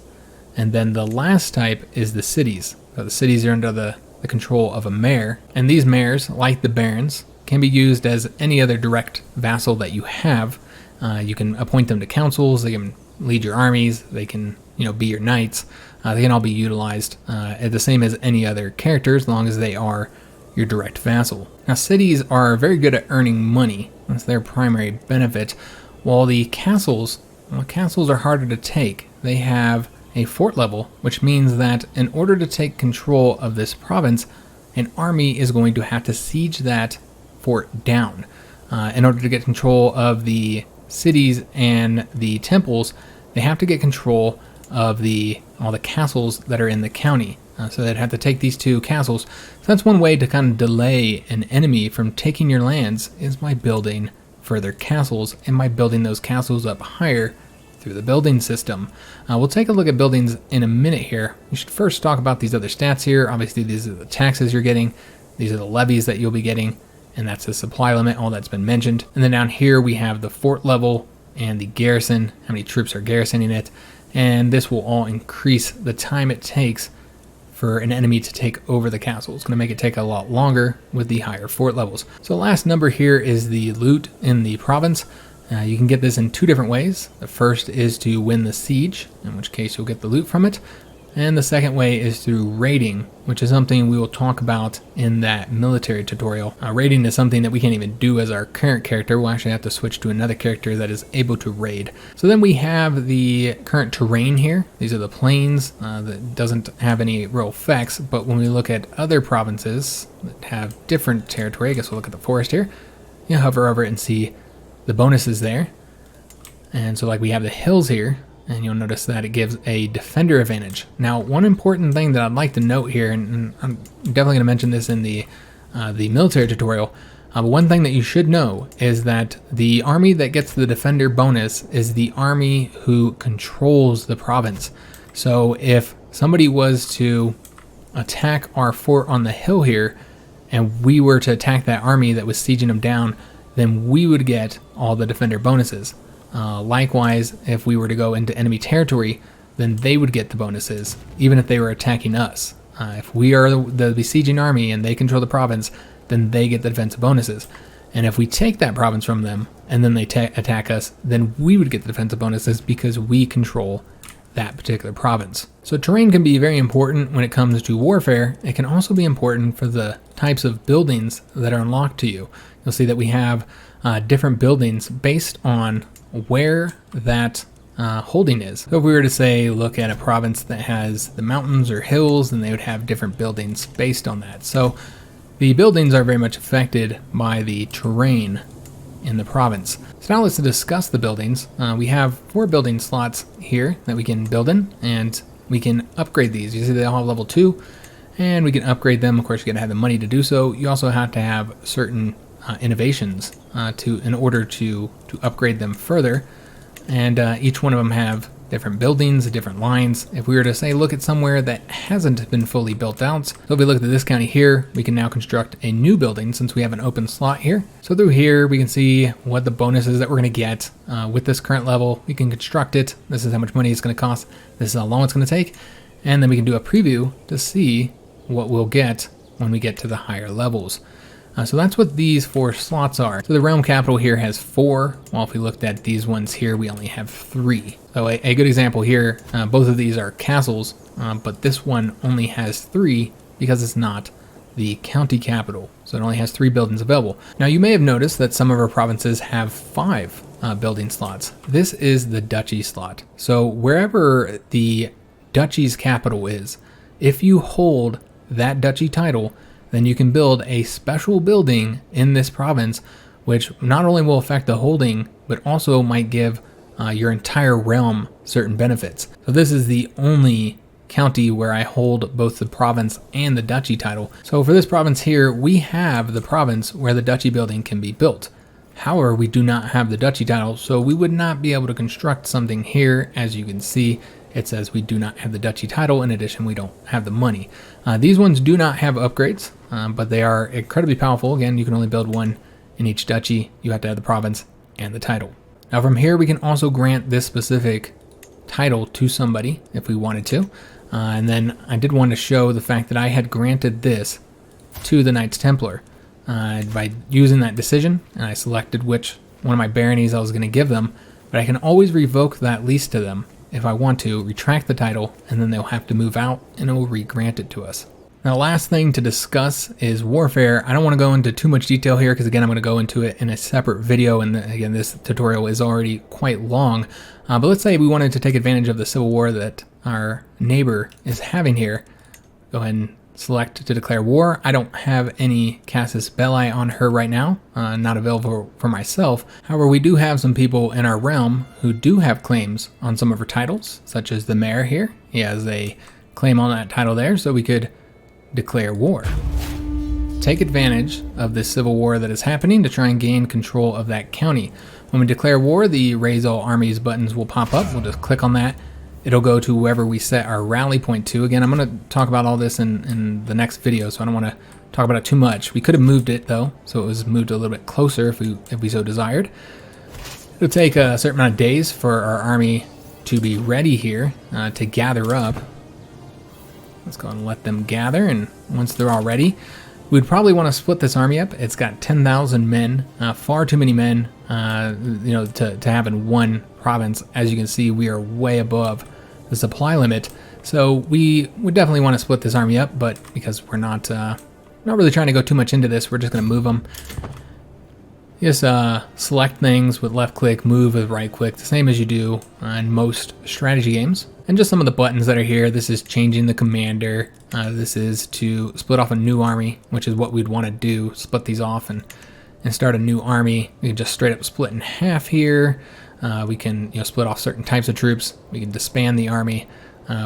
And then the last type is the cities. So the cities are under the control of a mayor, and these mayors, like the barons, can be used as any other direct vassal that you have. You can appoint them to councils, they can lead your armies, they can be your knights. They can all be utilized the same as any other character as long as they are your direct vassal. Now cities are very good at earning money. That's their primary benefit, while the castles are harder to take. They have a fort level, which means that in order to take control of this province, an army is going to have to siege that fort down. In order to get control of the cities and the temples, they have to get control of all the castles that are in the county. So they'd have to take these two castles. So that's one way to kind of delay an enemy from taking your lands, is by building further castles and by building those castles up higher through the building system. We'll take a look at buildings in a minute here. We should first talk about these other stats here. Obviously, these are the taxes you're getting. These are the levies that you'll be getting, and that's the supply limit, all that's been mentioned. And then down here we have the fort level and the garrison, how many troops are garrisoning it, and this will all increase the time it takes for an enemy to take over the castle. It's going to make it take a lot longer with the higher fort levels. So the last number here is the loot in the province. You can get this in two different ways. The first is to win the siege, in which case you'll get the loot from it. And the second way is through raiding, which is something we will talk about in that military tutorial. Raiding is something that we can't even do as our current character. We'll actually have to switch to another character that is able to raid. So then we have the current terrain here. These are the plains that doesn't have any real effects, but when we look at other provinces that have different territory, I guess we'll look at the forest here. You hover over it and see the bonuses there. And so like we have the hills here, and you'll notice that it gives a defender advantage. Now, one important thing that I'd like to note here, and I'm definitely going to mention this in the military tutorial, but one thing that you should know is that the army that gets the defender bonus is the army who controls the province. So if somebody was to attack our fort on the hill here, and we were to attack that army that was sieging them down, then we would get all the defender bonuses. Likewise, if we were to go into enemy territory, then they would get the bonuses, even if they were attacking us. If we are the besieging army and they control the province, then they get the defensive bonuses. And if we take that province from them and then they attack us, then we would get the defensive bonuses because we control that particular province. So terrain can be very important when it comes to warfare. It can also be important for the types of buildings that are unlocked to you. You'll see that we have different buildings based on where that holding is. So if we were to say look at a province that has the mountains or hills, then they would have different buildings based on that. So the buildings are very much affected by the terrain in the province. So now let's discuss the buildings. We have 4 building slots here that we can build in, and we can upgrade these. You see they all have level 2, and we can upgrade them. Of course, you gotta have the money to do so. You also have to have certain innovations in order to upgrade them further, and each one of them have different buildings, different lines. If we were to say look at somewhere that hasn't been fully built out, so if we look at this county here, we can now construct a new building since we have an open slot here. So through here we can see what the bonuses that we're going to get with this current level. We can construct it. This is how much money it's going to cost. This is how long it's going to take, and then we can do a preview to see what we'll get when we get to the higher levels. So that's what these 4 slots are. So the realm capital here has 4, while if we looked at these ones here, we only have 3. So a good example here, both of these are castles, but this one only has 3 because it's not the county capital. So it only has 3 buildings available. Now you may have noticed that some of our provinces have 5 building slots. This is the duchy slot. So wherever the duchy's capital is, if you hold that duchy title, then you can build a special building in this province, which not only will affect the holding, but also might give your entire realm certain benefits. So this is the only county where I hold both the province and the duchy title. So for this province here, we have the province where the duchy building can be built. However, we do not have the duchy title, so we would not be able to construct something here. As you can see, it says we do not have the duchy title. In addition, we don't have the money. These ones do not have upgrades, but they are incredibly powerful. Again, you can only build 1 in each duchy. You have to have the province and the title. Now from here, we can also grant this specific title to somebody if we wanted to. And then I did want to show the fact that I had granted this to the Knights Templar by using that decision, and I selected which one of my baronies I was going to give them, but I can always revoke that lease to them if I want to, retract the title, and then they'll have to move out and it will re-grant it to us. Now, the last thing to discuss is warfare. I don't want to go into too much detail here because, again, I'm going to go into it in a separate video, and again, this tutorial is already quite long. But let's say we wanted to take advantage of the civil war that our neighbor is having here. Go ahead and select to declare war. I don't have any Casus Belli on her right now, not available for myself. However, we do have some people in our realm who do have claims on some of her titles, such as the mayor here. He has a claim on that title there, so we could declare war. Take advantage of this civil war that is happening to try and gain control of that county. When we declare war, the raise all armies buttons will pop up. We'll just click on that. It'll go to whoever we set our rally point to. Again, I'm going to talk about all this in the next video, so I don't want to talk about it too much. We could have moved it though, so it was moved a little bit closer if we so desired. It'll take a certain amount of days for our army to be ready here to gather up. Let's go and let them gather, and once they're all ready, we'd probably want to split this army up. It's got 10,000 men, far too many men, to have in one province. As you can see, we are way above the supply limit, so we would definitely want to split this army up. But because we're not really trying to go too much into this, we're just going to move them. Just select things with left click, move with right click, the same as you do in most strategy games. And just some of the buttons that are here. This is changing the commander. This is to split off a new army, which is what we'd want to do, split these off and start a new army. We can just straight up split in half here. We can split off certain types of troops. We can disband the army.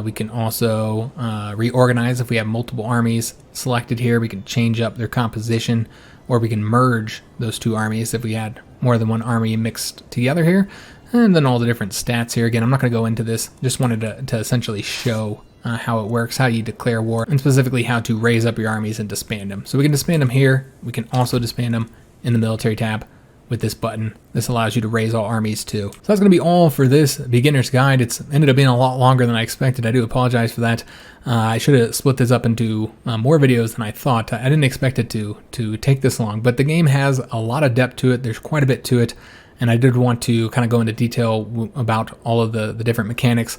We can also reorganize if we have multiple armies selected here. We can change up their composition, or we can merge those two armies if we had more than one army mixed together here. And then all the different stats here. Again, I'm not going to go into this. Just wanted to essentially show how it works, how you declare war, and specifically how to raise up your armies and disband them. So we can disband them here. We can also disband them in the military tab with this button. This allows you to raise all armies too. So that's going to be all for this beginner's guide. It's ended up being a lot longer than I expected. I do apologize for that. I should have split this up into more videos than I thought. I didn't expect it to take this long, but the game has a lot of depth to it. There's quite a bit to it, and I did want to kind of go into detail about all of the different mechanics.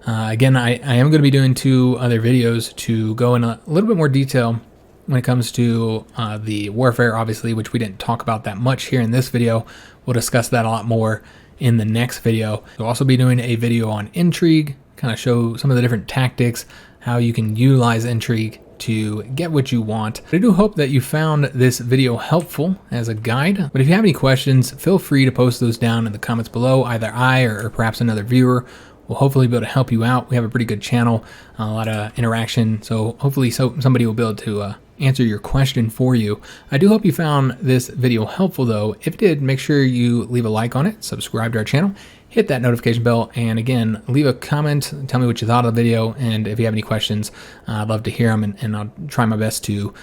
Again, I am going to be doing 2 other videos to go in a little bit more detail when it comes to the warfare, obviously, which we didn't talk about that much here in this video. We'll discuss that a lot more in the next video. We'll also be doing a video on Intrigue, kind of show some of the different tactics, how you can utilize Intrigue to get what you want. I do hope that you found this video helpful as a guide, but if you have any questions, feel free to post those down in the comments below. Either I or perhaps another viewer will hopefully be able to help you out. We have a pretty good channel, a lot of interaction, so hopefully somebody will be able to answer your question for you. I do hope you found this video helpful though. If it did, make sure you leave a like on it, subscribe to our channel, hit that notification bell, and again, leave a comment, tell me what you thought of the video, and if you have any questions, I'd love to hear them, and I'll try my best to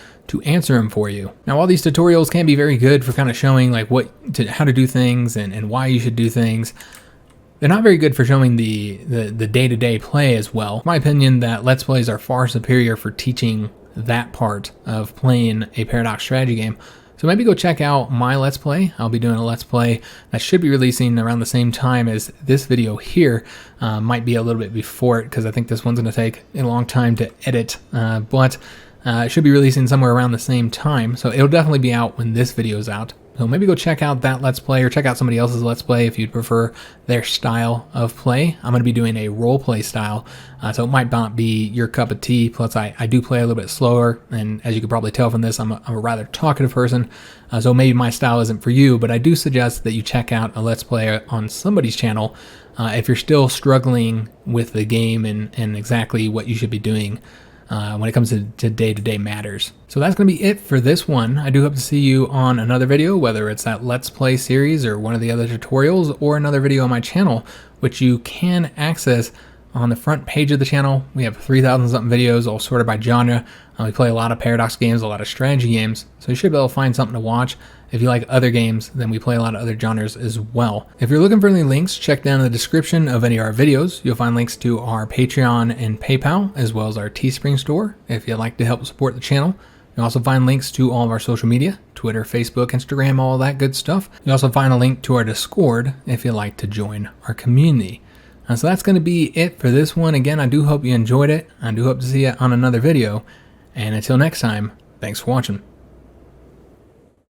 answer them for you. Now, all these tutorials can be very good for kind of showing like how to do things and why you should do things. They're not very good for showing the day-to-day play as well. In my opinion, that Let's Plays are far superior for teaching that part of playing a Paradox strategy game. So maybe go check out my Let's Play. I'll be doing a Let's Play that should be releasing around the same time as this video here. Might be a little bit before it because I think this one's going to take a long time to edit, but it should be releasing somewhere around the same time. So it'll definitely be out when this video is out. So maybe go check out that Let's Play or check out somebody else's Let's Play if you'd prefer their style of play. I'm going to be doing a role play style, so it might not be your cup of tea. Plus, I do play a little bit slower, and as you can probably tell from this, I'm a rather talkative person, so maybe my style isn't for you, but I do suggest that you check out a Let's Play on somebody's channel if you're still struggling with the game and exactly what you should be doing when it comes to day-to-day matters. So that's going to be it for this one. I do hope to see you on another video, whether it's that Let's Play series or one of the other tutorials or another video on my channel, which you can access on the front page of the channel. We have 3,000 something videos all sorted by genre. We play a lot of Paradox games, a lot of strategy games, so you should be able to find something to watch. If you like other games, then we play a lot of other genres as well. If you're looking for any links, check down in the description of any of our videos. You'll find links to our Patreon and PayPal, as well as our Teespring store, if you'd like to help support the channel. You'll also find links to all of our social media, Twitter, Facebook, Instagram, all that good stuff. You'll also find a link to our Discord if you'd like to join our community. So that's going to be it for this one. Again, I do hope you enjoyed it. I do hope to see you on another video. And until next time, thanks for watching.